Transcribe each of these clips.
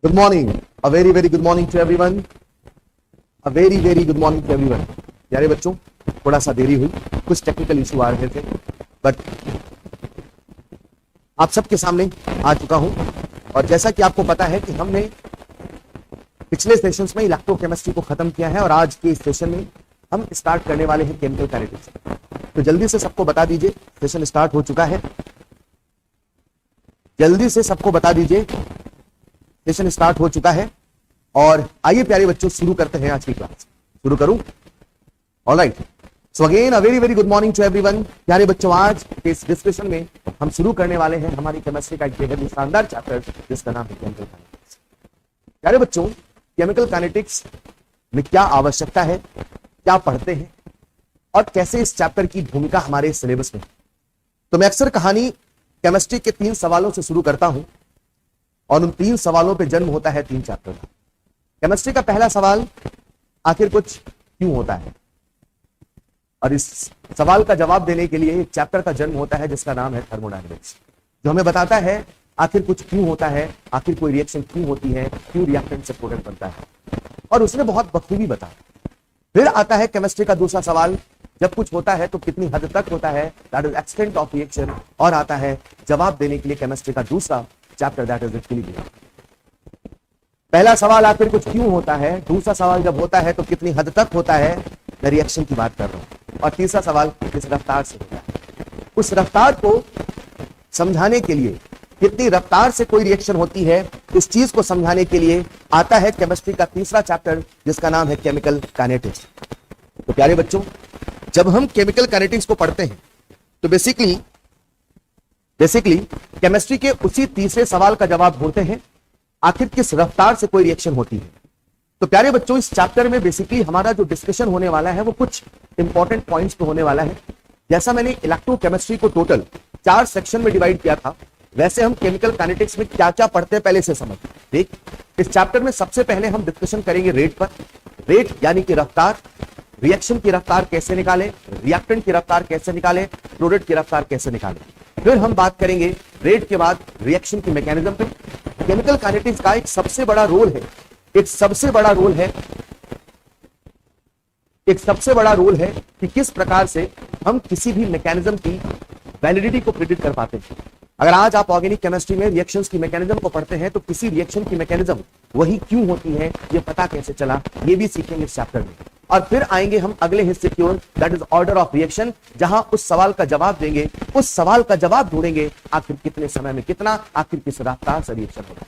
Good morning. A very very good morning to everyone. A very very good morning to everyone. प्यारे बच्चों, थोड़ा सा देरी हुई, कुछ टेक्निकल इशू आ रहे थे, बट आप सबके सामने आ चुका हूं। और जैसा कि आपको पता है कि हमने पिछले सेशंस में इलेक्ट्रोकेमिस्ट्री को खत्म किया है और आज के इस सेशन में हम स्टार्ट करने वाले हैं केमिकल काइनेटिक्स। तो जल्दी से सबको बता दीजिए, सेशन स्टार्ट हो चुका है। जल्दी से सबको बता दीजिए, सेशन स्टार्ट हो चुका है। और आइए प्यारे बच्चों, शुरू करते हैं आज की क्लास। शुरू करूं? Alright, so again a very very good morning to everyone. प्यारे बच्चों, आज के इस डिस्कशन में हम शुरू करने वाले हैं हमारी केमिस्ट्री का एक बेहद ही शानदार चैप्टर, जिसका नाम है केमिकल काइनेटिक्स। प्यारे बच्चों, केमिकल काइनेटिक्स में क्या आवश्यकता है, क्या पढ़ते हैं और कैसे इस चैप्टर की भूमिका हमारे सिलेबस में। तो मैं अक्सर कहानी केमिस्ट्री के 3 सवालों से शुरू करता हूं और उन 3 सवालों पे जन्म होता है 3 चैप्टर का। केमिस्ट्री का पहला सवाल, आखिर कुछ क्यों होता है, और इस सवाल का जवाब देने के लिए एक चैप्टर का जन्म होता है जिसका नाम है थर्मोडायनेमिक्स, जो हमें बताता है आखिर कुछ क्यों होता है, आखिर कोई रिएक्शन क्यों होती है, क्यों रिएक्टेंट से प्रोडक्ट बनता है, और उसने बहुत बखूबी बताया। फिर आता है केमिस्ट्री का दूसरा सवाल, जब कुछ होता है तो कितनी हद तक होता है, that is extent of reaction. और आता है जवाब देने के लिए केमिस्ट्री का दूसरा चैप्टर, दैट इज इक्विलिब्रियम। पहला सवाल आखिर कुछ क्यों होता है, दूसरा सवाल जब होता है तो कितनी हद तक होता है, मैं रिएक्शन की बात कर रहा हूं, और तीसरा सवाल किस रफ्तार से होता है। उस रफ्तार को समझाने के लिए, कितनी रफ्तार से कोई रिएक्शन होती है, इस चीज को समझाने के लिए आता है केमिस्ट्री का तीसरा चैप्टर, जिसका नाम है केमिकल काइनेटिक्स। तो प्यारे बच्चों, जब हम केमिकल काइनेटिक्स को पढ़ते हैं तो बेसिकली केमिस्ट्री के उसी तीसरे सवाल का जवाब ढूंढते हैं, आखिर किस रफ्तार से कोई रिएक्शन होती है। तो प्यारे बच्चों, इस चैप्टर में बेसिकली हमारा जो डिस्कशन होने वाला है वो कुछ इंपॉर्टेंट पॉइंट्स पे होने वाला है। जैसा मैंने इलेक्ट्रोकेमिस्ट्री को टोटल 4 सेक्शन में डिवाइड किया था, वैसे हम केमिकल काइनेटिक्स में क्या क्या पढ़ते हैं पहले से समझ। ठीक, इस चैप्टर में सबसे पहले हम डिस्कशन करेंगे रेट पर। रेट यानी कि रफ्तार, रिएक्शन की रफ्तार कैसे निकाले, रिएक्टेंट की रफ्तार कैसे निकाले, प्रोडक्ट की रफ्तार कैसे निकाले। फिर हम बात करेंगे रेट के बाद रिएक्शन की मैकेनिज्म पे। केमिकल काइनेटिक्स का एक सबसे बड़ा रोल है कि किस प्रकार से हम किसी भी मैकेनिज्म की वैलिडिटी को प्रिडिक्ट कर पाते हैं। अगर आज आप ऑर्गेनिक केमिस्ट्री में रिएक्शंस की मैकेनिज्म को पढ़ते हैं तो किसी रिएक्शन की मैकेनिज्म वही क्यों होती है, ये पता कैसे चला, ये भी सीखेंगे इस चैप्टर में। और फिर आएंगे हम अगले हिस्से की ओर, that is order of reaction, जहां उस सवाल का जवाब देंगे, उस सवाल का जवाब ढूंढेंगे, आखिर कितने समय में कितना, आखिर किस रफ्तार से रिएक्शन होता है।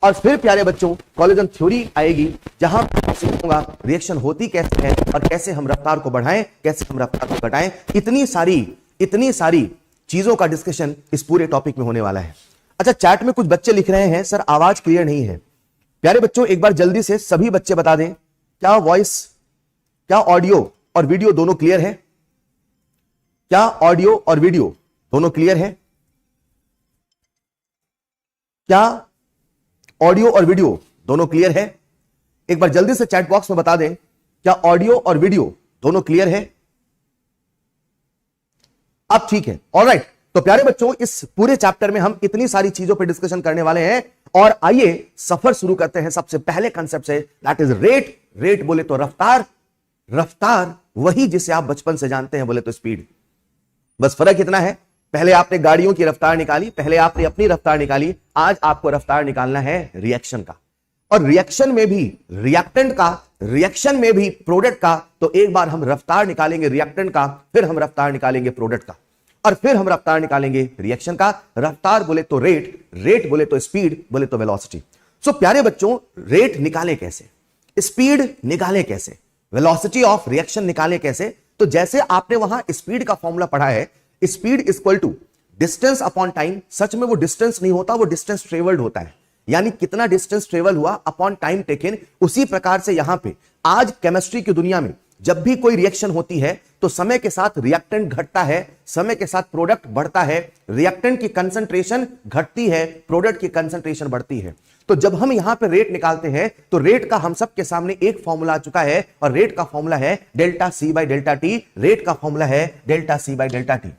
और फिर प्यारे बच्चों, कोलिजन थ्योरी आएगी, जहां सीखूंगा रिएक्शन होती कैसे है और कैसे हम रफ्तार को बढ़ाएं, कैसे हम रफ्तार को घटाएं। इतनी सारी चीजों का डिस्कशन इस पूरे टॉपिक में होने वाला है। अच्छा, चैट में कुछ बच्चे लिख रहे हैं, सर आवाज क्लियर नहीं है। प्यारे बच्चों, एक बार जल्दी से सभी बच्चे बता दें, क्या ऑडियो और वीडियो दोनों क्लियर है? क्या ऑडियो और वीडियो दोनों क्लियर है? क्या ऑडियो और वीडियो दोनों क्लियर है? एक बार जल्दी से चैट बॉक्स में बता दें, क्या ऑडियो और वीडियो दोनों क्लियर है? अब ठीक है, ऑलराइट। तो प्यारे बच्चों, इस पूरे चैप्टर में हम इतनी सारी चीजों पर डिस्कशन करने वाले हैं, और आइए सफर शुरू करते हैं सबसे पहले कंसेप्ट से, दैट इज रेट। रेट बोले तो रफ्तार, रफ्तार वही जिसे आप बचपन से जानते हैं बोले तो स्पीड। बस फर्क इतना है, पहले आपने गाड़ियों की रफ्तार निकाली, पहले आपने अपनी रफ्तार निकाली, आज आपको रफ्तार निकालना है रिएक्शन का। और रिएक्शन में भी रिएक्टेंट का, रिएक्शन में भी प्रोडक्ट का। तो एक बार हम रफ्तार निकालेंगे रिएक्टेंट का, फिर हम रफ्तार निकालेंगे प्रोडक्ट का, और फिर हम रफ्तार निकालेंगे रिएक्शन का। रफ्तार बोले तो रेट, रेट बोले तो स्पीड, बोले तो वेलोसिटी। सो प्यारे बच्चों, रेट निकाले कैसे, स्पीड निकाले कैसे, वेलोसिटी ऑफ रिएक्शन निकाले कैसे? तो जैसे आपने वहां स्पीड का फॉर्मूला पढ़ा है, speed equal to distance upon time. सच में वो डिस्टेंस नहीं होता, वो डिस्टेंस ट्रेवल्ड होता है, यानी कितना डिस्टेंस ट्रेवल हुआ अपॉन टाइम टेकन। उसी प्रकार से यहां पे आज केमिस्ट्री की दुनिया में जब भी कोई रिएक्शन होती है तो समय के साथ रिएक्टेंट घटता है, समय के साथ प्रोडक्ट बढ़ता है, रिएक्टेंट की कंसंट्रेशन घटती है, प्रोडक्ट की कंसंट्रेशन बढ़ती है। तो जब हम यहां पे रेट निकालते हैं तो रेट का हम सबके सामने एक फॉर्मूला आ चुका है, और रेट का फॉर्मूला है delta C by delta T. Rate का फॉर्मूला है delta C by delta T.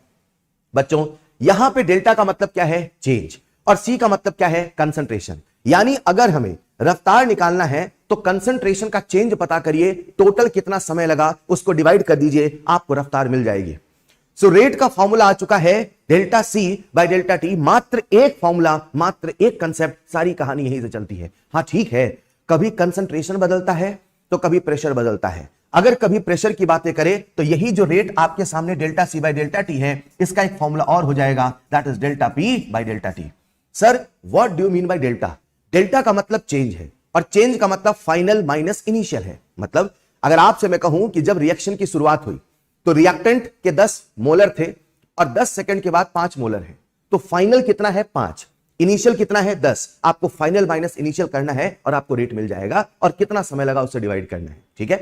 बच्चों, यहां पे डेल्टा का मतलब क्या है, चेंज, और सी का मतलब क्या है, कंसंट्रेशन। यानी अगर हमें रफ्तार निकालना है तो कंसंट्रेशन का चेंज पता करिए, टोटल कितना समय लगा उसको डिवाइड कर दीजिए, आपको रफ्तार मिल जाएगी। सो रेट का फॉर्मूला आ चुका है delta C by delta T. मात्र एक फॉर्मूला, मात्र एक कंसेप्ट, सारी कहानी यहीं से चलती है। हाँ ठीक है, कभी कंसंट्रेशन बदलता है तो कभी प्रेशर बदलता है। अगर कभी प्रेशर की बातें करें तो यही जो रेट आपके सामने delta C by delta T है, इसका एक फॉर्मूला और हो जाएगा, that is delta P by delta T. Sir what do you mean by delta? Delta का मतलब चेंज है और चेंज का मतलब फाइनल माइनस इनिशियल है। मतलब अगर आपसे मैं कहूं कि जब रिएक्शन की शुरुआत हुई तो रिएक्टेंट के 10 मोलर थे और 10 सेकंड के बाद 5 मोलर है, तो फाइनल कितना है 5, इनिशियल कितना है 10। आपको फाइनल माइनस इनिशियल करना है और आपको रेट मिल जाएगा, और कितना समय लगा उससे डिवाइड करना है। ठीक है,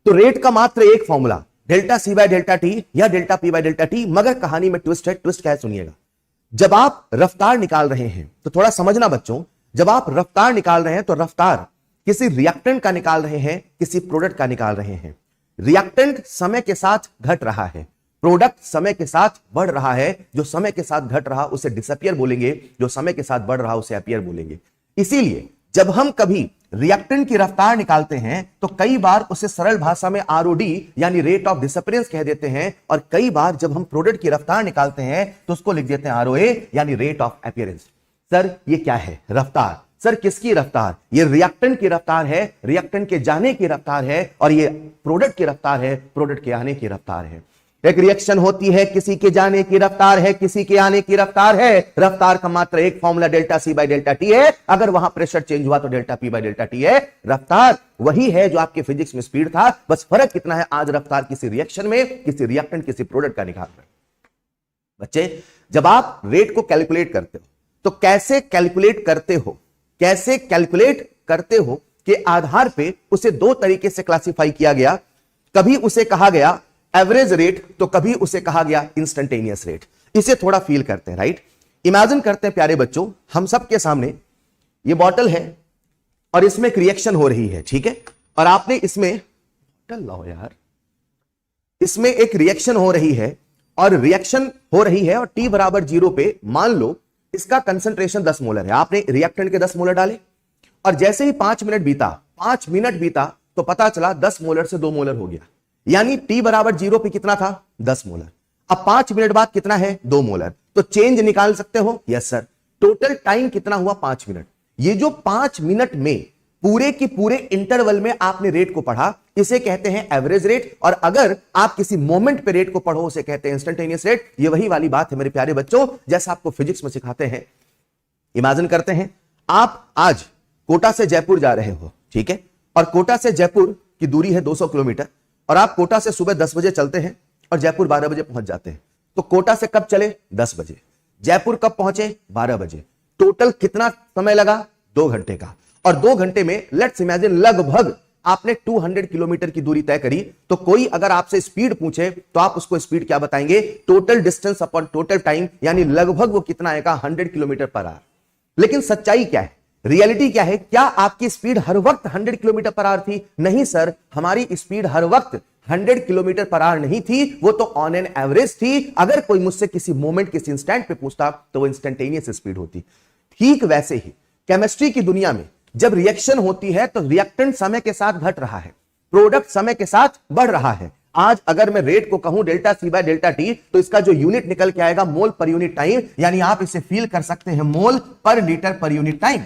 तो रेट का मात्र एक formula delta C by delta T या delta P by delta T. मगर कहानी में ट्विस्ट है। ट्विस्ट क्या है सुनिएगा। जब आप रफ्तार निकाल रहे हैं तो थोड़ा समझना बच्चों, जब आप रफ्तार निकाल रहे हैं तो रफ्तार किसी रिएक्टेंट का निकाल रहे हैं, किसी प्रोडक्ट का निकाल रहे हैं। रिएक्टेंट समय के साथ घट रहा है, प्रोडक्ट समय के साथ बढ़ रहा है। जो समय के साथ घट रहा उसे डिसअपियर बोलेंगे, जो समय के साथ बढ़ रहा उसे अपीयर बोलेंगे। इसीलिए जब हम कभी रिएक्टेंट की रफ्तार निकालते हैं तो कई बार उसे सरल भाषा में आरओडी यानी रेट ऑफ डिसअपियरेंस कह देते हैं, और कई बार जब हम प्रोडक्ट की रफ्तार निकालते हैं तो उसको लिख देते हैं आरओए यानी रेट ऑफ अपीयरेंस। सर ये क्या है? रफ्तार। सर किसकी रफ्तार? ये रिएक्टेंट की रफ्तार है, रिएक्टेंट के जाने की रफ्तार है, और ये प्रोडक्ट की रफ्तार है, प्रोडक्ट के आने की रफ्तार है। एक रिएक्शन होती है, किसी के जाने की रफ्तार है, किसी के आने की रफ्तार है। रफ्तार का मात्र एक formula delta C by delta T है। अगर वहां प्रेशर चेंज हुआ तो delta P by delta T है। रफ्तार वही है जो आपके फिजिक्स में स्पीड था, बस फर्क कितना है, आज रफ्तार किसी रिएक्शन में, किसी रिएक्टेंट, किसी प्रोडक्ट का निकाल रहे हैं। बच्चे जब आप रेट को कैलकुलेट करते हो तो कैसे कैलकुलेट करते हो, कैसे कैलकुलेट करते हो के आधार पे उसे दो तरीके से क्लासिफाई किया गया। कभी उसे कहा गया एवरेज रेट तो कभी उसे कहा गया इंस्टेंटेनियस रेट। इसे थोड़ा फील करते हैं, राइट? इमेजिन करते हैं प्यारे बच्चों, हम सबके सामने ये बॉटल है और इसमें एक रिएक्शन हो रही है, ठीक है? और आपने इसमें बॉटल लाओ यार, इसमें एक रिएक्शन हो रही है और रिएक्शन हो रही है और t बराबर 0 पे मान लो इसका कंसंट्रेशन 10 मोलर है। आपने रिएक्टेंट के 10 मोलर डाले और जैसे ही 5 मिनट बीता तो पता चला 10 मोलर से 2 मोलर हो गया, यानी t बराबर 0 पे कितना था? 10 मोलर। अब 5 मिनट बाद कितना है? 2 मोलर। तो चेंज निकाल सकते हो? Yes sir. टोटल टाइम कितना हुआ? 5 मिनट। ये जो 5 मिनट में पूरे की पूरे इंटरवल में आपने रेट को पढ़ा, इसे कहते हैं एवरेज रेट। और अगर आप किसी मोमेंट पे रेट को पढ़ो उसे कहते हैं इंस्टेंटेनियस रेट। ये वही वाली बात है मेरे प्यारे बच्चों, जैसा आपको फिजिक्स में सिखाते हैं। इमेजिन करते हैं आप आज कोटा से जयपुर जा रहे हो, ठीक है? और कोटा से जयपुर की दूरी है 200 किलोमीटर और आप कोटा से सुबह 10 बजे चलते हैं और जयपुर 12 बजे पहुंच जाते हैं। तो कोटा से कब चले? 10 बजे। जयपुर कब पहुंचे? 12 बजे। टोटल कितना समय लगा? 2 घंटे का। और 2 घंटे में लेट्स इमेजिन लगभग आपने 200 किलोमीटर की दूरी तय करी। तो कोई अगर आपसे स्पीड पूछे तो आप उसको स्पीड क्या बताएंगे? Total distance upon total time, यानी लगभग वो कितना आएगा? 100 किलोमीटर पर आवर। लेकिन सच्चाई क्या है, रियलिटी क्या है? क्या आपकी स्पीड हर वक्त 100 किलोमीटर पर आवर थी? नहीं सर, हमारी स्पीड हर वक्त 100 किलोमीटर पर आवर नहीं थी, वो तो ऑन एन एवरेज थी। अगर कोई मुझसे किसी मोमेंट, किसी इंस्टेंट पे पूछता तो वो इंस्टेंटेनियस स्पीड होती। ठीक वैसे ही केमिस्ट्री की दुनिया में जब रिएक्शन होती है तो रिएक्टेंट समय के साथ घट रहा है, प्रोडक्ट समय के साथ बढ़ रहा है। आज अगर मैं रेट को कहूं delta C by delta T तो इसका जो यूनिट निकल के आएगा मोल पर यूनिट टाइम, यानी आप इसे फील कर सकते हैं मोल पर लीटर पर यूनिट टाइम।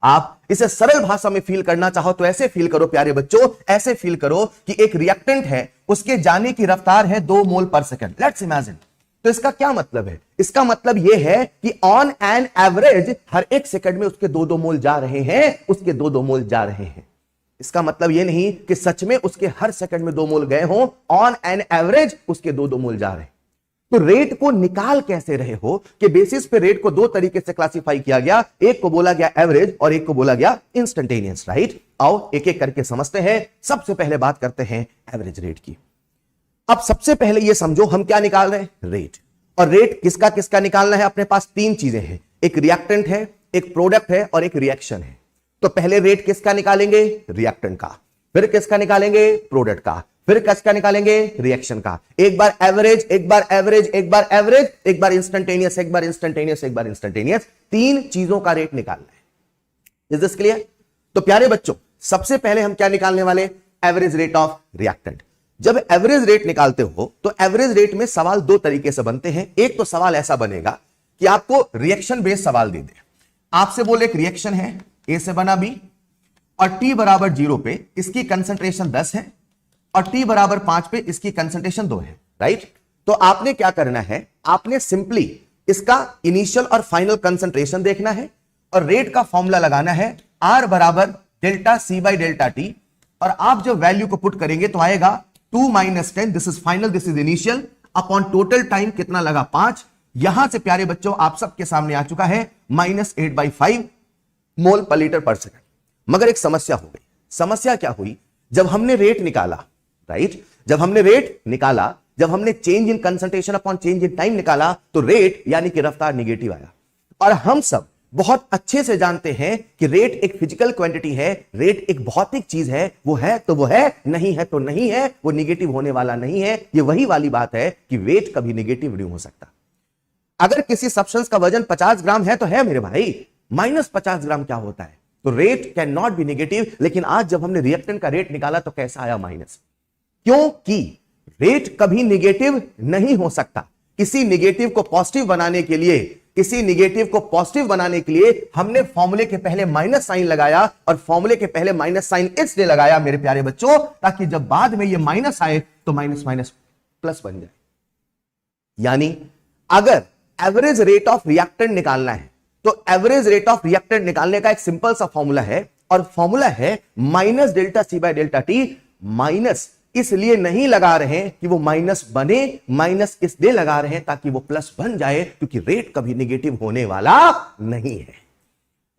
आप इसे सरल भाषा में फील करना चाहो तो ऐसे फील करो प्यारे बच्चों, ऐसे फील करो कि एक रिएक्टेंट है, उसके जाने की रफ्तार है 2 मोल पर सेकंड। Let's imagine. तो इसका क्या मतलब है? इसका मतलब यह है कि on an average her 1 second में उसके 2-2 मोल जा रहे हैं, उसके 2-2 मोल जा रहे हैं। इसका मतलब यह नहीं कि सच में उसके हर सेकंड में 2 मोल गए हों, ऑन एन एवरेज उसके 2-2 मोल जा रहे हैं। तो रेट को निकाल कैसे रहे हो कि बेसिस पे रेट को 2 तरीके से क्लासिफाई किया गया, एक को बोला गया एवरेज और एक को बोला गया इंस्टेंटेनियस, राइट? आओ एक एक करके समझते हैं। सबसे पहले बात करते हैं एवरेज रेट की। अब सबसे पहले यह समझो हम क्या निकाल रहे हैं? रेट। और रेट किसका किसका निकालना है? अपने पास 3 चीजें हैं, एक रिएक्टेंट है, एक प्रोडक्ट है और एक रिएक्शन है। तो पहले रेट किसका निकालेंगे? रिएक्टेंट का। फिर किसका निकालेंगे? प्रोडक्ट का। फिर किसका निकालेंगे? रिएक्शन का। एक बार एवरेज, एक बार एवरेज, एक बार एवरेज, एक बार इंस्टेंटेनियस, एक बार इंस्टेंटेनियस, एक बार इंस्टेंटेनियस। 3 चीजों का रेट निकालना है। Is this clear? तो प्यारे बच्चों, सबसे पहले हम क्या निकालने वाले? Average rate of reactant. जब एवरेज रेट निकालते हो तो एवरेज रेट में सवाल दो तरीके से बनते हैं। एक तो सवाल ऐसा बनेगा कि आपको रिएक्शन बेस्ड सवाल दे दे, आपसे बोले एक रिएक्शन है, ए से बना बी और t बराबर 0 पे इसकी कंसंट्रेशन 10 है और t बराबर 5 पे इसकी कंसंट्रेशन 2 है, राइट? तो आपने क्या करना है, आपने सिंपली इसका इनिशियल और फाइनल कंसंट्रेशन देखना है और रेट का फॉर्मूला लगाना है R बराबर delta C by delta T, और आप जब वैल्यू को पुट करेंगे तो आएगा 2 - 10, this is final, this is initial, upon total time कितना लगा 5। यहां से प्यारे बच्चों आप सबके सामने आ चुका है -8/5 मोल पर लीटर पर सेकंड। मगर एक समस्या हो गई। समस्या क्या हुई? जब हमने रेट निकाला, राइट, जब हमने रेट निकाला, जब हमने change in concentration upon change in time निकाला तो रेट यानी कि रफ्तार निगेटिव आया। और हम सब बहुत अच्छे से जानते हैं कि रेट एक फिजिकल क्वांटिटी है, रेट एक भौतिक चीज है, वो है तो वो है, नहीं है तो नहीं है, वो निगेटिव होने वाला नहीं है। ये वही वाली बात है कि वेट कभी निगेटिव नहीं हो सकता। अगर किसी सब्सटेंस का वजन 50 ग्राम है तो है मेरे भाई, -50 ग्राम क्या होता है? तो rate can not B negative. लेकिन आज जब हमने रिएक्टेंट का रेट निकाला तो कैसा आया माइनस? क्योंकि रेट कभी निगेटिव नहीं हो सकता। किसी निगेटिव को पॉजिटिव बनाने के लिए, किसी निगेटिव को पॉजिटिव बनाने के लिए हमने फॉर्मूले के पहले माइनस साइन लगाया, और फॉर्मूले के पहले माइनस साइन इसलिए लगाया मेरे प्यारे बच्चों ताकि जब बाद में ये माइनस आए तो माइनस माइनस प्लस बन जाए। यानी अगर एवरेज रेट ऑफ रिएक्टेंट निकालना है तो एवरेज रेट ऑफ रिएक्टेंट निकालने का एक सिंपल सा फॉर्मूला है, और फॉर्मूला है -delta C by delta T. Minus इसलिए नहीं लगा रहे हैं कि वो माइनस बने, माइनस इसलिए लगा रहे हैं ताकि वो प्लस बन जाए, क्योंकि रेट कभी निगेटिव होने वाला नहीं है।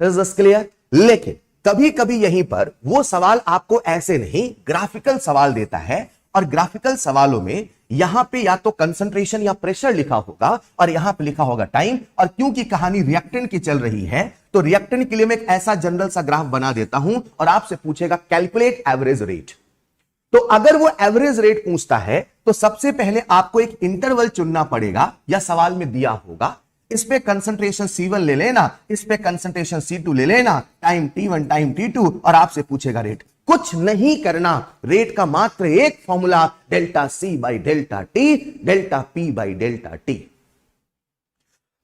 Is this clear? लेकिन कभी कभी यहीं पर वो सवाल आपको ऐसे नहीं, ग्राफिकल सवाल देता है, और ग्राफिकल सवालों में यहां पे या तो कंसंट्रेशन या प्रेशर लिखा होगा और यहां पे लिखा होगा टाइम। और क्योंकि कहानी रिएक्टेंट की चल रही है तो रिएक्टेंट के लिए मैं एक ऐसा जनरल सा ग्राफ बना देता हूं और आपसे पूछेगा कैलकुलेट एवरेज रेट। तो अगर वो एवरेज रेट पूछता है तो सबसे पहले आपको एक इंटरवल चुनना पड़ेगा, या सवाल में दिया होगा इस पे कंसंट्रेशन C1 ले लेना, इस पे कंसंट्रेशन C2 ले लेना, टाइम T1 टाइम T2, और आपसे पूछेगा रेट। कुछ नहीं करना, रेट का मात्र एक formula delta C by delta T, delta P by delta T.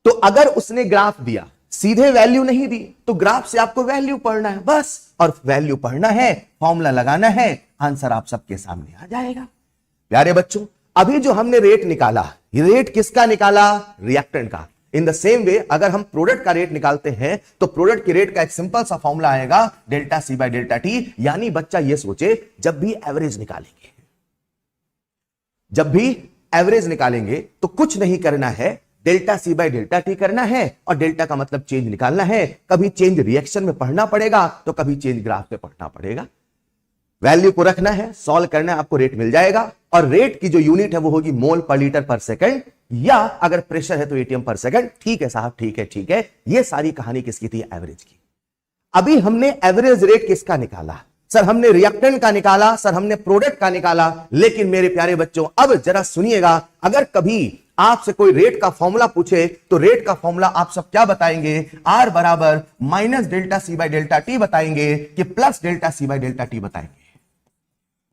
तो अगर उसने ग्राफ दिया, सीधे वैल्यू नहीं दी, तो ग्राफ से आपको वैल्यू पढ़ना है बस, और वैल्यू पढ़ना है, फॉर्मूला लगाना है, आंसर आप सबके सामने आ जाएगा। प्यारे बच्चों, अभी जो हमने रेट निकाला, ये रेट किसका निकाला? रिएक्टेंट का। इन द सेम वे अगर हम प्रोडक्ट का रेट निकालते हैं तो प्रोडक्ट के रेट का एक सिंपल सा फॉर्मूला आएगा delta C by delta T. यानी बच्चा ये सोचे, जब भी एवरेज निकालेंगे, जब भी एवरेज निकालेंगे तो कुछ नहीं करना है, delta C by delta T करना है, और डेल्टा का मतलब चेंज निकालना है। कभी चेंज रिएक्शन में पढ़ना पड़ेगा तो कभी चेंज ग्राफ में पढ़ना पड़ेगा। वैल्यू को रखना है, सॉल्व करना है, आपको रेट मिल जाएगा। और रेट की जो यूनिट है वो होगी मोल पर लीटर पर सेकंड, या अगर प्रेशर है तो एटीएम पर सेकंड। ठीक है साहब, ठीक है ठीक है। ये सारी कहानी किसकी थी? एवरेज की। अभी हमने एवरेज रेट किसका निकाला? सर हमने रिएक्टेंट का निकाला, सर हमने प्रोडक्ट का निकाला। लेकिन मेरे प्यारे बच्चों अब जरा सुनिएगा, अगर कभी आपसे कोई रेट का फॉर्मूला पूछे तो रेट का फॉर्मूला आप सब क्या बताएंगे? R बराबर -delta C by delta T बताएंगे कि plus delta C by delta T बताएंगे?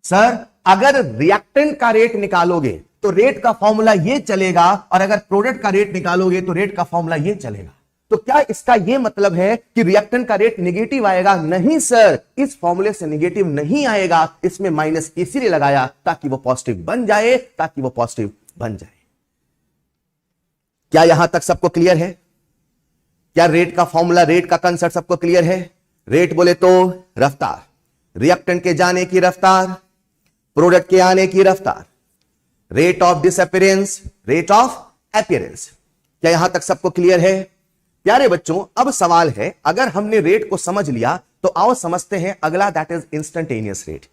सर अगर रिएक्टेंट का रेट निकालोगे तो रेट का फॉर्मूला ये चलेगा, और अगर प्रोडक्ट का रेट निकालोगे तो रेट का फॉर्मूला ये चलेगा। तो क्या इसका ये मतलब है कि रिएक्टेंट का रेट निगेटिव आएगा? नहीं सर, इस फॉर्मूले से निगेटिव नहीं आएगा। इसमें माइनस इसीलिए लगाया ताकि वो पॉजिटिव बन जाए, ताकि वो पॉजिटिव बन जाए। क्या यहां तक सबको क्लियर है? क्या रेट का फॉर्मूला, रेट का कंसेप्ट सबको क्लियर है? रेट बोले तो रफ्तार, रिएक्टेंट के जाने की रफ्तार, प्रोडक्ट के आने की रफ्तार, rate of disappearance, rate of appearance. क्या यहां तक सबको क्लियर है? प्यारे बच्चों अब सवाल है, अगर हमने रेट को समझ लिया तो आओ समझते हैं अगला, that is instantaneous rate.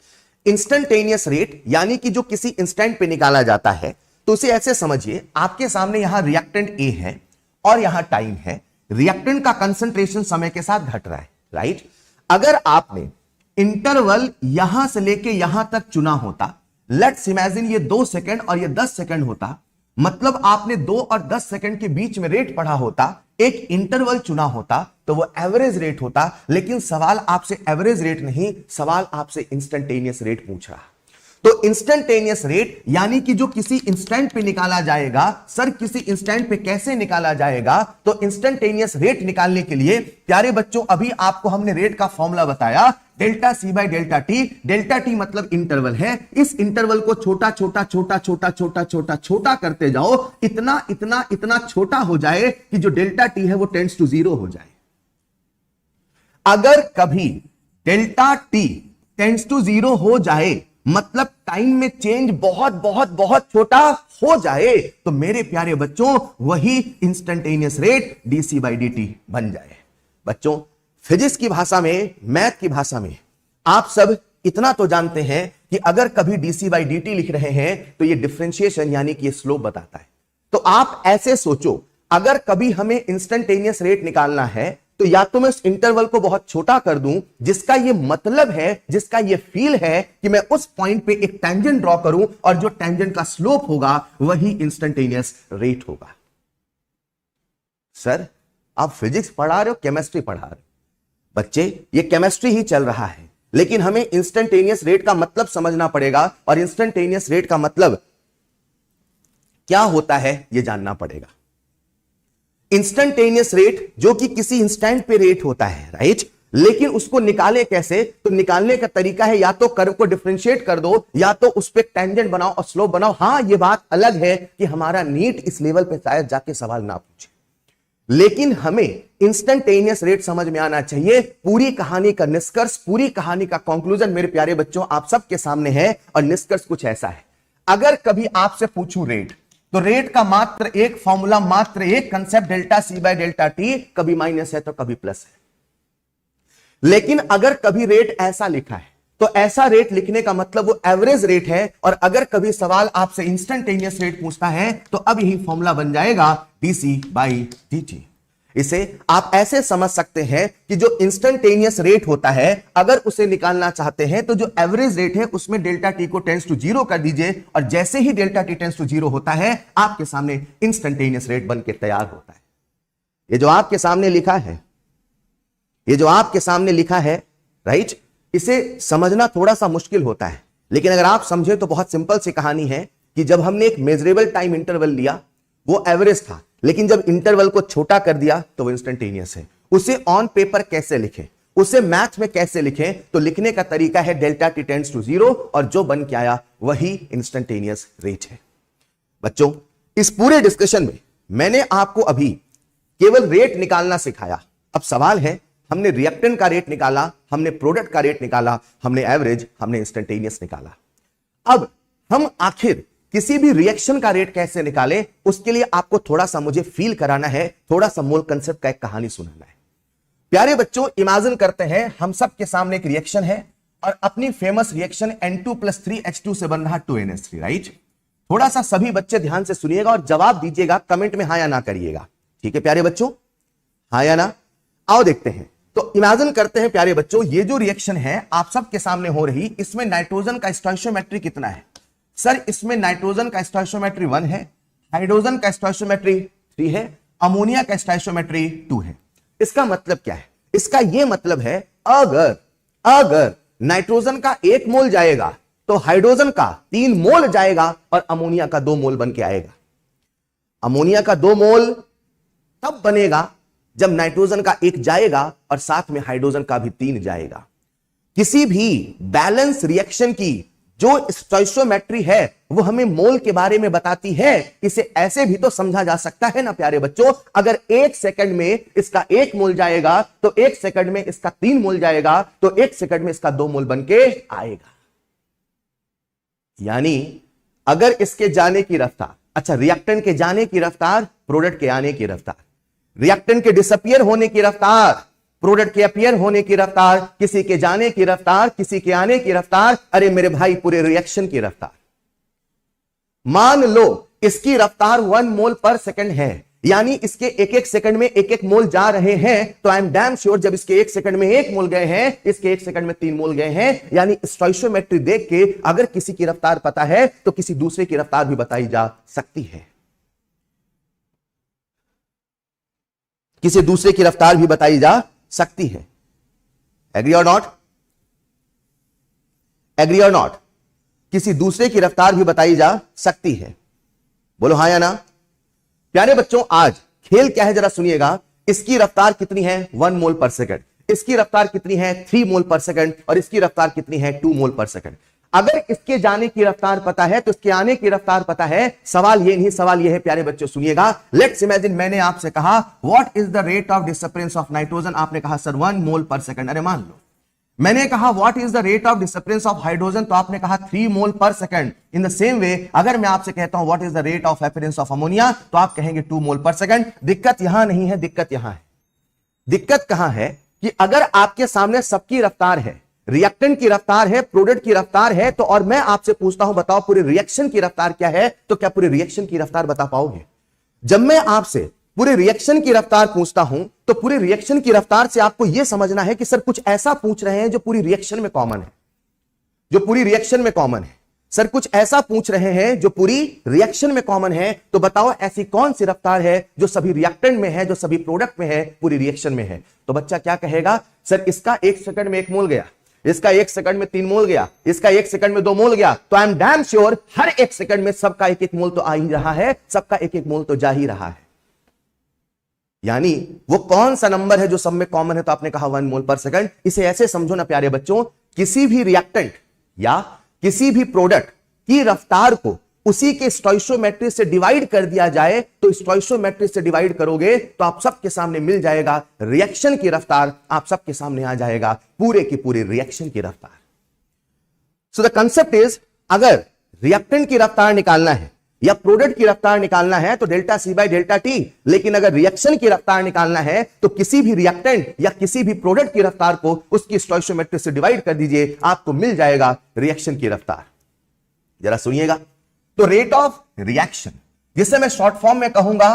Instantaneous rate यानी कि जो किसी इंस्टेंट पे निकाला जाता है, तो उसे ऐसे समझिए, आपके सामने यहां रिएक्टेंट ए है और यहां टाइम है। रिएक्टेंट का कंसंट्रेशन समय के साथ घट रहा है, राइट? अगर आपने इंटरवल यहां से लेके यहां तक चुना होता, लेट्स इमेजिन ये 2 सेकंड और ये 10 सेकंड होता, मतलब आपने 2 और 10 सेकंड के बीच में रेट पढ़ा होता, एक इंटरवल चुना होता तो वो एवरेज रेट होता, लेकिन सवाल आपसे एवरेज रेट नहीं, सवाल आपसे इंस्टेंटेनियस रेट पूछ रहा। तो इंस्टेंटेनियस रेट यानी कि जो किसी इंस्टेंट पे निकाला जाएगा। सर किसी इंस्टेंट पे कैसे निकाला जाएगा? तो इंस्टेंटेनियस रेट निकालने के लिए प्यारे बच्चों अभी आपको हमने रेट का फॉर्मूला बताया, delta C by delta T. Delta T मतलब इंटरवल है, इस इंटरवल को छोटा छोटा छोटा छोटा छोटा छोटा छोटा करते जाओ, इतना इतना इतना छोटा हो जाए कि जो डेल्टा टी है वो टेंड्स टू 0 हो जाए। अगर कभी डेल्टा टी टेंड्स टू 0 हो जाए, मतलब टाइम में चेंज बहुत बहुत बहुत छोटा हो जाए, तो मेरे प्यारे बच्चों वही instantaneous rate DC by D बन जाए। बच्चों फिजिक्स की भाषा में, मैथ की भाषा में आप सब इतना तो जानते हैं कि अगर कभी डीसी बाई डी लिख रहे हैं तो ये डिफरेंशिएशन यानी कि ये स्लोप बताता है। तो आप ऐसे सोचो, अगर कभी हमें इंस्टेंटेनियस रेट निकालना है तो या तो मैं उस इंटरवल को बहुत छोटा कर दूं, जिसका ये मतलब है, जिसका ये फील है कि मैं उस पॉइंट पे एक टेंजेंट ड्रॉ करूं और जो टेंजेंट का स्लोप होगा वही इंस्टेंटेनियस रेट होगा। सर आप फिजिक्स पढ़ा रहे हो, केमिस्ट्री पढ़ा रहे हो? बच्चे ये केमिस्ट्री ही चल रहा है, लेकिन हमें इंस्टेंटेनियस रेट का मतलब समझना पड़ेगा और इंस्टेंटेनियस रेट का मतलब क्या होता है यह जानना पड़ेगा। इंस्टेंटेनियस रेट जो कि किसी इंस्टेंट पे रेट होता है, राइट, लेकिन उसको निकाले कैसे? तो निकालने का तरीका है या तो कर्व को डिफरेंशिएट कर दो या तो उस पे टेंजेंट बनाओ और स्लोप बनाओ। हां ये बात अलग है कि हमारा नीट इस लेवल पे शायद जाके सवाल ना पूछे, लेकिन हमें इंस्टेंटेनियस रेट समझ में आना चाहिए। पूरी कहानी का निष्कर्ष, पूरी कहानी का कंक्लूजन मेरे प्यारे बच्चों आप सबके सामने है और निष्कर्ष कुछ ऐसा है। अगर कभी आपसे पूछूं रेट, तो रेट का मात्र एक फॉर्मूला, मात्र एक concept delta C by delta T, कभी माइनस है तो कभी प्लस है। लेकिन अगर कभी रेट ऐसा लिखा है तो ऐसा रेट लिखने का मतलब वो एवरेज रेट है, और अगर कभी सवाल आपसे इंस्टेंटेनियस रेट पूछता है तो अब यही फॉर्मूला बन जाएगा डीसी बाई डी। इसे आप ऐसे समझ सकते हैं कि जो इंस्टेंटेनियस रेट होता है अगर उसे निकालना चाहते हैं तो जो एवरेज रेट है उसमें डेल्टा टी को टेंड्स टू 0 कर दीजिए, और जैसे ही डेल्टा टी टेंड्स टू 0 होता है आपके सामने इंस्टेंटेनियस रेट बन के तैयार होता है। ये जो आपके सामने लिखा है, ये जो आपके सामने लिखा है, राइट, इसे समझना थोड़ा सा मुश्किल होता है, लेकिन अगर आप समझे तो बहुत सिंपल सी कहानी है कि जब हमने एक मेजरेबल टाइम इंटरवल लिया वो एवरेज था, लेकिन जब इंटरवल को छोटा कर दिया तो वो इंस्टेंटेनियस है। उसे ऑन पेपर कैसे लिखें, उसे मैथ में कैसे लिखें? तो लिखने का तरीका है डेल्टा टी टेंड्स टू 0 और जो बन के आया वही इंस्टेंटेनियस रेट है। बच्चों इस पूरे डिस्कशन में मैंने आपको अभी केवल रेट निकालना सिखाया। अब सवाल है, हमने रिएक्टेंट का रेट निकाला, हमने प्रोडक्ट का रेट निकाला, हमने एवरेज, हमने इंस्टेंटेनियस निकाला। अब हम आखिर किसी भी रिएक्शन का रेट कैसे निकालें, उसके लिए आपको थोड़ा सा मुझे फील कराना है, थोड़ा सा मूल कंसेप्ट का एक कहानी सुनाना है। प्यारे बच्चों इमेजिन करते हैं हम सब के सामने एक रिएक्शन है और अपनी फेमस रिएक्शन N2+3H2 से बन रहा 2NH3, राइट। थोड़ा सा सभी बच्चे ध्यान से सुनिएगा और जवाब दीजिएगा, कमेंट में हां या ना करिएगा, ठीक है प्यारे बच्चों, हां या ना? आओ देखते हैं। तो इमेजिन करते हैं प्यारे बच्चों ये जो रिएक्शन है आप सबके सामने हो रही, इसमें नाइट्रोजन का स्टोइचियोमेट्री कितना है? सर इसमें नाइट्रोजन का स्टोइचियोमेट्री 1 है, हाइड्रोजन का स्टोइचियोमेट्री 3 है, अमोनिया का स्टोइचियोमेट्री 2 है। इसका मतलब क्या है? इसका यह मतलब है अगर नाइट्रोजन का 1 मोल जाएगा तो हाइड्रोजन का 3 मोल जाएगा और अमोनिया का 2 मोल बन के आएगा। अमोनिया का 2 मोल तब बनेगा जब नाइट्रोजन का 1 जाएगा और साथ में हाइड्रोजन का भी 3 जाएगा। किसी भी बैलेंस रिएक्शन की जो स्टोइचियोमेट्री है वो हमें मोल के बारे में बताती है। इसे ऐसे भी तो समझा जा सकता है ना प्यारे बच्चों, अगर 1 सेकंड में इसका 1 मोल जाएगा तो 1 सेकंड में इसका 3 मोल जाएगा तो 1 सेकंड में इसका 2 मोल बन के आएगा। यानी अगर इसके जाने की रफ्तार, अच्छा रिएक्टेंट के जाने की रफ्तार, प्रोडक्ट के आने की रफ्तार, रिएक्टेंट के डिसअपियर होने की रफ्तार, प्रोडक्ट के अपीयर होने की रफ्तार, किसी के जाने की रफ्तार, किसी के आने की रफ्तार, अरे मेरे भाई पूरे रिएक्शन की रफ्तार। मान लो इसकी रफ्तार 1 मोल पर सेकंड है, यानी इसके 1-1 सेकंड में 1-1 मोल जा रहे हैं, तो आई एम डैम श्योर जब इसके 1 सेकंड में 1 मोल गए हैं, इसके 1 सेकंड में 3 मोल गए हैं। यानी स्टोइचियोमेट्री देख के अगर किसी की रफ्तार पता है तो किसी दूसरे की रफ्तार भी बताई जा सकती है। किसी दूसरे की रफ्तार भी बताई जा सकती है। एग्री और नॉट? एग्री और नॉट? किसी दूसरे की रफ्तार भी बताई जा सकती है। बोलो हां या ना। प्यारे बच्चों, आज खेल क्या है जरा सुनिएगा। इसकी रफ्तार कितनी है? 1 मोल पर सेकंड। इसकी रफ्तार कितनी है? 3 मोल पर सेकंड। और इसकी रफ्तार कितनी है? 2 मोल पर सेकंड। अगर इसके जाने की रफ्तार पता है तो इसके आने की रफ्तार पता है। सवाल ये नहीं, सवाल ये है प्यारे बच्चों सुनिएगा। लेट्स इमेजिन मैंने आपसे कहा what is the rate of disappearance of nitrogen. आपने कहा सर 1 मोल पर सेकंड। अरे मान लो मैंने कहा what is the rate of disappearance of hydrogen, तो आपने कहा 3 मोल पर second. In the same way अगर मैं आपसे कहता हूं what is the rate of appearance of ammonia, तो आप कहेंगे 2 मोल पर सेकंड। दिक्कत यहां नहीं है, दिक्कत यहां है। दिक्कत कहां है कि अगर आपके सामने सबकी रफ्तार है, रिएक्टेंट की रफ्तार है, प्रोडक्ट की रफ्तार है, तो और मैं आपसे पूछता हूं बताओ पूरी रिएक्शन की रफ्तार क्या है, तो क्या पूरी रिएक्शन की रफ्तार बता पाओगे? जब मैं आपसे पूरे रिएक्शन की रफ्तार पूछता हूं तो पूरी रिएक्शन की रफ्तार से आपको यह समझना है कि सर कुछ ऐसा पूछ रहे हैं जो पूरी रिएक्शन में कॉमन है, जो पूरी रिएक्शन में कॉमन है। सर कुछ ऐसा पूछ रहे हैं जो पूरी रिएक्शन में कॉमन है, तो बताओ ऐसी कौन सी रफ्तार है जो सभी रिएक्टेंट में है, जो सभी प्रोडक्ट में है, पूरी रिएक्शन में है। तो बच्चा क्या कहेगा? सर इसका 1 सेकंड में 1 मोल गया, इसका 1 सेकंड में 3 मोल गया, इसका 1 सेकंड में 2 मोल गया, तो I am damn sure her 1 second में सबका 1-1 मोल तो आ ही रहा है, सबका 1-1 मोल तो जा ही रहा है। यानी वो कौन सा नंबर है जो सब में कॉमन है? तो आपने कहा 1 मोल पर सेकंड। इसे ऐसे समझो ना प्यारे बच्चों, किसी भी रिएक्टेंट या किसी भी प्रोडक्ट की रफ्तार को उसी के स्टोइशियोमेट्री से डिवाइड कर दिया जाए, तो स्टोइशियोमेट्री से डिवाइड करोगे तो आप सबके सामने मिल जाएगा रिएक्शन की रफ्तार, आप सबके सामने आ जाएगा पूरे की पूरी रिएक्शन की रफ्तार। सो द कंसेप्ट इज, अगर रिएक्टेंट की रफ्तार निकालना है या प्रोडक्ट की रफ्तार निकालना है तो delta C by delta T, लेकिन अगर रिएक्शन की रफ्तार निकालना है तो किसी भी रिएक्टेंट या किसी भी प्रोडक्ट की रफ्तार को उसकी स्टोइशियोमेट्री से डिवाइड कर दीजिए, आपको मिल जाएगा रिएक्शन की रफ्तार। जरा सुनिएगा, तो रेट ऑफ रिएक्शन जिसे मैं शॉर्ट फॉर्म में कहूंगा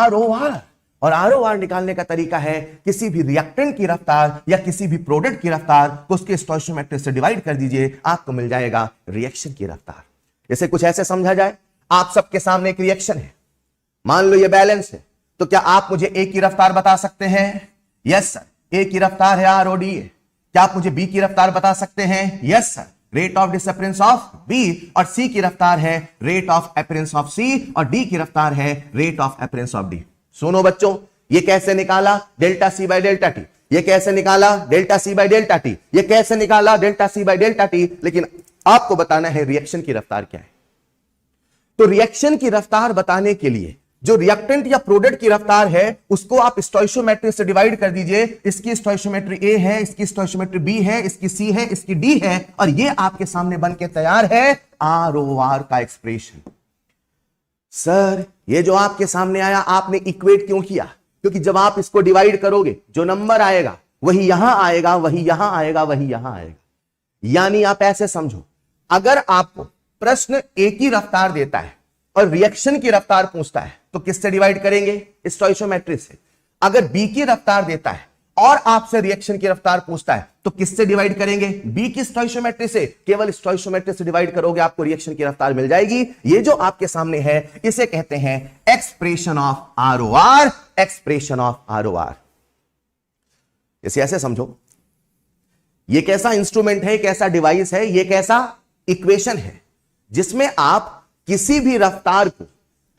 ROR, और ROR निकालने का तरीका है किसी भी रिएक्टेंट की रफ्तार या किसी भी प्रोडक्ट की रफ्तार को उसके स्टोइशियोमेट्री से डिवाइड कर दीजिए, आपको मिल जाएगा रिएक्शन की रफ्तार। इसे कुछ ऐसे समझा जाए, आप सबके सामने एक रिएक्शन है, मान लो ये बैलेंस है, तो क्या आप मुझे ए की रफ्तार बता सकते हैं? यस सर, ए की रफ्तार है ROD। क्या आप मुझे बी की रफ्तार बता सकते हैं? Yes sir, rate of disappearance of B. और सी की रफ्तार है rate of appearance of C, और डी की रफ्तार है rate of appearance of D. सुनो बच्चों, ये कैसे निकाला? Delta C by delta T. ये कैसे निकाला? Delta C by delta T. ये कैसे निकाला? Delta C by delta T. लेकिन आपको बताना है रिएक्शन की रफ्तार क्या है। तो रिएक्शन की रफ्तार बताने के लिए जो रिएक्टेंट या प्रोडक्ट की रफ्तार है उसको आप स्टोइशियोमेट्री से डिवाइड कर दीजिए। इसकी स्टोइशियोमेट्री ए है, इसकी स्टोइशियोमेट्री बी है, इसकी सी है, इसकी डी है, और ये आपके सामने बन के तैयार है ROR का एक्सप्रेशन। सर ये जो आपके सामने आया आपने इक्वेट क्यों किया? क्योंकि जब आप इसको डिवाइड करोगे जो नंबर आएगा वही यहां आएगा, वही यहां आएगा, वही यहां आएगा। यानी आप ऐसे समझो, अगर आपको प्रश्न ए की रफ्तार देता है और रिएक्शन की रफ्तार पूछता है तो किससे डिवाइड करेंगे? स्टोइशियोमेट्री से। अगर बी की रफ्तार देता है और आपसे रिएक्शन की रफ्तार पूछता है तो किससे डिवाइड करेंगे? बी की स्टोइशियोमेट्री से। केवल स्टोइशियोमेट्री से डिवाइड करोगे, आपको रिएक्शन की रफ्तार मिल जाएगी। ये जो आपके सामने है इसे कहते हैं expression of ROR, expression of ROR। इसे ऐसे समझो, ये कैसा इंस्ट्रूमेंट है, कैसा डिवाइस है, ये कैसा इक्वेशन है जिसमें आप किसी भी रफ्तार को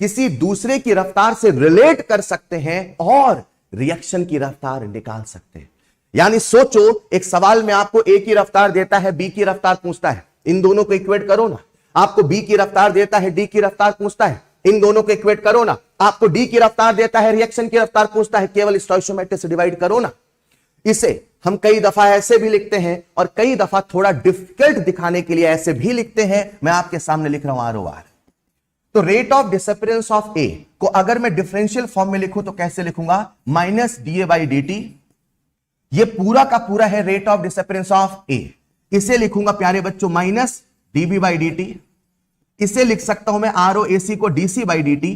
किसी दूसरे की रफ्तार से रिलेट कर सकते हैं और रिएक्शन की रफ्तार निकाल सकते हैं। यानी सोचो, एक सवाल में आपको ए की रफ्तार देता है, बी की रफ्तार पूछता है, इन दोनों को इक्वेट करो ना। आपको बी की रफ्तार देता है, डी की रफ्तार पूछता है, इन दोनों को इक्वेट करो ना। आपको डी की रफ्तार देता है, रिएक्शन की रफ्तार पूछता है, केवल स्टोइशियोमेट्री से डिवाइड करो ना। इसे हम कई दफा ऐसे भी लिखते हैं और कई दफा थोड़ा डिफिकल्ट दिखाने के लिए ऐसे भी लिखते हैं। मैं आपके सामने लिख रहा हूं ROR। तो रेट ऑफ डिसअपीयरेंस ऑफ ए को अगर मैं डिफरेंशियल फॉर्म में लिखूं तो कैसे लिखूंगा? Minus DA by DT। ये पूरा का पूरा है रेट ऑफ डिसअपीयरेंस ऑफ ए। इसे लिखूंगा प्यारे बच्चों माइनस DB बाई DT। इसे लिख सकता हूं मैं ROAC को DC बाई DT,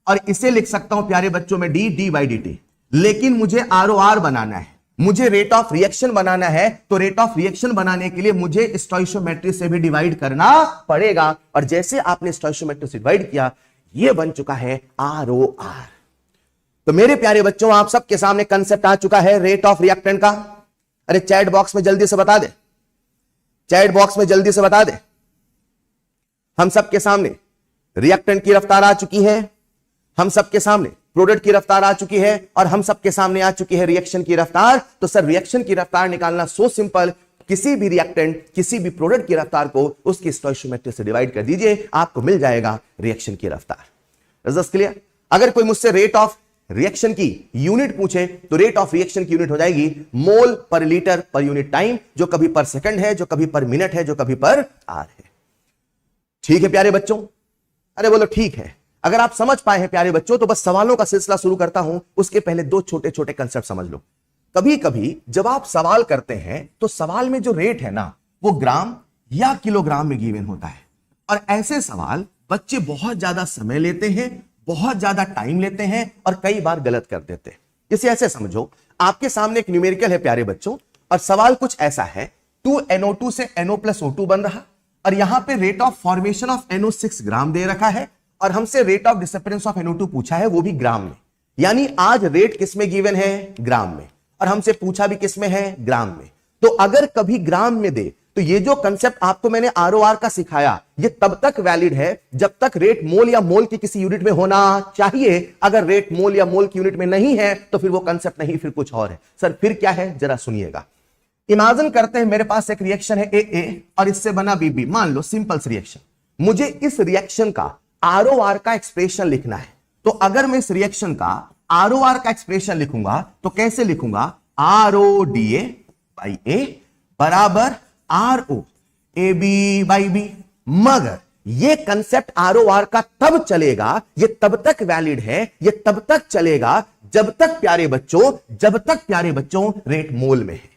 और इसे लिख सकता हूं प्यारे बच्चों में D बाई DT। लेकिन मुझे ROR बनाना है, मुझे रेट ऑफ रिएक्शन बनाना है, तो रेट ऑफ रिएक्शन बनाने के लिए मुझे स्टोइशियोमेट्री से भी डिवाइड करना पड़ेगा। और जैसे आपने स्टोइशियोमेट्री से डिवाइड किया, यह बन चुका है ROR। तो मेरे प्यारे बच्चों, आप सबके सामने कंसेप्ट आ चुका है रेट ऑफ रिएक्टेंट का। अरे चैट बॉक्स में जल्दी से बता दे, चैट बॉक्स में जल्दी से बता दे। हम सबके सामने रिएक्टेंट की रफ्तार आ चुकी है, हम सबके सामने प्रोडक्ट की रफ्तार आ चुकी है, और हम सबके सामने आ चुकी है रिएक्शन की रफ्तार। तो सर रिएक्शन की रफ्तार निकालना सो सिंपल, किसी भी रिएक्टेंट, किसी भी प्रोडक्ट की रफ्तार को उसकी स्टोइचियोमेट्री से डिवाइड कर दीजिए, आपको मिल जाएगा रिएक्शन की रफ्तार। Is this clear? अगर कोई मुझसे रेट ऑफ रिएक्शन की यूनिट पूछे तो रेट ऑफ रिएक्शन की यूनिट हो जाएगी मोल पर लीटर पर यूनिट टाइम, जो कभी पर सेकंड है, जो कभी पर मिनट है, जो कभी पर आर है। ठीक है प्यारे बच्चों? अरे बोलो ठीक है। अगर आप समझ पाए हैं प्यारे बच्चों, तो बस सवालों का सिलसिला शुरू करता हूं। उसके पहले दो छोटे छोटे कंसेप्ट समझ लो। कभी कभी जब आप सवाल करते हैं तो सवाल में जो रेट है ना, वो ग्राम या किलोग्राम में गिवन होता है, और ऐसे सवाल बच्चे बहुत ज्यादा समय लेते हैं, बहुत ज्यादा टाइम लेते हैं, और कई बार गलत कर देते हैं। इसे ऐसे समझो, आपके सामने एक न्यूमेरिकल है प्यारे बच्चों, और सवाल कुछ ऐसा है, 2NO2 से NO + O2 बन रहा, और यहां पे rate of formation of NO 6 ग्राम दे रखा है, और हमसे rate of disappearance of NO2 पूछा है, वो भी ग्राम में। यानी आज रेट किस में गिवन है? ग्राम में, और हमसे पूछा भी किस में है? ग्राम में। तो अगर कभी ग्राम में दे तो ये जो कंसेप्ट आपको मैंने ROR का सिखाया, ये तब तक वैलिड है जब तक रेट मोल या मोल की किसी यूनिट में होना चाहिए। अगर रेट मोल या मोल की यूनिट में नहीं है तो फिर वो कंसेप्ट नहीं, फिर कुछ और है। सर फिर क्या है, जरा सुनिएगा। इमेजिन करते हैं मेरे पास एक रिएक्शन है AA और इससे बना BB, मान लो सिंपल रिएक्शन। मुझे इस रिएक्शन का ROR का एक्सप्रेशन लिखना है। तो अगर मैं इस रिएक्शन का ROR का एक्सप्रेशन लिखूंगा तो कैसे लिखूंगा? RODA बाई A बराबर RO AB बाई B। मगर ये कंसेप्ट ROR का तब चलेगा, ये तब तक वैलिड है, ये तब तक चलेगा जब तक प्यारे बच्चों रेट मोल में है।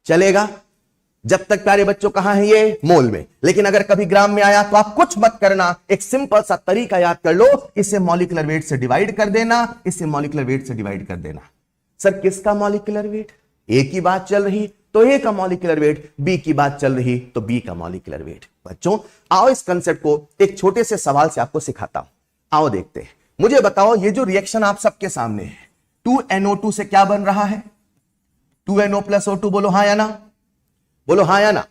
चलेगा जब तक प्यारे बच्चों कहां है? ये मोल में। लेकिन अगर कभी ग्राम में आया तो आप कुछ मत करना, एक सिंपल सा तरीका याद कर लो, इसे मॉलिक्यूलर वेट से डिवाइड कर देना, इसे मॉलिक्यूलर वेट से डिवाइड कर देना। सर किसका मॉलिक्यूलर वेट? A की बात चल रही तो A का मॉलिक्यूलर वेट, B की बात चल रही तो B का मॉलिक्यूलर वेट। बच्चों आओ इस कंसेप्ट को एक छोटे से सवाल से आपको सिखाता हूं। आओ देखते हैं। मुझे बताओ, ये जो रिएक्शन आप सबके सामने है, 2NO2 से क्या बन रहा है? 2NO + O2। बोलो हाँ या ना, बोलो हाँ या ना।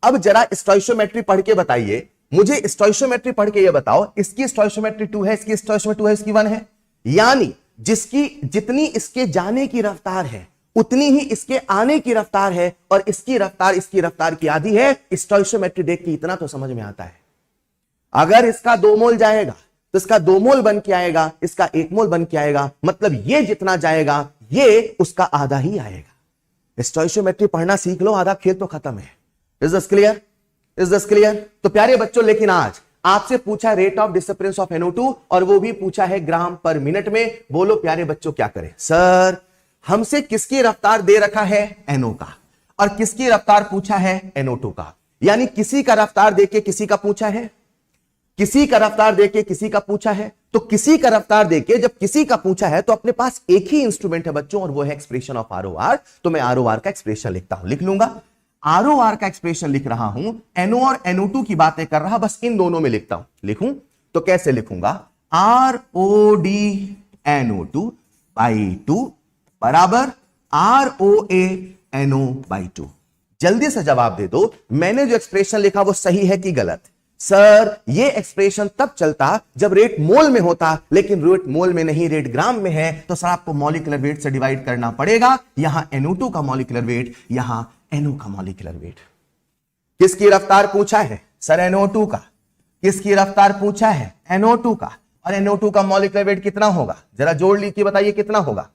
अब जरा स्टोइचियोमेट्री पढ़ के बताइए मुझे, स्टोइचियोमेट्री पढ़ के ये बताओ, इसकी स्टोइचियोमेट्री 2 है, इसकी स्टोइचियोमेट्री 2 है, इसकी 1 है। यानी जितनी इसके जाने की रफ्तार है उतनी ही इसके आने की रफ्तार है, और इसकी रफ्तार की आधी है। स्टोइचियोमेट्री देख के इतना तो समझ में आता है, अगर इसका 2 मोल जाएगा तो इसका 2 मोल बन के आएगा, इसका 1 मोल बन के आएगा, मतलब ये जितना जाएगा ये उसका आधा ही आएगा। स्टोइचियोमेट्री पढ़ना सीख लो, आधा खेल तो खत्म है। Is this clear? Is this clear? तो प्यारे बच्चों, लेकिन आज आपसे पूछा rate of disappearance of NO2, और वो भी पूछा है ग्राम पर मिनट में। बोलो प्यारे बच्चों क्या करें? सर हमसे किसकी रफ्तार दे रखा है? NO का, और किसकी रफ्तार पूछा है? NO2 का। यानी किसी का रफ्तार देके किसी का पूछा है, किसी का रफ्तार देके किसी का पूछा है। तो किसी का रफ्तार देके जब किसी का पूछा है तो अपने पास एक ही इंस्ट्रूमेंट है बच्चों, और वो है एक्सप्रेशन ऑफ ROR। तो मैं ROR का एक्सप्रेशन लिखता हूं, लिख लूंगा। ROR का एक्सप्रेशन लिख रहा हूं, NO और NO2 की बातें कर रहा, बस इन दोनों में लिखता हूं। लिखूं तो कैसे लिखूंगा? ROD NO2 बाई 2 बराबर ROA NO बाई 2। जल्दी से जवाब दे दो, मैंने जो एक्सप्रेशन लिखा वो सही है कि गलत? सर ये एक्सप्रेशन तब चलता जब रेट मोल में होता, लेकिन रेट मोल में नहीं, रेट ग्राम में है। तो सर आपको मॉलिक्यूलर वेट से डिवाइड करना पड़ेगा। यहां NO2 का मॉलिक्यूलर वेट, यहां NO का मॉलिक्यूलर वेट। किसकी रफ्तार पूछा है? सर NO2 का। किसकी रफ्तार पूछा है? NO2 का। और NO2 का मॉलिक्यूलर वेट कितना होगा? जरा जोड़ लीजिए, बताइए कितना होगा?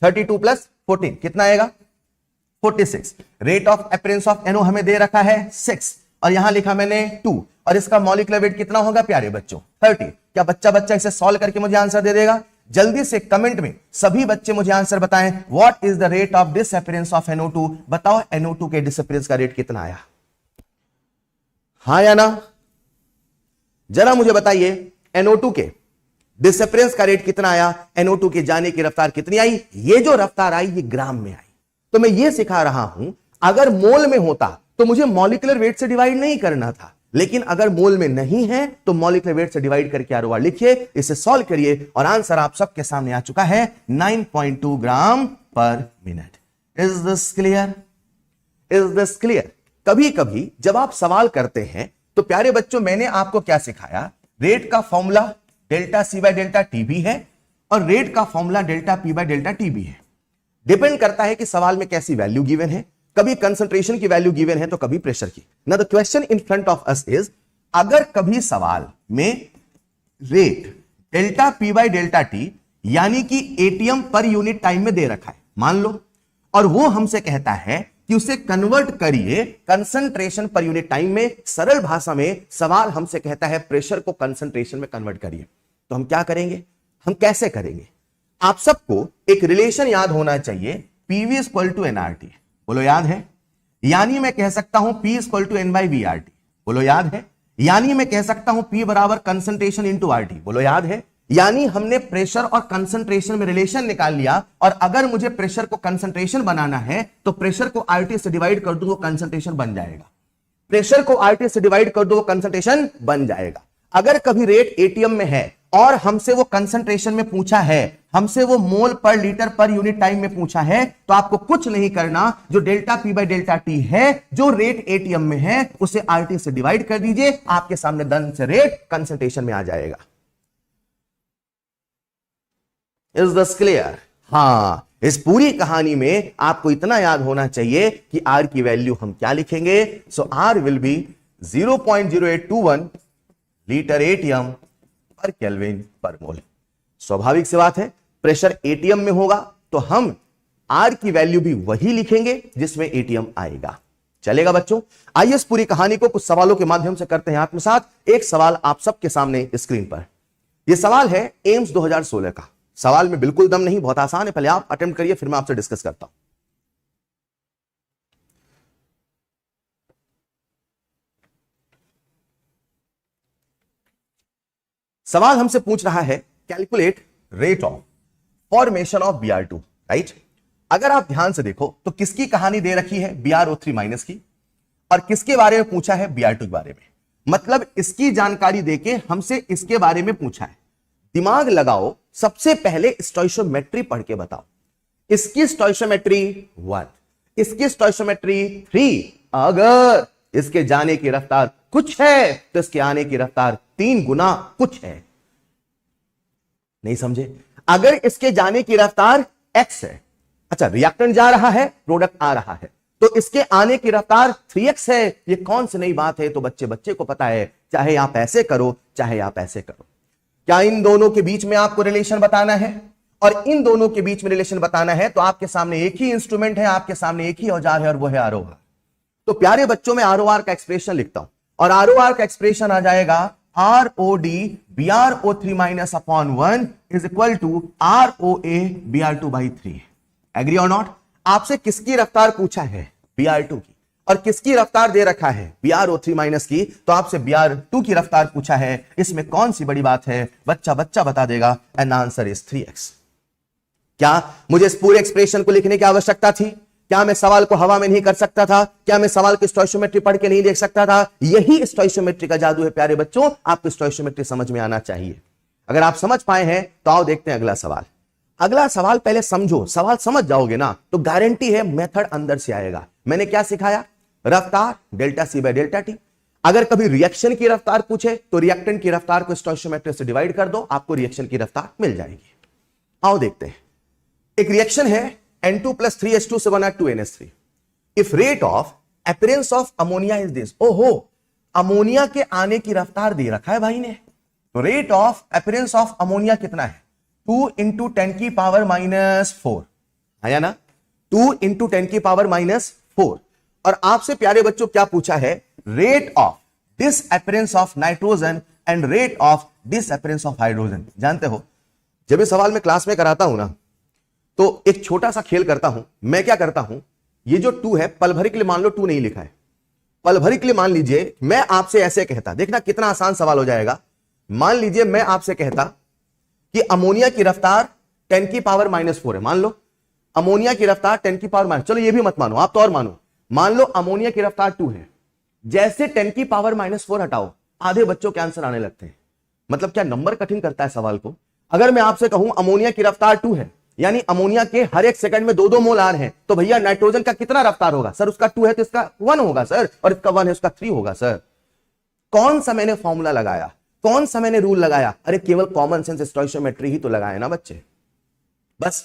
32 + 14 कितना आएगा? 46। Rate of appearance of NO हमें दे रखा है 6, और यहां लिखा मैंने 2, और इसका मॉलिक्यूलर वेट कितना होगा प्यारे बच्चों? 30। क्या बच्चा इसे सॉल्व करके मुझे आंसर दे देगा? जल्दी से कमेंट में सभी बच्चे मुझे आंसर बताएं, what is the rate of disappearance of NO2। बताओ NO2 के डिसअपीयरेंस का रेट कितना आया? हाँ या ना? जरा मुझे बताइए NO2 के डिसअपीयरेंस का रेट कितना आया? NO2 के जाने की रफ्तार कितनी आई? ये जो रफ्तार आई ये ग्राम में आई। तो मैं ये सिखा रहा हूं, अगर मोल में होता तो मुझे मॉलिक्यूलर वेट से डिवाइड नहीं करना था, लेकिन अगर मोल में नहीं है तो मॉलिक्यूलर वेट से डिवाइड करके आरओआर लिखिए, इसे सॉल्व करिए और आंसर आप सबके सामने आ चुका है 9.2 ग्राम पर minute. Is this clear? Is this clear? कभी कभी जब आप सवाल करते हैं तो प्यारे बच्चों मैंने आपको क्या सिखाया, रेट का formula delta C by delta T भी है और रेट का formula delta P by delta T भी है। डिपेंड करता है कि सवाल में कैसी वैल्यू गिवन है, कभी कंसंट्रेशन की वैल्यू गिवन है तो कभी प्रेशर की। Now the question in front of us is, अगर कभी सवाल में rate delta P by delta T यानी कि एटीएम पर यूनिट टाइम में दे रखा है मान लो, और वो हमसे कहता है कि उसे कन्वर्ट करिए कंसंट्रेशन पर यूनिट टाइम में, सरल भाषा में सवाल हमसे कहता है प्रेशर को कंसंट्रेशन में कन्वर्ट करिए, तो हम क्या करेंगे, हम कैसे करेंगे? आप सबको एक रिलेशन याद होना चाहिए, पीवी इक्वल टू एनआरटी, बोलो याद है? यानी मैं कह सकता हूं P equal to n by V R T, बोलो याद है? यानी मैं कह सकता हूं P बराबर कंसंट्रेशन इंटू आर टी, बोलो याद है? यानी हमने प्रेशर और कंसंट्रेशन में रिलेशन निकाल लिया, और अगर मुझे प्रेशर को कंसंट्रेशन बनाना है तो प्रेशर को आरटी से डिवाइड कर दूं वो कंसंट्रेशन बन जाएगा, प्रेशर को आरटी से डिवाइड कर दो वो कंसंट्रेशन बन जाएगा। अगर कभी रेट एटीएम में है और हमसे वो कंसंट्रेशन में पूछा है, हमसे वो मोल पर लीटर पर यूनिट टाइम में पूछा है, तो आपको कुछ नहीं करना, जो delta P by delta T है जो रेट एटीएम में है उसे आरटी से डिवाइड कर दीजिए, आपके सामने दन से रेट कंसंट्रेशन में आ जाएगा। Is this clear? हां, इस पूरी कहानी में आपको इतना याद होना चाहिए कि आर की वैल्यू हम क्या लिखेंगे, so R will be 0.0821 litre atm पर केल्विन पर मोल। स्वाभाविक सी बात है, प्रेशर एटीएम में होगा तो हम आर की वैल्यू भी वही लिखेंगे जिसमें एटीएम आएगा। चलेगा बच्चों? आइए इस पूरी कहानी को कुछ सवालों के माध्यम से करते हैं आत्मसात। एक सवाल आप सबके सामने स्क्रीन पर, यह सवाल है एम्स 2016 का। सवाल में बिल्कुल दम नहीं, बहुत आसान है, पहले आप अटेम्प्ट करिए फिर मैं आपसे डिस्कस करता हूं। सवाल हमसे पूछ रहा है calculate rate of formation of Br2, right? अगर आप ध्यान से देखो तो किसकी कहानी दे रखी है, BrO3 माइनस की, और किसके बारे में पूछा है, Br2 के बारे में। मतलब इसकी जानकारी देके हमसे इसके बारे में पूछा है। दिमाग लगाओ, सबसे पहले स्टोइशियोमेट्री पढ़ के बताओ। इसकी स्टोइशियोमेट्री 1, इसकी स्टोइशियोमेट्री 3, अगर इसके जाने की रफ्तार कुछ है तो इसके आने की रफ्तार 3 गुना कुछ है। नहीं समझे? अगर इसके जाने की रफ्तार x है, अच्छा रिएक्टेंट जा रहा है, प्रोडक्ट आ रहा है, तो इसके आने की रफ्तार 3x है। ये कौन सी नई बात है? तो बच्चे को पता है, चाहे आप ऐसे करो चाहे आप ऐसे करो। क्या इन दोनों के बीच में आपको रिलेशन बताना है? और इन दोनों के बीच में रिलेशन बताना है तो आपके सामने एक ही इंस्ट्रूमेंट है, आपके सामने एक ही औजार है, और वो है आरओआर। तो प्यारे बच्चों, में आरओआर का एक्सप्रेशन लिखता हूं, और आरओआर का एक्सप्रेशन आ जाएगा ROD BrO3 minus upon 1 is equal to ROA Br2 by 3। Agree और नॉट? आपसे किसकी रफ्तार पूछा है? Br2 की। और किसकी रफ्तार दे रखा है? BrO3 माइनस की। तो आपसे Br2 की रफ्तार पूछा है, इसमें कौन सी बड़ी बात है? बच्चा बता देगा, एंड आंसर इज 3x। क्या मुझे इस पूरे एक्सप्रेशन को लिखने की आवश्यकता थी? क्या मैं सवाल को हवा में नहीं कर सकता था? क्या मैं सवाल की स्टोइशियोमेट्री पढ़ के नहीं देख सकता था? यही स्टोइशियोमेट्री का जादू है प्यारे बच्चों, आपको स्टोइशियोमेट्री समझ में आना चाहिए। अगर आप समझ पाए हैं तो आओ देखते हैं अगला सवाल। अगला सवाल पहले समझो, सवाल समझ जाओगे ना तो गारंटी है मेथड अंदर से आएगा। मैंने क्या सिखाया? रफ्तार delta C by delta T. अगर कभी रिएक्शन की रफ्तार पूछे तो रिएक्टेंट की रफ्तार को स्टोइशियोमेट्री से डिवाइड कर दो, आपको रिएक्शन की रफ्तार मिल जाएगी। आओ देखते हैं। एक रिएक्शन है N2 plus 3H2 से बना 2NH3। If rate of appearance of ammonia is this, ओहो, अमोनिया के आने की रफ्तार दे रखा है भाई ने। तो rate of appearance of ammonia कितना है? 2 इंटू 10 की पावर माइनस 4, आया ना? 2 इंटू 10 की पावर माइनस 4। और आपसे प्यारे बच्चों क्या पूछा है? Rate of disappearance of nitrogen and rate of disappearance of hydrogen. जानते हो, जब ये सवाल मैं क्लास में कराता हूं ना तो एक छोटा सा खेल करता हूं। मैं क्या करता हूं, ये जो 2 है पल भर के लिए मान लो 2 नहीं लिखा है, पल भर के लिए मान लीजिए मैं आपसे ऐसे कहता, देखना कितना आसान सवाल हो जाएगा। मान लीजिए मैं आपसे कहता कि अमोनिया की रफ्तार 10 की पावर माइनस 4 है। मान लो अमोनिया की रफ्तार 10 की पावर माइनस, चलो ये भी मत मानो, आप तो और मानो। मान लो अमोनिया की रफ्तार 2 है जैसे 10 की पावर -4 हटाओ आधे बच्चों के आंसर आने लगते हैं। मतलब क्या नंबर कठिन करता है सवाल को। अगर मैं आपसे कहूं अमोनिया की रफ्तार 2 है, यानी अमोनिया के हर एक सेकंड में 2-2 मोल आ रहे हैं, तो भैया नाइट्रोजन का कितना रफ्तार होगा सर? उसका 2 है तो इसका 1 होगा सर, और इसका 1 है उसका 3 होगा सर। कौन सा मैंने फॉर्मूला लगाया, कौन सा मैंने रूल लगाया? अरे केवल कॉमन सेंस स्टोइशियोमेट्री ही तो लगाया ना बच्चे। बस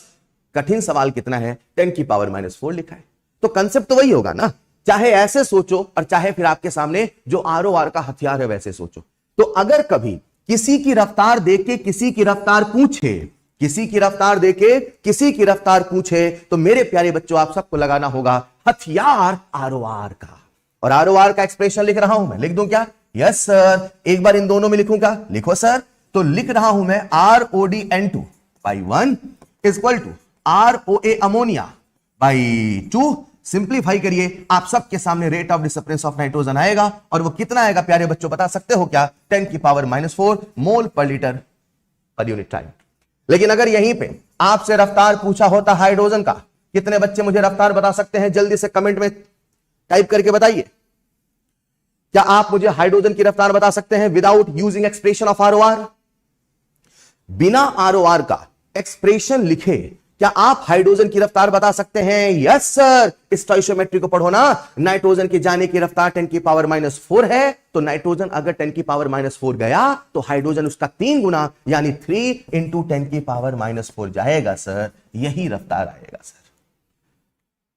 कठिन सवाल कितना है? 10 की पावर -4 लिखा है। तो कंसेप्ट तो वही होगा ना, चाहे ऐसे सोचो और चाहे फिर आपके सामने जो ROR का हथियार है वैसे सोचो। तो अगर कभी किसी की रफ्तार देके किसी की रफ्तार पूछे, किसी की रफ्तार देके किसी की रफ्तार पूछे, तो मेरे प्यारे बच्चों आप सबको लगाना होगा हथियार ROR का। और ROR का एक्सप्रेशन लिख रहा हूं मैं, लिख दूं क्या? Yes sir. एक बार इन दोनों में लिखूंगा, लिखो सर। तो लिख रहा हूं मैं RODN2/1 equal to ROA ammonia by 2। Simplify करिए, आप सबके सामने rate of disappearance of nitrogen आएगा, और वो कितना आएगा प्यारे बच्चों बता सकते हो क्या? 10 की पावर -4 मोल पर लीटर पर यूनिट टाइम। लेकिन अगर यहीं पे आपसे रफ्तार पूछा होता हाइड्रोजन का, कितने बच्चे मुझे रफ्तार बता सकते हैं? जल्दी से कमेंट में टाइप करके बताइए। क्या आप मुझे हाइड्रोजन की रफ्तार बता सकते हैं without using expression of ROR? बिना ROR का एक्सप्रेशन लिखे क्या आप हाइड्रोजन की रफ्तार बता सकते हैं? Yes sir. स्टोइशियोमेट्री को पढ़ो ना। नाइट्रोजन की जाने की रफ्तार 10 की पावर -4 है, तो नाइट्रोजन अगर 10 की पावर -4 गया तो हाइड्रोजन उसका 3 गुना यानी 3 × 10 की पावर -4 जाएगा सर। यही रफ्तार आएगा सर।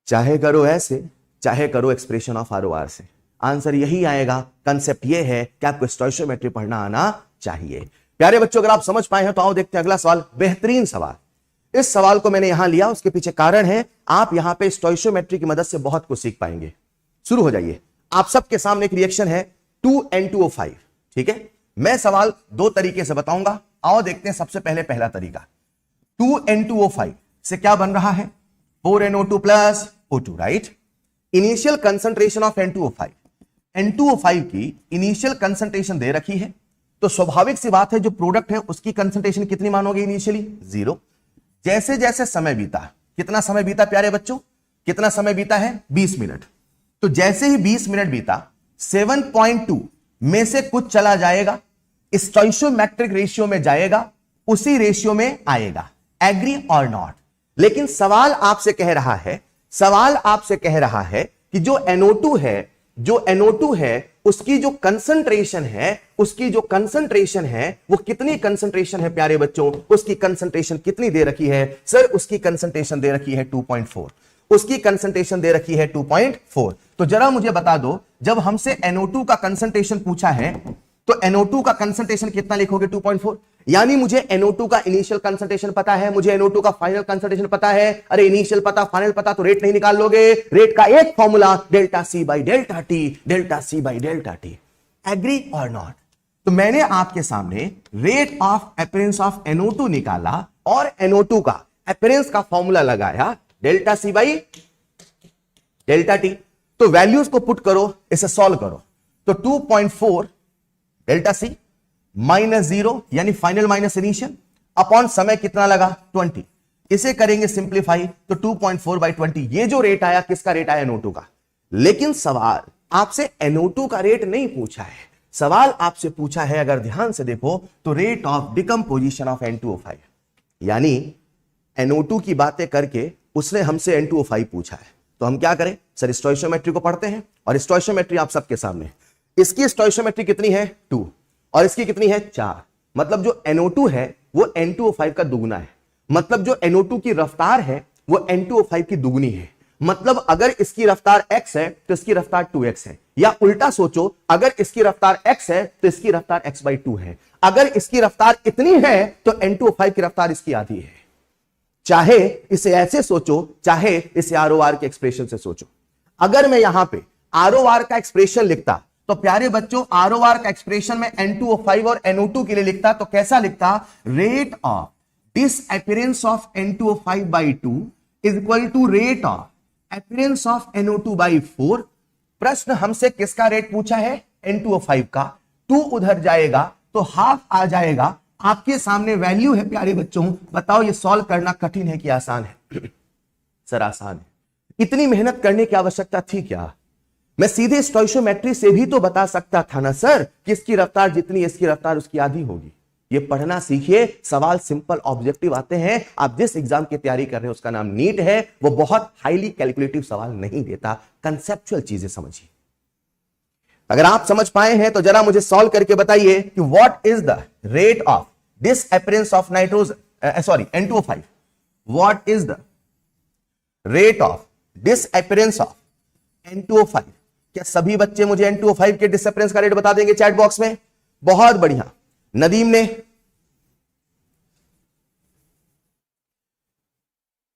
चाहे करो ऐसे, चाहे करो एक्सप्रेशन ऑफ ROR से, आंसर यही आएगा। कंसेप्ट यह है कि आपको स्टोइशियोमेट्री पढ़ना आना चाहिए। प्यारे बच्चों अगर आप समझ पाए हैं तो आओ देखते हैं अगला सवाल। बेहतरीन सवाल। इस सवाल को मैंने यहां लिया, उसके पीछे कारण है, आप यहां पे स्टोइशियोमेट्री की मदद से बहुत कुछ सीख पाएंगे। शुरू हो जाइए। आप सबके सामने एक रिएक्शन है 2N2O5, ठीक है। मैं सवाल दो तरीके से बताऊंगा, आओ देखते हैं। सबसे पहले पहला तरीका, 2N2O5 से क्या बन रहा है? 4NO2 + O2, right. Initial concentration of N2O5, N2O5 की इनिशियल कंसंट्रेशन दे रखी है, तो स्वाभाविक सी बात है जो प्रोडक्ट है उसकी कंसंट्रेशन कितनी मानोगे? इनिशियली 0। जैसे जैसे समय बीता, कितना समय बीता प्यारे बच्चों? कितना समय बीता है? 20 मिनट। तो जैसे ही 20 मिनट बीता, 7.2 में से कुछ चला जाएगा, स्टोइशियोमेट्रिक रेशियो में जाएगा, उसी रेशियो में आएगा। एग्री और नॉट? लेकिन सवाल आपसे कह रहा है, सवाल आपसे कह रहा है कि जो NO2 है, जो NO2 है उसकी जो कंसंट्रेशन है, उसकी जो कंसंट्रेशन है वो कितनी कंसंट्रेशन है प्यारे बच्चों? उसकी कंसंट्रेशन कितनी दे रखी है? सर उसकी कंसंट्रेशन दे रखी है 2.4। उसकी कंसंट्रेशन दे रखी है 2.4। तो जरा मुझे बता दो, जब हमसे NO2 का कंसंट्रेशन पूछा है तो NO2 का कंसंट्रेशन कितना लिखोगे? 2.4। यानी मुझे NO2 का इनिशियल कंसंट्रेशन पता है, मुझे NO2 का फाइनल कंसंट्रेशन पता है। अरे इनिशियल पता, फाइनल पता, तो रेट नहीं निकाल लोगे? रेट का एक फॉर्मूला ΔC/ΔT, ΔC/ΔT। एग्री और नॉट? तो मैंने आपके सामने rate of appearance of NO2 निकाला और NO2 का अपीयरेंस का फॉर्मूला लगाया ΔC/ΔT। तो वैल्यूज को पुट करो, इसे सॉल्व करो। तो 2.4 ΔC -0 यानी फाइनल माइनस इनिशियल अपॉन समय कितना लगा? 20। इसे करेंगे सिंप्लीफाई तो 2.4/20। ये जो रेट आया किसका रेट आया? NO2 का। लेकिन सवाल आपसे NO2 का रेट नहीं पूछा है, सवाल आपसे पूछा है, अगर ध्यान से देखो तो rate of decomposition of N2O5। यानी NO2 की बातें करके उसने हमसे N2O5 पूछा है। तो हम क्या करें सर? स्टोइशियोमेट्री को पढ़ते हैं, और स्टोइशियोमेट्री आप सबके सामने। इसकी स्टोइशियोमेट्री कितनी है? 2, और इसकी कितनी है? 4। मतलब जो NO2 है वो N2O5 का दुगना है। मतलब जो NO2 की रफ्तार है वो N2O5 की दुगनी है। मतलब अगर इसकी रफ्तार x है तो इसकी रफ्तार 2x है, या उल्टा सोचो, अगर इसकी रफ्तार x है तो इसकी रफ्तार x/2 है। अगर इसकी रफ्तार इतनी है तो N2O5 की रफ्तार इसकी आधी है। चाहे इसे ऐसे सोचो, चाहे इसे ROR के एक्सप्रेशन से सोचो। अगर मैं यहां पे ROR का एक्सप्रेशन लिखता तो प्यारे बच्चों ROR का एक्सप्रेशन में N2O5 और NO2 के लिए लिखता तो कैसा लिखता? Rate of disappearance of N2O5/2 is equal to rate of appearance of NO2/4। प्रश्न हमसे किसका रेट पूछा है? N2O5 का। 2 उधर जाएगा तो हाफ आ जाएगा। आपके सामने वैल्यू है प्यारे बच्चों। बताओ ये सॉल्व करना कठिन है कि आसान है? सर आसान है। इतनी मेहनत करने की आवश्यकता थी क्या? मैं सीधे स्टोइशियोमेट्री से भी तो बता सकता था ना सर कि इसकी रफ्तार जितनी इसकी रफ्तार उसकी आधी होगी। ये पढ़ना सीखिए, सवाल सिंपल ऑब्जेक्टिव आते हैं। आप जिस एग्जाम की तैयारी कर रहे हैं उसका नाम नीट है, वो बहुत हाईली कैलकुलेटिव सवाल नहीं देता, कंसेप्चुअल चीजें समझिए। अगर आप समझ पाए हैं तो जरा मुझे सॉल्व करके बताइए कि what is the rate of disappearance of nitrogen, sorry N2O5, what is the rate of disappearance of N2O5। क्या सभी बच्चे मुझे N2O5 के डिसअपीयरेंस का रेट बता देंगे चैट बॉक्स में? बहुत बढ़िया। नदीम ने,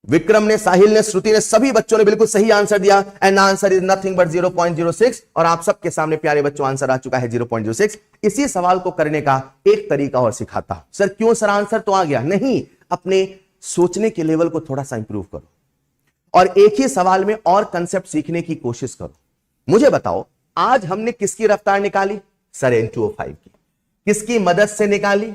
विक्रम ने, साहिल ने, श्रुति ने, सभी बच्चों ने बिल्कुल सही आंसर दिया। And answer is nothing but 0.06। और आप सबके सामने प्यारे बच्चों आंसर आ चुका है 0.06। इसी सवाल को करने का एक तरीका और सिखाता हूं। सर क्यों सर, आंसर तो आ गया। नहीं, अपने सोचने के लेवल को थोड़ा सा इंप्रूव करो और एक ही सवाल में और कंसेप्ट सीखने की कोशिश करो। मुझे बताओ, आज हमने किसकी रफ्तार निकाली? सर N2O5 की। किसकी मदद से निकाली?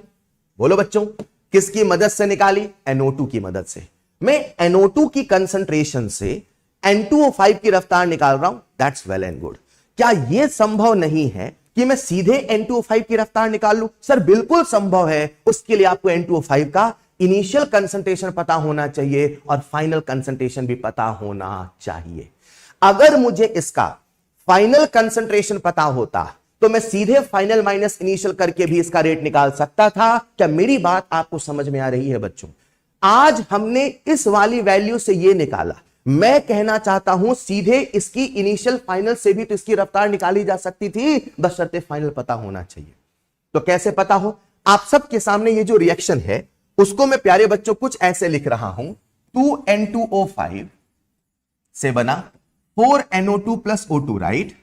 बोलो बच्चों, किसकी मदद से निकाली? NO2 की मदद से। मैं NO2 की कंसंट्रेशन से N2O5 की रफ्तार निकाल रहा हूं। That's well and good. क्या यह संभव नहीं है कि मैं सीधे N2O5 की रफ्तार निकाल लूं? सर बिल्कुल संभव है। उसके लिए आपको N2O5 का इनिशियल कंसंट्रेशन पता होना चाहिए और फाइनल कंसंट्रेशन भी पता होना चाहिए। अगर मुझे इसका फाइनल कंसंट्रेशन पता होता तो मैं सीधे फाइनल माइनस इनिशियल करके भी इसका रेट निकाल सकता था। क्या मेरी बात आपको समझ में आ रही है बच्चों? आज हमने इस वाली वैल्यू से यह निकाला। मैं कहना चाहता हूं सीधे इसकी इनिशियल फाइनल से भी तो इसकी रफ्तार निकाली जा सकती थी, बशर्ते फाइनल पता होना चाहिए। तो कैसे पता हो? आप सबके सामने ये जो रिएक्शन है उसको मैं प्यारे बच्चों कुछ ऐसे लिख रहा हूं। 2N2O5 से बना 4NO2 plus O2, right.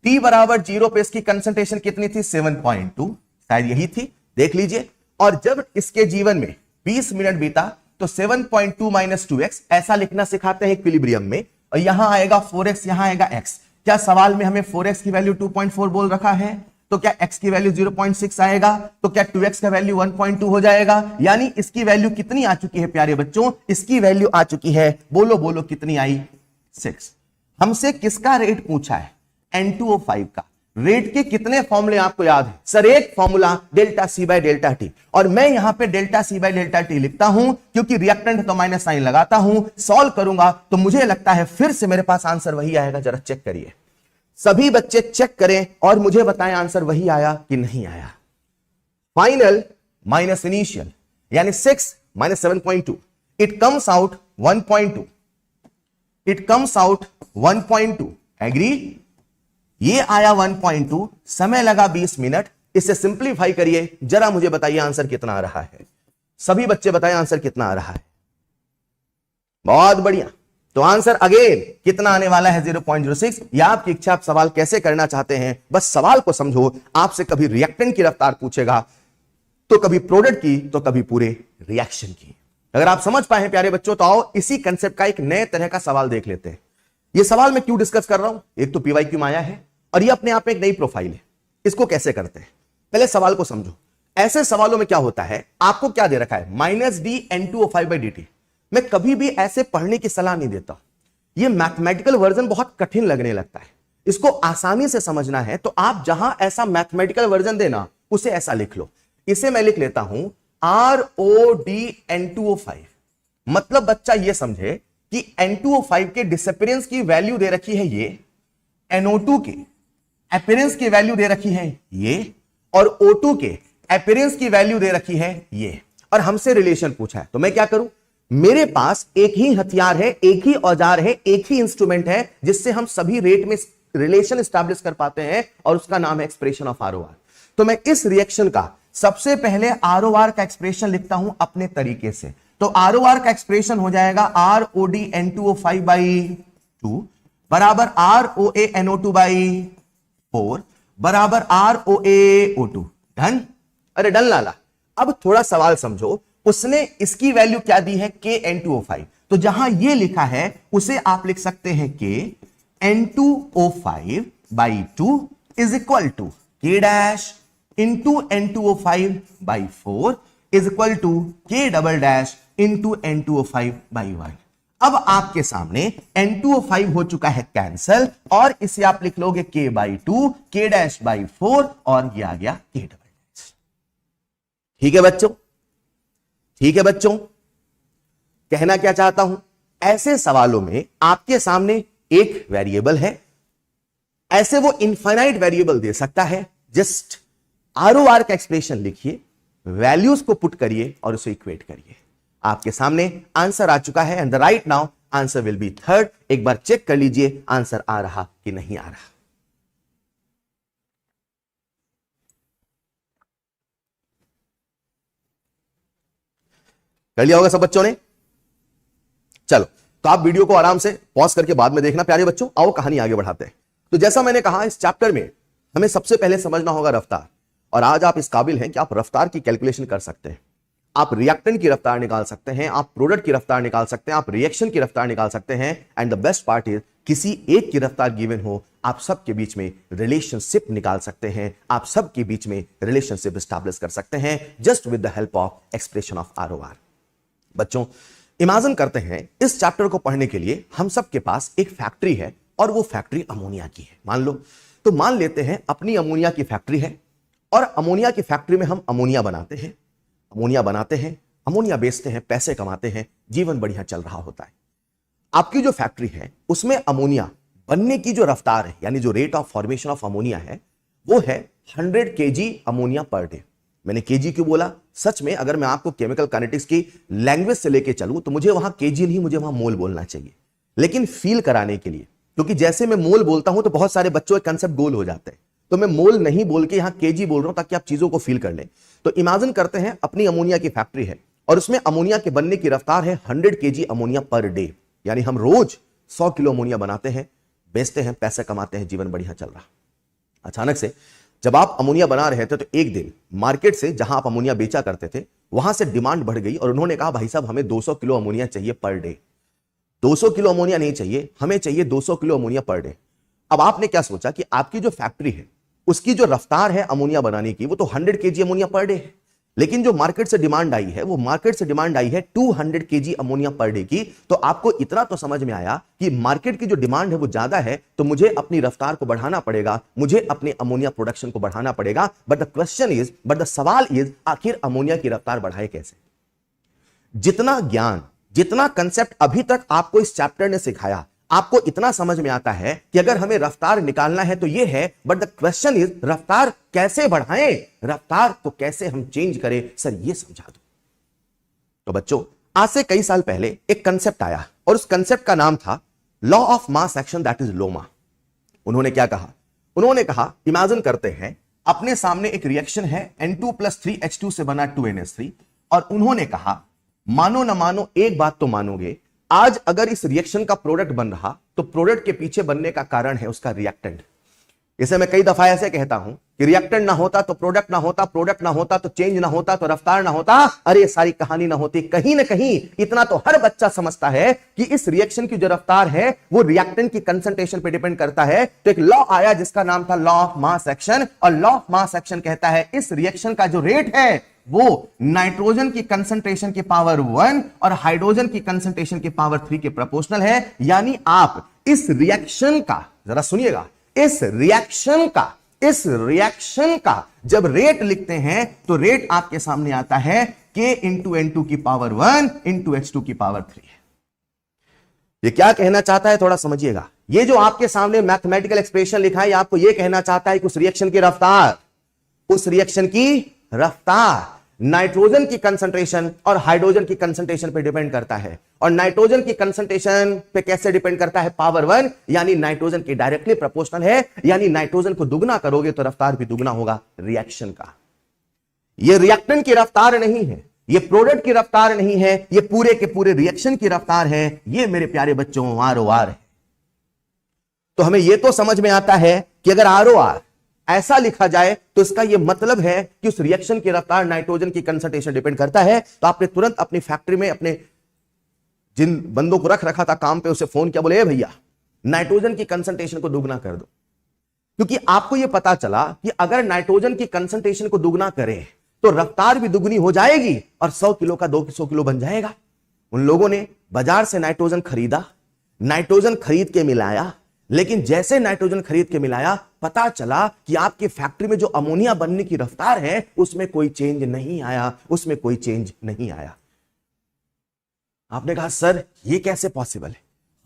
T बराबर 0 पे इसकी कंसंट्रेशन कितनी थी? 7.2, शायद यही थी, देख लीजिए। और जब इसके जीवन में 20 मिनट बीता तो 7.2 माइनस 2x ऐसा लिखना सिखाते हैं इक्विलिब्रियम में। और यहां आएगा 4x, यहां आएगा x। क्या सवाल में हमें 4x की वैल्यू 2.4 बोल रखा है? तो क्या x की वैल्यू 0.6 आएगा? तो क्या 2x का वैल्यू 1.2 हो जाएगा? यानी इसकी वैल्यू कितनी आ चुकी है प्यारे बच्चों? इसकी वैल्यू आ चुकी है, बोलो बोलो कितनी आई? 6। हमसे किसका रेट पूछा है? N2O5 का। रेट के कितने फॉर्मूले आपको याद है? सर एक formula delta C by delta T. और मैं यहां पे delta C by delta T लिखता हूं क्योंकि रिएक्टेंट तो माइनस साइन लगाता हूं। सॉल्व करूंगा तो मुझे लगता है फिर से मेरे पास आंसर वही आएगा। जरा चेक करिए, सभी बच्चे चेक करें और मुझे बताएं आंसर वही आया कि नहीं आया। फाइनल माइनस इनिशियल यानी 6 minus 7.2, it comes out 1.2। It comes out 1.2, agree? ये आया 1.2, समय लगा 20 मिनट। इसे सिंपलीफाई करिए, जरा मुझे बताइए आंसर कितना आ रहा है। सभी बच्चे बताएं आंसर कितना आ रहा है। बहुत बढ़िया। तो आंसर अगेन कितना आने वाला है? 0.06। या आपकी इच्छा, आप सवाल कैसे करना चाहते हैं, बस सवाल को समझो। आपसे कभी रिएक्टेंट की रफ्तार पूछेगा तो कभी प्रोडक्ट की, तो कभी पूरे रिएक्शन की। अगर आप समझ पाए प्यारे बच्चों तो आओ इसी कंसेप्ट का एक नए तरह का सवाल देख लेते हैं। ये सवाल मैं क्यों डिस्कस कर रहा हूं? एक तो PYQ में आया है और ये अपने आप में एक नई प्रोफाइल है। इसको कैसे करते हैं, पहले सवाल को समझो। ऐसे सवालों में क्या होता है, आपको क्या दे रखा है? -d(N2O5/dt)। मैं कभी भी ऐसे पढ़ने की सलाह नहीं देता। ये मैथमेटिकल वर्जन बहुत कठिन लगने लगता है। इसको आसानी से समझना है तो आप जहां ऐसा मैथमेटिकल वर्जन देना उसे ऐसा लिख लो। इसे मैं लिख लेता हूं ROD(N2O5)। मतलब बच्चा ये समझे कि N2O5 के डिसअपीयरेंस की वैल्यू दे रखी है ये, NO2 के अपीयरेंस की वैल्यू दे रखी है ये, और O2 के अपीयरेंस की वैल्यू दे रखी है ये, और हमसे रिलेशन पूछा है। तो मैं क्या करूं? मेरे पास एक ही हथियार है, एक ही औजार है, एक ही इंस्ट्रूमेंट है जिससे हम सभी रेट में रिलेशन एस्टैब्लिश कर पाते हैं, और उसका नाम है एक्सप्रेशन ऑफ ROR। तो मैं इस रिएक्शन का सबसे पहले ROR का एक्सप्रेशन लिखता हूं अपने तरीके से। तो ROR का एक्सप्रेशन हो जाएगा ROD(N2O5/2) बराबर ROA(NO2/4) बराबर ROA(O2). डन? अरे डन लाला। अब थोड़ा सवाल समझो। उसने इसकी वैल्यू क्या दी है? KN2O5। तो जहां ये लिखा है उसे आप लिख सकते हैं KN2O5/2 is equal to K dash into N2O5/4 is equal to K double dash into N2O5/1। अब आपके सामने N2O5 हो चुका है कैंसल, और इसे आप लिख लोगे K/2, K'/4, और ये आ गया K'। ठीक है बच्चों, ठीक है बच्चों, कहना क्या चाहता हूं, ऐसे सवालों में आपके सामने एक वेरिएबल है, ऐसे वो इनफाइनाइट वेरिएबल दे सकता है। जस्ट ROR का एक्सप्रेशन लिखिए, वैल्यूज को पुट करिए और उसे इक्वेट करिए। आपके सामने आंसर आ चुका है, and the right now answer will be third. एक बार चेक कर लीजिए आंसर आ रहा कि नहीं आ रहा। कर लिया होगा सब बच्चों ने। चलो, तो आप वीडियो को आराम से पॉज करके बाद में देखना प्यारे बच्चों। आओ कहानी आगे बढ़ाते हैं। तो जैसा मैंने कहा, इस चैप्टर में हमें सबसे पहले समझना होगा रफ्तार। और आज आप इस काबिल हैं कि आप रफ्तार की कैलकुलेशन कर सकते हैं। आप रिएक्टेंट की रफ्तार निकाल सकते हैं, आप प्रोडक्ट की रफ्तार निकाल सकते हैं, आप रिएक्शन की रफ्तार निकाल सकते हैं। And the best part is, किसी एक की रफ्तार गिवन हो, आप सबके बीच में रिलेशनशिप निकाल सकते हैं, आप सबके बीच में रिलेशनशिप एस्टैब्लिश कर सकते हैं, just with the help of expression of ROR। बच्चों, इमेजिन करते हैं इस चैप्टर को पढ़ने के लिए हम सबके पास एक फैक्ट्री है, और वो फैक्ट्री अमोनिया की है। मान लो, तो मान लेते हैं अपनी अमोनिया की फैक्ट्री है, और अमोनिया की फैक्ट्री में हम अमोनिया बनाते हैं, अमोनिया बेचते हैं, पैसे कमाते हैं, जीवन बढ़िया चल रहा होता है। आपकी जो फैक्ट्री है उसमें अमोनिया बनने की जो रफ्तार है, यानी जो rate of formation of ammonia है, वो है 100 kg अमोनिया पर डे। मैंने केजी क्यों बोला? सच में अगर मैं आपको केमिकल काइनेटिक्स की लैंग्वेज से लेके चलूं तो मुझे वहां केजी नहीं, मुझे वहां मोल बोलना चाहिए। लेकिन फील कराने के लिए, क्योंकि जैसे मैं मोल बोलता हूं तो बहुत सारे बच्चों के कंसेप्ट गोल हो जाते हैं, तो मैं मोल नहीं बोल के यहां केजी बोल रहा हूं ताकि आप चीजों को फील कर लें। तो इमेजिन करते हैं अपनी अमोनिया की फैक्ट्री है, और उसमें अमोनिया के बनने की रफ्तार है 100 kg अमोनिया पर डे। यानी हम रोज 100 किलो अमोनिया बनाते हैं, बेचते हैं, पैसे कमाते हैं, जीवन बढ़िया चल रहा। अचानक से जब आप अमोनिया बना रहे थे तो एक दिन मार्केट से, जहां आप अमोनिया बेचा करते थे, वहां से डिमांड बढ़ गई, और उन्होंने कहा भाई साहब हमें 200 किलो अमोनिया चाहिए पर डे। 200 किलो अमोनिया नहीं चाहिए, हमें चाहिए 200 किलो अमोनिया पर डे। अब आपने क्या सोचा कि आपकी जो फैक्ट्री है उसकी जो रफ्तार है अमोनिया बनाने की, वो तो 100 kg अमोनिया पर डे है। लेकिन जो मार्केट से डिमांड आई है, वो मार्केट से डिमांड आई है 200 kg अमोनिया पर डे की। तो आपको इतना तो समझ में आया कि मार्केट की जो डिमांड है वो ज्यादा है, तो मुझे अपनी रफ्तार को बढ़ाना पड़ेगा, मुझे अपने अमोनिया प्रोडक्शन को बढ़ाना पड़ेगा। But the question is, but the सवाल इज, आखिर अमोनिया की रफ्तार बढ़ाए कैसे? जितना ज्ञान, जितना कंसेप्ट अभी तक आपको इस चैप्टर ने सिखाया, आपको इतना समझ में आता है कि अगर हमें रफ्तार निकालना है तो ये है। बट द क्वेश्चन इज, रफ्तार कैसे बढ़ाएं, रफ्तार को कैसे हम चेंज करें? सर ये समझा दो। तो बच्चों, आज से कई साल पहले एक कंसेप्ट आया, और उस कंसेप्ट का नाम था law of mass action, that is लोमा। उन्होंने क्या कहा? उन्होंने कहा, इमेजिन करते हैं अपने सामने एक रिएक्शन है, N2+3H2 से बना 2NH3, और उन्होंने कहा मानो ना मानो, एक बात तो मानोगे, आज अगर इस रिएक्शन का प्रोडक्ट बन रहा तो प्रोडक्ट के पीछे बनने का कारण है उसका रिएक्टेंट। इसे मैं कई दफा ऐसे कहता हूं कि रिएक्टेंट ना होता तो प्रोडक्ट ना होता, प्रोडक्ट ना होता तो चेंज ना होता, तो रफ्तार ना होता, अरे सारी कहानी ना होती। कहीं ना कहीं इतना तो हर बच्चा समझता है कि इस रिएक्शन की जो रफ्तार है वो रिएक्टेंट की कंसंट्रेशन पे डिपेंड करता है। तो एक लॉ आया जिसका नाम था लॉ ऑफ मास एक्शन, और लॉ ऑफ मास एक्शन कहता है इस रिएक्शन का जो रेट है वो नाइट्रोजन की कंसंट्रेशन की पावर 1 और हाइड्रोजन की कंसंट्रेशन की पावर 3 के प्रोपोर्शनल है। यानी आप इस रिएक्शन का, जरा सुनिएगा, इस रिएक्शन का जब रेट लिखते हैं तो रेट आपके सामने आता है K इंटू N2 की पावर 1 इंटू H2 की पावर 3 है। ये क्या कहना चाहता है, थोड़ा समझिएगा। ये जो आपके सामने मैथमेटिकल एक्सप्रेशन लिखा है, आपको ये कहना चाहता है कि उस रिएक्शन की रफ्तार, उस रिएक्शन की रफ्तार नाइट्रोजन की कंसंट्रेशन और हाइड्रोजन की कंसंट्रेशन पे डिपेंड करता है। और नाइट्रोजन की कंसंट्रेशन पे कैसे डिपेंड करता है? पावर 1, यानी नाइट्रोजन की डायरेक्टली प्रोपोर्शनल है। यानी नाइट्रोजन को दुगना करोगे तो रफ्तार भी दुगना होगा रिएक्शन का। ये रिएक्टेंट की रफ्तार नहीं है, ये प्रोडक्ट की रफ्तार नहीं है, ये पूरे के पूरे रिएक्शन की रफ्तार है। ये मेरे प्यारे बच्चों ROR है। तो हमें यह तो समझ में आता है कि अगर ROR ऐसा लिखा जाए तो इसका यह मतलब है कि उस रिएक्शन की रफ्तार नाइट्रोजन की कंसंट्रेशन डिपेंड करता है। तो आपने तुरंत अपनी फैक्ट्री में अपने जिन बंदों को रख रखा था काम पे, उसे फोन किया, बोले ए भैया नाइट्रोजन की कंसंट्रेशन को दुगना कर दो। क्योंकि आपको यह पता चला कि अगर नाइट्रोजन की कंसंट्रेशन को दुगना करें तो रफ्तार भी दुगनी हो जाएगी और 100 किलो का 200 किलो बन जाएगा। उन लोगों ने बाजार से नाइट्रोजन खरीदा, नाइट्रोजन खरीद के मिलाया, लेकिन जैसे नाइट्रोजन खरीद के मिलाया पता चला कि आपकी फैक्ट्री में जो अमोनिया बनने की रफ्तार है उसमें कोई चेंज नहीं आया, उसमें कोई चेंज नहीं आया। आपने कहा सर ये कैसे पॉसिबल है,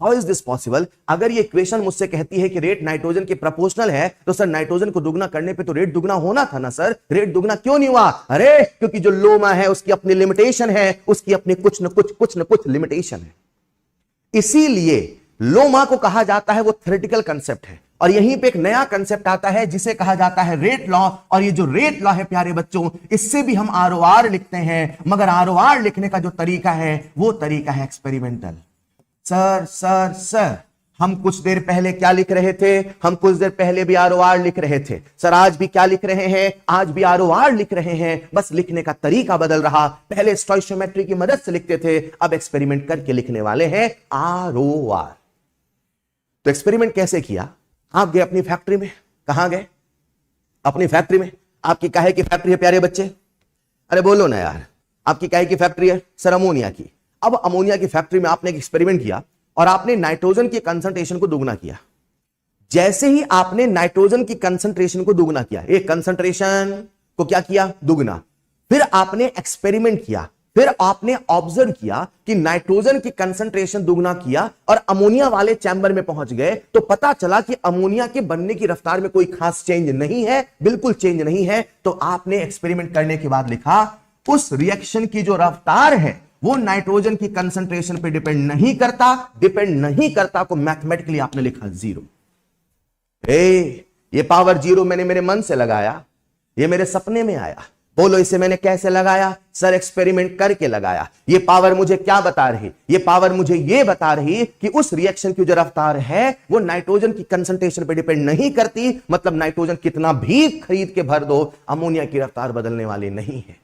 हाउ इज दिस पॉसिबल? अगर ये इक्वेशन मुझसे कहती है कि रेट नाइट्रोजन के प्रोपोर्शनल है तो सर नाइट्रोजन को दुगना करने पे तो रेट दुगना होना था ना सर, रेट दुगना क्यों नहीं हुआ? अरे क्योंकि जो लोमा है उसकी अपनी लिमिटेशन है, उसकी अपनी कुछ न कुछ लिमिटेशन है। इसीलिए लोमा को कहा जाता है, वो थ्योरेटिकल कंसेप्ट है, और यहीं पे एक नया कंसेप्ट आता है जिसे कहा जाता है रेट लॉ। और ये जो रेट लॉ है प्यारे बच्चों, इससे भी हम आरओआर लिखते हैं, मगर आरओआर लिखने का जो तरीका है वो तरीका है एक्सपेरिमेंटल। सर सर सर हम कुछ देर पहले क्या लिख रहे थे? हम कुछ देर पहले भी आरओआर लिख रहे थे। सर आज भी क्या लिख रहे हैं? आज भी आरओआर लिख रहे हैं, बस लिखने का तरीका बदल रहा। पहले स्टोइशियोमेट्री की मदद से लिखते थे, अब एक्सपेरिमेंट करके लिखने वाले हैं आरओआर। तो एक्सपेरिमेंट कैसे किया? आप गए अपनी फैक्ट्री में। कहां गए? अपनी फैक्ट्री में। आपकी काहे की फैक्ट्री है प्यारे बच्चे? अरे बोलो ना यार, आपकी काहे की फैक्ट्री है? सर अमोनिया की। अब अमोनिया की फैक्ट्री में आपने एक एक्सपेरिमेंट किया और आपने नाइट्रोजन की कंसंट्रेशन को दुगना किया। जैसे ही आपने नाइट्रोजन की कंसंट्रेशन को दुगना किया, एक कंसंट्रेशन को क्या किया? दुगना। फिर आपने एक्सपेरिमेंट किया, फिर आपने ऑब्जर्व किया कि नाइट्रोजन की कंसंट्रेशन दुगना किया और अमोनिया वाले चैम्बर में पहुंच गए, तो पता चला कि अमोनिया के बनने की रफ्तार में कोई खास चेंज नहीं है, बिल्कुल चेंज नहीं है। तो आपने एक्सपेरिमेंट करने के बाद लिखा उस रिएक्शन की जो रफ्तार है वो नाइट्रोजन की कंसंट्रेशन पे डिपेंड नहीं करता को मैथमेटिकली आपने लिखा जीरो। ये पावर जीरो मैंने मेरे मन से लगाया, ये मेरे सपने में आया। बोलो इसे मैंने कैसे लगाया? सर एक्सपेरिमेंट करके लगाया। ये पावर मुझे क्या बता रही? ये पावर मुझे ये बता रही कि उस रिएक्शन की जो रफ्तार है वो नाइट्रोजन की कंसंट्रेशन पे डिपेंड नहीं करती। मतलब नाइट्रोजन कितना भी खरीद के भर दो, अमोनिया की रफ्तार बदलने वाली नहीं है।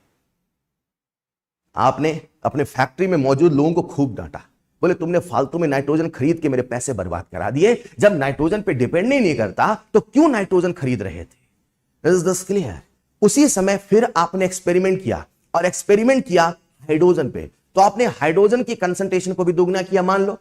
आपने अपने फैक्ट्री में मौजूद लोगों को खूब डांटा, बोले तुमने फालतू में नाइट्रोजन खरीद के मेरे पैसे बर्बाद करा दिए। जब नाइट्रोजन पे डिपेंड ही नहीं करता तो क्यों नाइट्रोजन खरीद रहे थे? Is this clear? उसी समय फिर आपने एक्सपेरिमेंट किया और एक्सपेरिमेंट किया हाइड्रोजन पे, तो आपने हाइड्रोजन की कंसंट्रेशन को भी दुगना किया। मान लो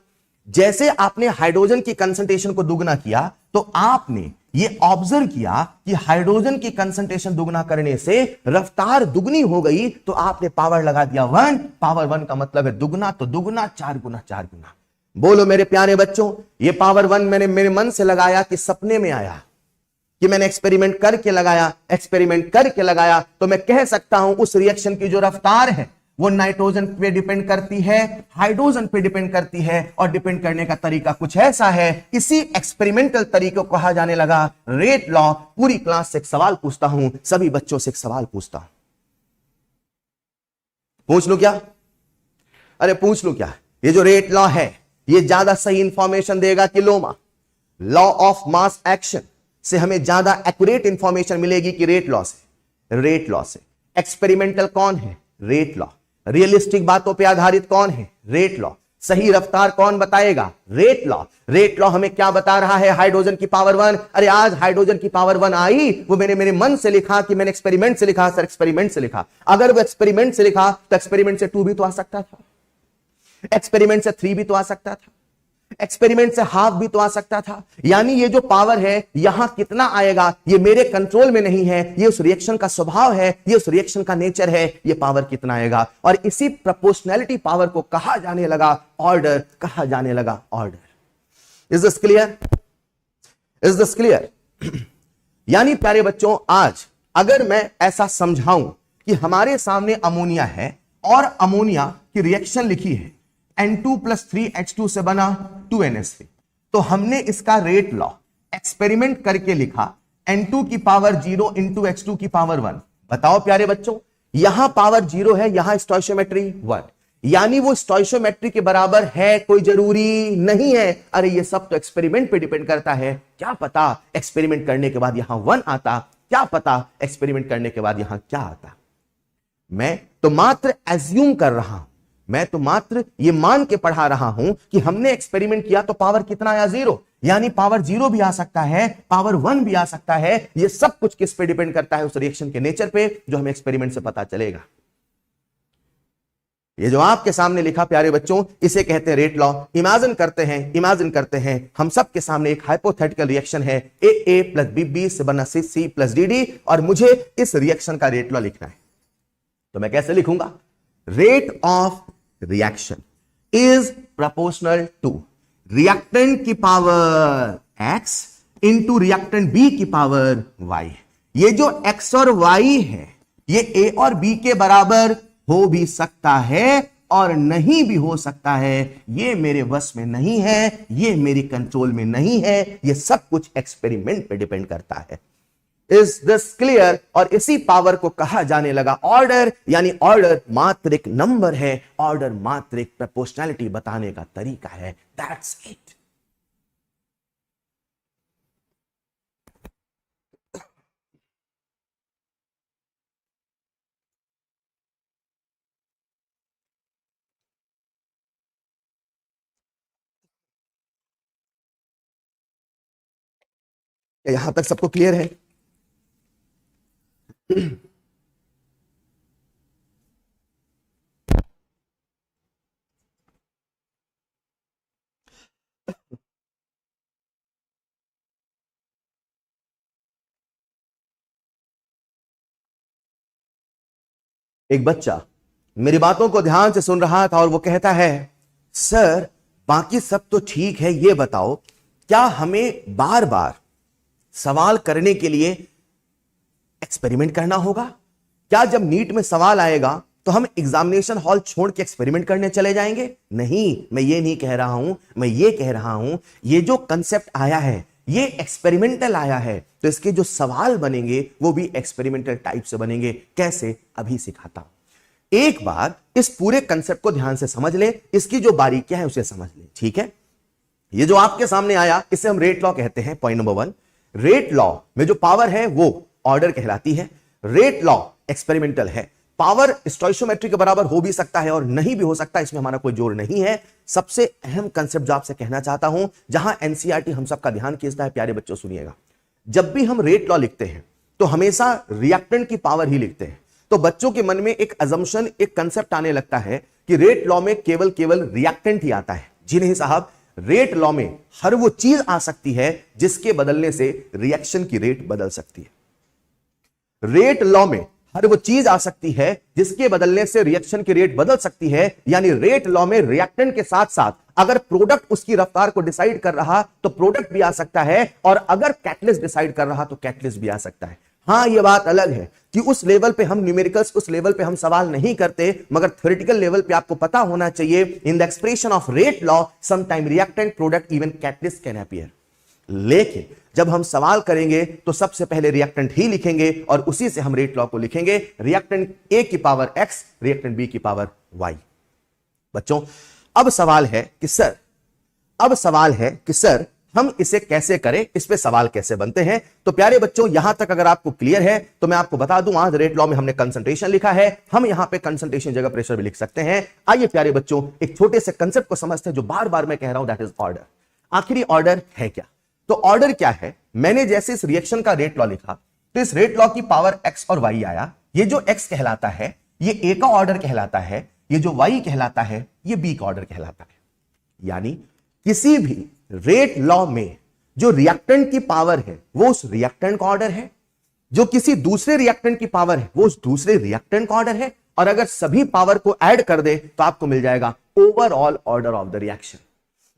जैसे आपने हाइड्रोजन की कंसंट्रेशन को दुगना किया तो आपने ये ऑब्जर्व किया कि हाइड्रोजन की कंसंट्रेशन दुगना करने से रफ्तार दुगनी हो गई, तो आपने पावर लगा दिया 1। पावर 1 का मतलब है दुगना, तो दुगना 4 गुना 4 गुना। बोलो मेरे प्यारे बच्चों, ये पावर 1 मैंने मेरे मन से लगाया कि सपने में आया कि मैंने एक्सपेरिमेंट करके लगाया, तो मैं कह सकता हूं उस रिएक्शन की जो रफ्तार है वो नाइट्रोजन पे डिपेंड करती है, हाइड्रोजन पे डिपेंड करती है, और डिपेंड करने का तरीका कुछ ऐसा है। इसी एक्सपेरिमेंटल तरीके को कहा जाने लगा रेट लॉ। पूरी क्लास से एक सवाल पूछता हूं, सभी बच्चों से एक सवाल पूछता हूं, पूछ लो क्या? अरे पूछ लो क्या? ये जो रेट लॉ है ये ज्यादा सही इंफॉर्मेशन देगा कि लोमा? लॉ ऑफ मास एक्शन से हमें ज्यादा एक्यूरेट इंफॉर्मेशन मिलेगी कि रेट लॉ से? रेट लॉ से। एक्सपेरिमेंटल कौन है? Rate law. रियलिस्टिक बातों पे आधारित कौन है? Rate law. सही रफ्तार कौन बताएगा? Rate law. रेट लॉ हमें क्या बता रहा है? हाइड्रोजन की पावर 1। अरे आज हाइड्रोजन की पावर 1 आई, वो मैंने मेरे मन से लिखा कि मैंने एक्सपेरिमेंट से लिखा। सर एक्सपेरिमेंट से लिखा, अगर वो एक्सपेरिमेंट से लिखा तो एक्सपेरिमेंट से 2 भी तो आ सकता था, एक्सपेरिमेंट से 3 भी तो आ सकता था, एक्सपेरिमेंट से हाफ भी तो आ सकता था। यानी ये जो पावर है यहां कितना आएगा ये मेरे कंट्रोल में नहीं है, ये उस रिएक्शन का स्वभाव है, ये उस रिएक्शन का नेचर है, ये पावर कितना आएगा। और इसी प्रोपोर्शनैलिटी पावर को कहा जाने लगा ऑर्डर, कहा जाने लगा order. Is this clear? Is this clear? यानी प्यारे बच्चों, आज अगर मैं ऐसा समझाऊं कि हमारे सामने अमोनिया है और अमोनिया की रिएक्शन लिखी है, N2 + 3H2 से बना 2NH3, तो हमने इसका रेट लॉ एक्सपेरिमेंट करके लिखा N2 की पावर 0 × H2 की पावर 1। बताओ प्यारे बच्चों, यहां पावर 0 है, यहां स्टोइशियोमेट्री 1, यानी वो स्टोइशियोमेट्री के बराबर है, कोई जरूरी नहीं है। अरे ये सब तो एक्सपेरिमेंट पे डिपेंड करता है। क्या पता एक्सपेरिमेंट करने के बाद यहां 1 आता, क्या पता एक्सपेरिमेंट करने के बाद यहां क्या आता। मैं तो मात्र एज्यूम कर रहा हूं, मैं तो मात्र ये मान के पढ़ा रहा हूं कि हमने एक्सपेरिमेंट किया तो पावर कितना आया? 0। यानी पावर 0 भी आ सकता है, पावर 1 भी आ सकता है। ये सब कुछ किस पे डिपेंड करता है? उस रिएक्शन के नेचर पे, जो हमें एक्सपेरिमेंट से पता चलेगा। ये जो आपके सामने लिखा प्यारे बच्चों, इसे कहते हैं रेट लॉ। इमेजिन करते हैं हम सब के सामने एक हाइपोथेटिकल रिएक्शन है, ए प्लस बी से बना सी प्लस डी, और मुझे इस रिएक्शन का रेट लॉ लिखना है। तो मैं कैसे लिखूंगा? Rate of reaction is proportional to reactant की power x into reactant B की पावर y। ये जो x और y है ये a और b के बराबर हो भी सकता है और नहीं भी हो सकता है। ये मेरे वश में नहीं है, ये मेरी कंट्रोल में नहीं है, ये सब कुछ एक्सपेरिमेंट पे डिपेंड करता है। Is this clear? और इसी पावर को कहा जाने लगा ऑर्डर, यानी ऑर्डर मात्र एक नंबर है, ऑर्डर मात्र एक प्रोपोर्शनैलिटी बताने का तरीका है। That's it. यहां तक सबको क्लियर है? एक बच्चा मेरी बातों को ध्यान से सुन रहा था और वो कहता है, सर बाकी सब तो ठीक है, ये बताओ क्या हमें बार बार सवाल करने के लिए एक्सपेरिमेंट करना होगा? क्या जब नीट में सवाल आएगा तो हम एग्जामिनेशन हॉल छोड़ के एक्सपेरिमेंट करने चले जाएंगे? नहीं, मैं ये नहीं कह रहा हूं। मैं ये कह रहा हूं ये जो कंसेप्ट आया है ये एक्सपेरिमेंटल आया है, तो इसके जो सवाल बनेंगे वो भी एक्सपेरिमेंटल टाइप से बनेंगे। कैसे? अभी सिखाता हूं। एक बार इस पूरे कंसेप्ट को ध्यान से समझ ले, इसकी जो बारीकियां है उसे समझ ले, ठीक है? ये जो आपके सामने आया इसे हम रेट लॉ कहते हैं। पॉइंट नंबर 1, रेट लॉ में जो पावर है वो ऑर्डर कहलाती है। रेट लॉ एक्सपेरिमेंटल है। पावर स्टोइशियोमेट्री के बराबर हो भी सकता है और नहीं भी हो सकता, इसमें हमारा कोई जोर नहीं है। सबसे अहम कंसेप्ट जो आपसे कहना चाहता हूं, जहां एनसीईआरटी हम सबका ध्यान खींचता है, प्यारे बच्चों सुनिएगा, जब भी हम रेट लॉ लिखते हैं तो हमेशा रिएक्टेंट की पावर ही लिखते हैं। तो बच्चों के मन में एक अजम्पशन, एक कंसेप्ट आने लगता है कि रेट लॉ में केवल रिएक्टेंट ही आता है। जी नहीं साहब, रेट लॉ में हर वो चीज आ सकती है जिसके बदलने से रिएक्शन की रेट बदल सकती है। रेट लॉ में हर वो चीज आ सकती है जिसके बदलने से रिएक्शन की रेट बदल सकती है। यानी रेट लॉ में रिएक्टेंट के साथ साथ अगर प्रोडक्ट उसकी रफ्तार को डिसाइड कर रहा तो प्रोडक्ट भी आ सकता है, और अगर कैटलिस्ट डिसाइड कर रहा तो कैटलिस्ट भी आ सकता है। हां, यह बात अलग है कि उस लेवल पे हम न्यूमेरिकल्स, उस लेवल पे हम सवाल नहीं करते, मगर थ्योरेटिकल लेवल पे आपको पता होना चाहिए, in the expression of rate law sometime reactant, product, even catalyst can appear. लेकिन जब हम सवाल करेंगे तो सबसे पहले रिएक्टेंट ही लिखेंगे और उसी से हम रेट लॉ को लिखेंगे। रिएक्टेंट ए की पावर x, रिएक्टेंट बी की पावर y। बच्चों अब सवाल है कि सर हम इसे कैसे करें, इस पे सवाल कैसे बनते हैं? तो प्यारे बच्चों यहां तक अगर आपको क्लियर है तो मैं आपको बता दूं, आज रेट लॉ में हमने कंसंट्रेशन लिखा है, हम यहां पे कंसंट्रेशन जगह प्रेशर भी लिख सकते हैं। आइए प्यारे बच्चों एक छोटे से कंसेप्ट को समझते हैं जो बार बार मैं कह रहा हूं, दैट इज ऑर्डर। आखिरी ऑर्डर है क्या? तो ऑर्डर क्या है? मैंने जैसे इस रिएक्शन का रेट लॉ लिखा तो इस रेट लॉ की पावर x और y आया। ये जो x कहलाता है ये a का ऑर्डर कहलाता है, ये जो y कहलाता है ये b का ऑर्डर कहलाता है। यानी किसी भी रेट लॉ में जो रिएक्टेंट की पावर है वो उस रिएक्टेंट का ऑर्डर है, जो किसी दूसरे रिएक्टेंट की पावर है वो उस दूसरे रिएक्टेंट का ऑर्डर है, और अगर सभी पावर को ऐड कर दे तो आपको मिल जाएगा overall order of the reaction.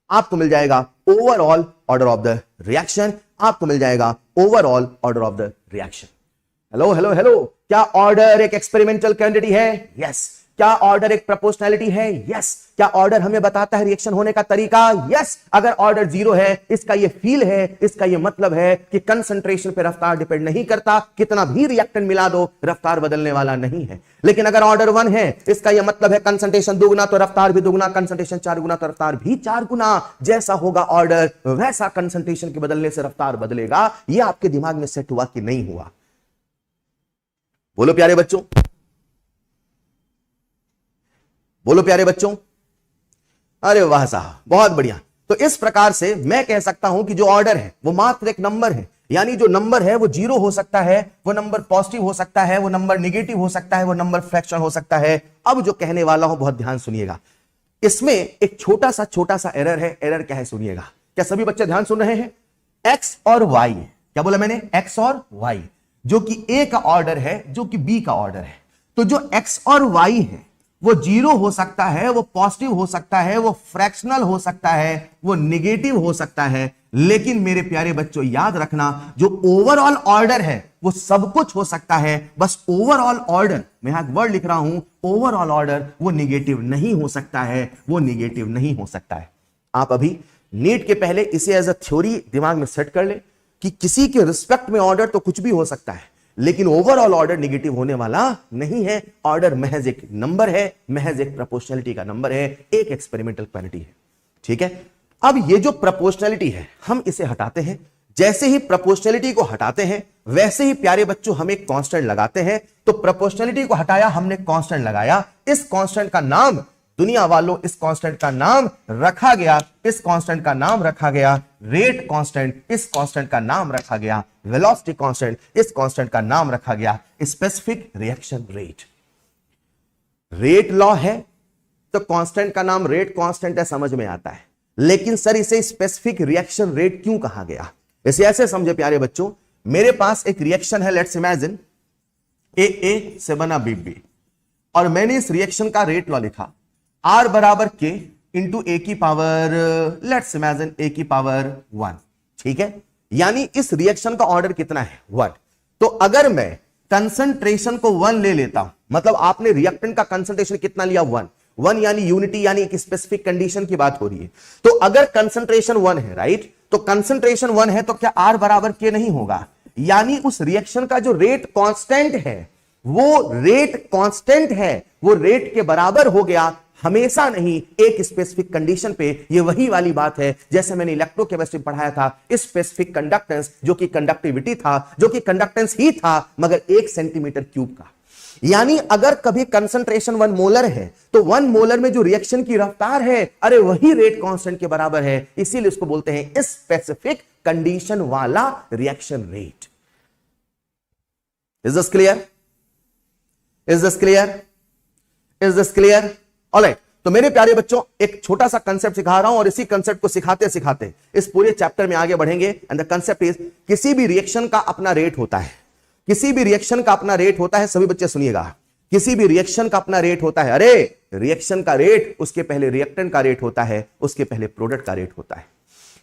आपको मिल जाएगा overall order of the reaction, आपको मिल जाएगा overall order of the reaction. Hello hello hello, क्या ऑर्डर एक एक्सपेरिमेंटल क्वांटिटी है? यस। क्या ऑर्डर एक प्रोपोर्शनैलिटी है? यस। क्या ऑर्डर हमें बताता है रिएक्शन होने का तरीका? यस। अगर ऑर्डर 0 है, इसका ये फील है, इसका ये मतलब है कि कंसंट्रेशन पे रफ्तार डिपेंड नहीं करता, कितना भी रिएक्टेंट मिला दो रफ्तार बदलने वाला नहीं है। लेकिन अगर ऑर्डर 1 है, इसका यह मतलब है कंसंट्रेशन 2 गुना तो रफ्तार भी 2 गुना, कंसंट्रेशन 4 गुना तो रफ्तार भी 4 गुना। जैसा होगा ऑर्डर वैसा कंसंट्रेशन के बदलने से रफ्तार बदलेगा। यह आपके दिमाग में सेट हुआ कि नहीं हुआ? बोलो प्यारे बच्चों, बोलो प्यारे बच्चों। अरे वाह साहब, बहुत बढ़िया। तो इस प्रकार से मैं कह सकता हूं कि जो ऑर्डर है वो मात्र एक नंबर है, यानी जो नंबर है वो जीरो हो सकता है, वो नंबर पॉजिटिव हो सकता है, वो नंबर निगेटिव हो सकता है, वो नंबर फ्रैक्शन हो सकता है। अब जो कहने वाला हूं बहुत ध्यान सुनिएगा, इसमें एक छोटा सा एरर है। एरर क्या है सुनिएगा। क्या सभी बच्चे ध्यान सुन रहे हैं? एक्स और वाई, क्या बोला मैंने? एक्स और वाई, जो कि ए का ऑर्डर है, जो कि बी का ऑर्डर है। तो जो एक्स और वाई है वो जीरो हो सकता है, वो पॉजिटिव हो सकता है, वो फ्रैक्शनल हो सकता है, वो निगेटिव हो सकता है। लेकिन मेरे प्यारे बच्चों याद रखना, जो ओवरऑल ऑर्डर है वो सब कुछ हो सकता है, बस ओवरऑल ऑर्डर, मैं यहां वर्ड लिख रहा हूं, ओवरऑल ऑर्डर वो निगेटिव नहीं हो सकता है, वो निगेटिव नहीं हो सकता है। आप अभी नीट के पहले इसे एज अ थ्योरी दिमाग में सेट कर ले कि किसी के रिस्पेक्ट में ऑर्डर तो कुछ भी हो सकता है, लेकिन ओवरऑल ऑर्डर निगेटिव होने वाला नहीं है। ऑर्डर महज एक नंबर है, महज एक प्रोपोर्शनलिटी का नंबर है, एक एक्सपेरिमेंटल क्वांटिटी है। ठीक है, अब ये जो प्रोपोर्शनलिटी है हम इसे हटाते हैं। जैसे ही प्रोपोर्शनलिटी को हटाते हैं वैसे ही प्यारे बच्चों हम एक कांस्टेंट लगाते हैं। तो प्रोपोर्शनलिटी को हटाया, हमने कांस्टेंट लगाया। इस कांस्टेंट का नाम, दुनिया वालों, इस कांस्टेंट का नाम रखा गया, इस कांस्टेंट का नाम रखा गया रेट कांस्टेंट, इस कांस्टेंट का नाम रखा गया वेलोसिटी कांस्टेंट, इस कांस्टेंट का नाम रखा गया specific reaction rate. Rate law है तो कांस्टेंट का नाम रेट कांस्टेंट है, समझ में आता है। लेकिन सर इसे स्पेसिफिक रिएक्शन रेट क्यों कहा गया? इसे ऐसे समझे प्यारे बच्चों, मेरे पास एक रिएक्शन है, लेट्स इमेजिन ए से बना बी, और मैंने इस रिएक्शन का रेट लॉ लिखा R बराबर के इंटू ए की पावर, लेट्स इमेजिन ए की पावर 1। ठीक है, यानी इस रिएक्शन का ऑर्डर कितना है? 1। तो अगर मैं कंसंट्रेशन को 1 ले लेता हूं, मतलब आपने रिएक्टेंट का कंसंट्रेशन कितना लिया? 1 यानी यूनिटी, यानी एक स्पेसिफिक कंडीशन की बात हो रही है। तो अगर कंसंट्रेशन 1 है, राइट, तो कंसंट्रेशन 1 है तो क्या R बराबर के नहीं होगा? यानी उस रिएक्शन का जो रेट कांस्टेंट है, वो रेट कांस्टेंट है, वो रेट के बराबर हो गया, हमेशा नहीं, एक स्पेसिफिक कंडीशन पे। ये वही वाली बात है जैसे मैंने इलेक्ट्रोकेमिस्ट्री पढ़ाया था, स्पेसिफिक कंडक्टेंस, जो कि कंडक्टिविटी था, जो कि कंडक्टेंस ही था मगर 1 सेंटीमीटर क्यूब का। यानी अगर कभी कंसंट्रेशन 1 मोलर है तो 1 मोलर में जो रिएक्शन की रफ्तार है, अरे वही रेट कांस्टेंट के बराबर है, इसीलिए उसको बोलते हैं स्पेसिफिक कंडीशन वाला reaction rate. Is this clear? Is this clear? Is this clear? Alright, तो मेरे प्यारे बच्चों एक छोटा सा कंसेप्ट सिखा रहा हूं और इसी कंसेप्ट को सिखाते सिखाते इस पूरे चैप्टर में आगे बढ़ेंगे। एंड द कंसेप्ट इज, किसी भी रिएक्शन का अपना रेट होता है, किसी भी रिएक्शन का अपना रेट होता है। सभी बच्चे सुनिएगा, किसी भी रिएक्शन का अपना रेट होता है। अरे रिएक्शन का रेट, उसके पहले रिएक्टेंट का रेट होता है, उसके पहले प्रोडक्ट का रेट होता है।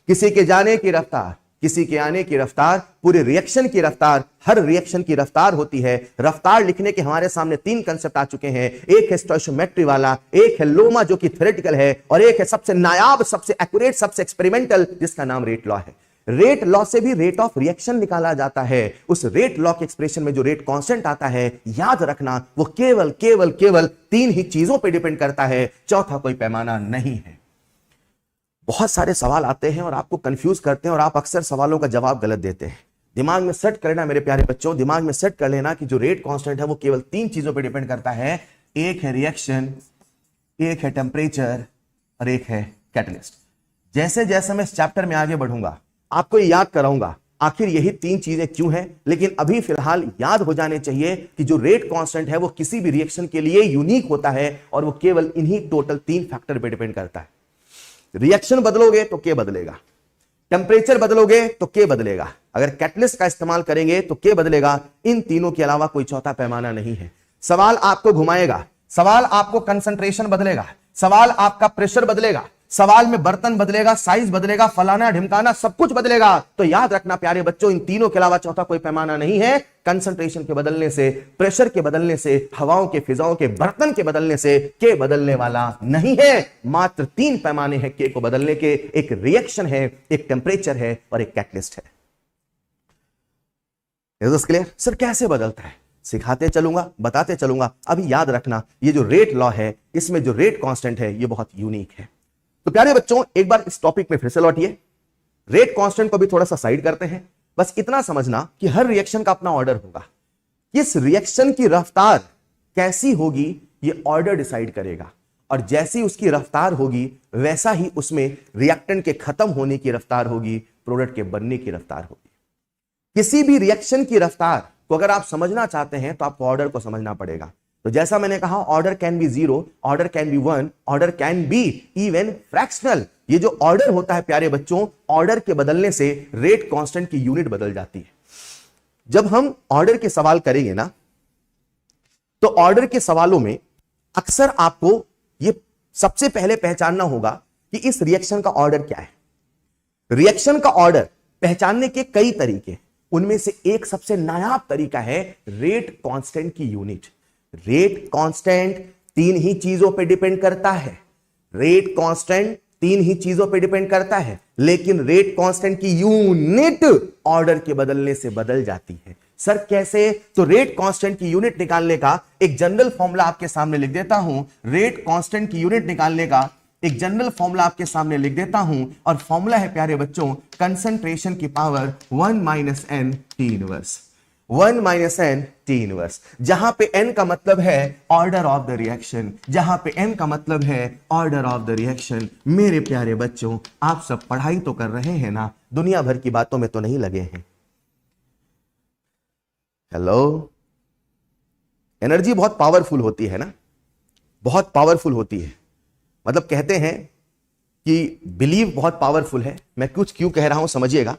किसी के जाने की रफ्तार, किसी के आने की रफ्तार, पूरे रिएक्शन की रफ्तार, हर रिएक्शन की रफ्तार होती है। रफ्तार लिखने के हमारे सामने 3 कंसेप्ट आ चुके हैं। एक है स्टोइचियोमेट्री वाला, एक है लोमा जो कि थ्योरेटिकल है, और एक है सबसे नायाब, सबसे एक्यूरेट, सबसे एक्सपेरिमेंटल, जिसका नाम रेट लॉ है। रेट लॉ से भी रेट ऑफ रिएक्शन निकाला जाता है। उस रेट लॉ के एक्सप्रेशन में जो रेट कांस्टेंट आता है, याद रखना वो केवल केवल केवल 3 ही चीजों पर डिपेंड करता है, चौथा कोई पैमाना नहीं है। बहुत सारे सवाल आते हैं और आपको कंफ्यूज करते हैं और आप अक्सर सवालों का जवाब गलत देते हैं। दिमाग में सेट करना मेरे प्यारे बच्चों, दिमाग में सेट कर लेना कि जो रेट कांस्टेंट है वो केवल 3 चीजों पर डिपेंड करता है। एक है रिएक्शन, एक है टेम्परेचर और एक है कैटलिस्ट। जैसे जैसे मैं इस चैप्टर में आगे बढ़ूंगा आपको याद कराऊंगा आखिर यही 3 चीजें क्यों हैं, लेकिन अभी फिलहाल याद हो जाने चाहिए कि जो रेट कांस्टेंट है वो किसी भी रिएक्शन के लिए यूनिक होता है और वो केवल इन्हीं टोटल 3 फैक्टर पर डिपेंड करता है। रिएक्शन बदलोगे तो के बदलेगा, टेम्परेचर बदलोगे तो के बदलेगा, अगर कैटलिस्ट का इस्तेमाल करेंगे तो के बदलेगा। इन तीनों के अलावा कोई चौथा पैमाना नहीं है। सवाल आपको घुमाएगा, सवाल आपको कंसंट्रेशन बदलेगा, सवाल आपका प्रेशर बदलेगा, सवाल में बर्तन बदलेगा, साइज बदलेगा, फलाना ढिमकाना सब कुछ बदलेगा। तो याद रखना प्यारे बच्चों, इन तीनों के अलावा चौथा कोई पैमाना नहीं है। कंसंट्रेशन के बदलने से, प्रेशर के बदलने से, हवाओं के, फिजाओं के, बर्तन के बदलने से के बदलने वाला नहीं है। मात्र 3 पैमाने हैं के को बदलने के, एक रिएक्शन है, एक टेम्परेचर है और एक कैटलिस्ट है। Is this clear? सर कैसे बदलता है? सिखाते चलूंगा, बताते चलूंगा। अभी याद रखना ये जो रेट लॉ है, इसमें जो रेट कांस्टेंट है ये बहुत यूनिक है। तो प्यारे बच्चों एक बार इस टॉपिक में फिर से लौटिए। रेट कांस्टेंट को भी थोड़ा सा साइड करते हैं। बस इतना समझना कि हर रिएक्शन का अपना ऑर्डर होगा। इस रिएक्शन की रफ्तार कैसी होगी ये ऑर्डर डिसाइड करेगा, और जैसी उसकी रफ्तार होगी वैसा ही उसमें रिएक्टेंट के खत्म होने की रफ्तार होगी, प्रोडक्ट के बनने की रफ्तार होगी। किसी भी रिएक्शन की रफ्तार को अगर आप समझना चाहते हैं तो आपको ऑर्डर को समझना पड़ेगा। तो जैसा मैंने कहा, order can be 0, order can be 1, order can be even fractional. ये जो ऑर्डर होता है प्यारे बच्चों, ऑर्डर के बदलने से रेट कांस्टेंट की यूनिट बदल जाती है। जब हम ऑर्डर के सवाल करेंगे ना, तो ऑर्डर के सवालों में अक्सर आपको ये सबसे पहले पहचानना होगा कि इस रिएक्शन का ऑर्डर क्या है। रिएक्शन का ऑर्डर पहचानने के कई तरीके, उनमें से एक सबसे नायाब तरीका है रेट कांस्टेंट की यूनिट। रेट कांस्टेंट तीन ही चीजों पे डिपेंड करता है। रेट कांस्टेंट तीन ही चीजों पे डिपेंड करता है, लेकिन रेट कांस्टेंट की यूनिट ऑर्डर के बदलने से बदल जाती है। सर कैसे? तो रेट कांस्टेंट की यूनिट निकालने का एक जनरल फॉर्मूला आपके सामने लिख देता हूं। रेट कांस्टेंट की यूनिट निकालने का एक जनरल फॉर्मूला आपके सामने लिख देता हूं, और फॉर्मूला है प्यारे बच्चों कंसंट्रेशन की power 1 minus n T inverse. 1 minus n T inverse, जहां पे n का मतलब है ऑर्डर ऑफ द रिएक्शन, जहां पे n का मतलब है ऑर्डर ऑफ द रिएक्शन। मेरे प्यारे बच्चों, आप सब पढ़ाई तो कर रहे हैं ना, दुनिया भर की बातों में तो नहीं लगे हैं। हेलो, एनर्जी बहुत पावरफुल होती है ना, बहुत पावरफुल होती है। मतलब कहते हैं कि बिलीव बहुत पावरफुल है। मैं कुछ क्यों कह रहा हूं समझिएगा।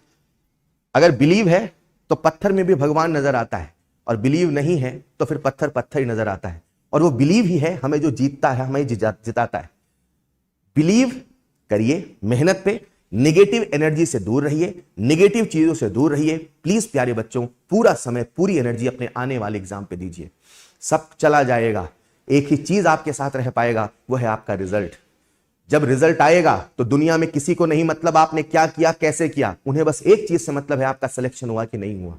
अगर बिलीव है तो पत्थर में भी भगवान नजर आता है, और बिलीव नहीं है तो फिर पत्थर पत्थर ही नजर आता है। और वो बिलीव ही है हमें जो जीतता है, हमें जिताता है। बिलीव करिए, मेहनत पे, नेगेटिव एनर्जी से दूर रहिए, नेगेटिव चीजों से दूर रहिए। प्लीज प्यारे बच्चों, पूरा समय, पूरी एनर्जी अपने आने वाले एग्जाम पे दीजिए। सब चला जाएगा, एक ही चीज आपके साथ रह पाएगा, वो है आपका रिजल्ट। जब रिजल्ट आएगा तो दुनिया में किसी को नहीं मतलब आपने क्या किया, कैसे किया, उन्हें बस एक चीज से मतलब है आपका सिलेक्शन हुआ कि नहीं हुआ।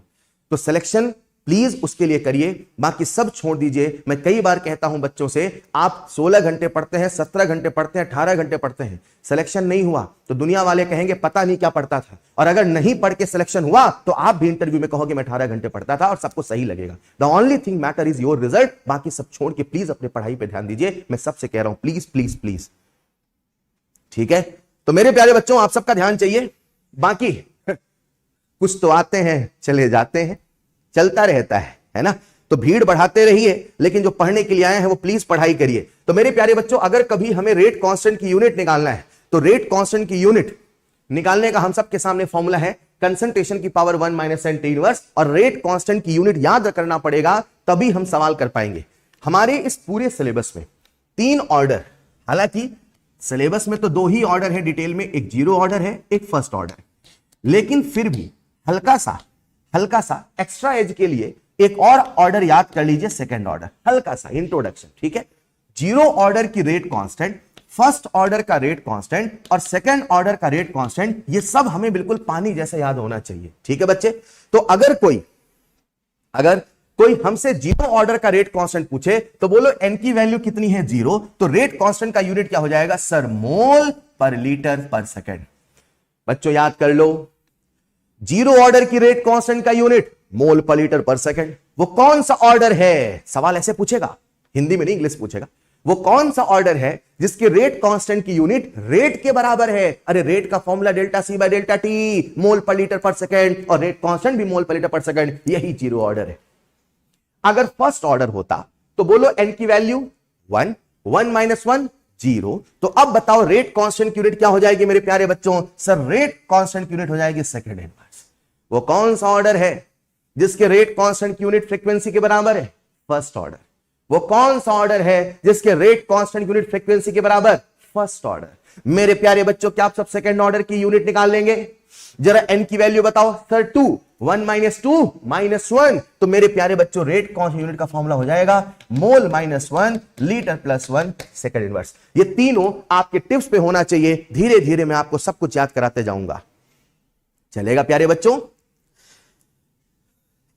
तो सिलेक्शन प्लीज उसके लिए करिए, बाकी सब छोड़ दीजिए। मैं कई बार कहता हूं बच्चों से, आप 16 घंटे पढ़ते हैं, 17 घंटे पढ़ते हैं, 18 घंटे पढ़ते हैं, सिलेक्शन नहीं हुआ तो दुनिया वाले कहेंगे पता नहीं क्या पढ़ता था। और अगर नहीं पढ़ के सिलेक्शन हुआ तो आप भी इंटरव्यू में कहोगे मैं 18 घंटे पढ़ता था, और सबको सही लगेगा। The only thing matter is your result. बाकी सब छोड़ के प्लीज अपने पढ़ाई पर ध्यान दीजिए। मैं सबसे कह रहा हूं, प्लीज प्लीज प्लीज, ठीक है? तो मेरे प्यारे बच्चों, आप सबका ध्यान चाहिए। बाकी कुछ तो आते हैं चले जाते हैं, चलता रहता है ना। तो भीड़ बढ़ाते रहिए, लेकिन जो पढ़ने के लिए आए हैं वो प्लीज पढ़ाई करिए। तो मेरे प्यारे बच्चों, अगर कभी हमें रेट कांस्टेंट की यूनिट निकालना है, तो रेट कांस्टेंट की यूनिट निकालने का हम सबके सामने फॉर्मूला है कंसंट्रेशन की power 1 minus n T inverse. और रेट कांस्टेंट की यूनिट याद करना पड़ेगा, तभी हम सवाल कर पाएंगे। हमारे इस पूरे सिलेबस में 3 ऑर्डर, हालांकि सिलेबस में तो 2 ही ऑर्डर है डिटेल में, एक जीरो ऑर्डर है, एक फर्स्ट ऑर्डर, लेकिन फिर भी हल्का सा एक्स्ट्रा एज के लिए एक और ऑर्डर याद कर लीजिए, सेकंड ऑर्डर, हल्का सा इंट्रोडक्शन, ठीक है? जीरो ऑर्डर की रेट कांस्टेंट, फर्स्ट ऑर्डर का रेट कांस्टेंट और सेकंड ऑर्डर का रेट कांस्टेंट, ये सब हमें बिल्कुल पानी जैसा याद होना चाहिए, ठीक है बच्चे? तो अगर कोई हमसे जीरो ऑर्डर का रेट कांस्टेंट पूछे तो बोलो एन की वैल्यू कितनी है, 0, तो रेट कांस्टेंट का यूनिट क्या हो जाएगा सर? मोल पर लीटर पर सेकंड। बच्चों याद कर लो, जीरो ऑर्डर की रेट कांस्टेंट का यूनिट मोल पर लीटर पर सेकंड। वो कौन सा ऑर्डर है? सवाल ऐसे पूछेगा, हिंदी में नहीं इंग्लिश पूछेगा। वो कौन सा ऑर्डर है जिसके रेट कांस्टेंट की यूनिट रेट के बराबर है? अरे रेट का formula delta C by delta T, mole पर लीटर पर सेकंड, और रेट कांस्टेंट भी मोल पर लीटर पर सेकंड, यही जीरो ऑर्डर है। अगर फर्स्ट ऑर्डर होता तो बोलो एन की वैल्यू 1, 1 माइनस 1 0। तो अब बताओ रेट कांस्टेंट की यूनिट क्या हो जाएगी मेरे प्यारे बच्चों? सर रेट कांस्टेंट की यूनिट हो जाएगी सेकंड इनवर्स। वो कौन सा ऑर्डर है जिसके रेट कांस्टेंट की यूनिट फ्रीक्वेंसी के बराबर है? First order. वो कौन सा ऑर्डर है जिसके रेट कांस्टेंट यूनिट फ्रीक्वेंसी के बराबर? First order. मेरे प्यारे बच्चों, क्या आप सब सेकंड ऑर्डर की यूनिट निकाल लेंगे? जरा एन की वैल्यू बताओ सर। 2, 1 minus 2 minus 1। तो मेरे प्यारे बच्चों रेट कांस्टेंट यूनिट का फॉर्मूला हो जाएगा mole minus 1 litre plus 1 second inverse. ये तीनों आपके टिप्स पे होना चाहिए। धीरे धीरे मैं आपको सब कुछ याद कराते जाऊंगा। चलेगा प्यारे बच्चों?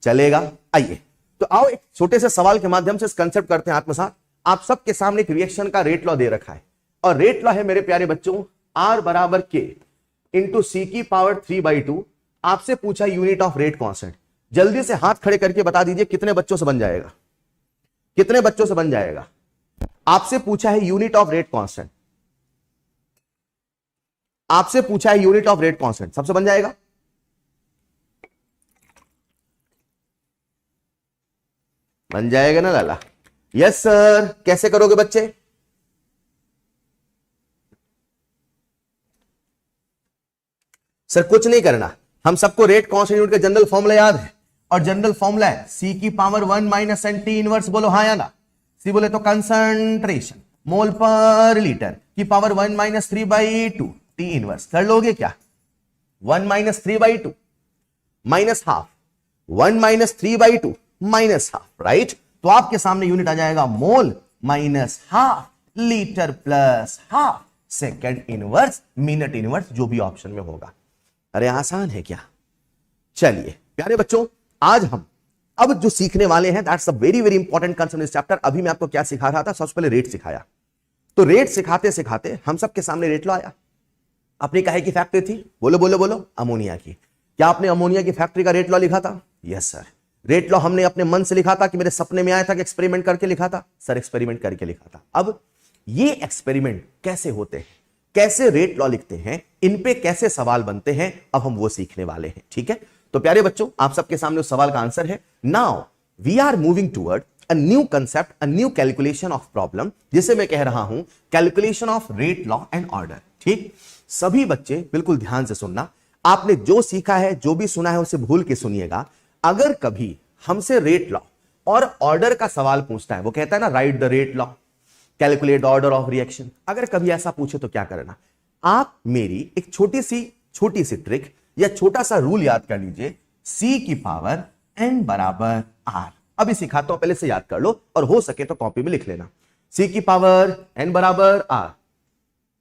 चलेगा। आइए तो आओ एक छोटे से सवाल के माध्यम से इस कंसेप्ट करते हैं आत्मसात। आप सबके सामने एक रिएक्शन का रेट लॉ दे रखा है, और रेट लॉ है मेरे प्यारे बच्चों R बराबर K इंटू सी की पावर 3/2। आपसे पूछा यूनिट ऑफ रेट कांस्टेंट। जल्दी से हाथ खड़े करके बता दीजिए कितने बच्चों से बन जाएगा? कितने बच्चों से बन जाएगा? आपसे पूछा है यूनिट ऑफ रेट कांस्टेंट, आपसे पूछा है यूनिट ऑफ रेट कांस्टेंट, सबसे बन जाएगा? बन जाएगा ना लाला? Yes sir. कैसे करोगे बच्चे? सर कुछ नहीं करना, हम सबको रेट कांस्टेंट यूनिट का जनरल फॉर्मूला याद है, और जनरल फॉर्मूला है सी की power 1 minus n T inverse. बोलो हाँ या ना? सी बोले तो कंसंट्रेशन मोल पर लीटर की पावर 1 माइनस 3/2 टी इनवर्स। कर लोगे क्या? 1 minus 3/2 minus half, 1 minus 3/2 minus half, right? तो आपके सामने यूनिट आ जाएगा mole minus half, litre plus half, second inverse, minute inverse, जो भी ऑप्शन में होगा। अरे आसान है क्या? चलिए प्यारे बच्चों, आज हम अब जो सीखने वाले हैं that's a very very important concept इस चैप्टर। अभी मैं आपको क्या सिखा रहा था? सबसे पहले रेट सिखाया। तो रेट सिखाते सिखाते हम सबके सामने रेट लो आया। अपनी काहे की फैक्ट्री थी? बोलो बोलो बोलो, अमोनिया की। क्या आपने अमोनिया की फैक्ट्री का रेट लॉ लिखा था? Yes sir. रेट लॉ हमने अपने मन से लिखा था कि मेरे सपने में आया था कि एक्सपेरिमेंट करके लिखा था? सर एक्सपेरिमेंट करके लिखा था। अब ये एक्सपेरिमेंट कैसे होते हैं, कैसे रेट लॉ लिखते हैं, इन पे कैसे सवाल बनते हैं, अब हम वो सीखने वाले हैं। ठीक है, तो प्यारे बच्चों आप सबके सामने उस सवाल का आंसर है। Now we are moving toward a new concept, a new calculation of problem, जिसे मैं कह रहा हूं calculation of rate law and order. ठीक, सभी बच्चे बिल्कुल ध्यान से सुनना। आपने जो सीखा है, जो भी सुना है, उसे भूल के सुनिएगा। अगर कभी हमसे रेट लॉ और ऑर्डर का सवाल पूछता है, वो कहता है ना right the rate law, calculate order of reaction, अगर कभी ऐसा पूछे तो क्या करना? आप मेरी एक छोटी सी ट्रिक या छोटा सा रूल याद कर लीजिए, C की पावर n बराबर R। अभी सिखाता हूं, पहले से याद कर लो, और हो सके तो कॉपी में लिख लेना। C की पावर n बराबर R,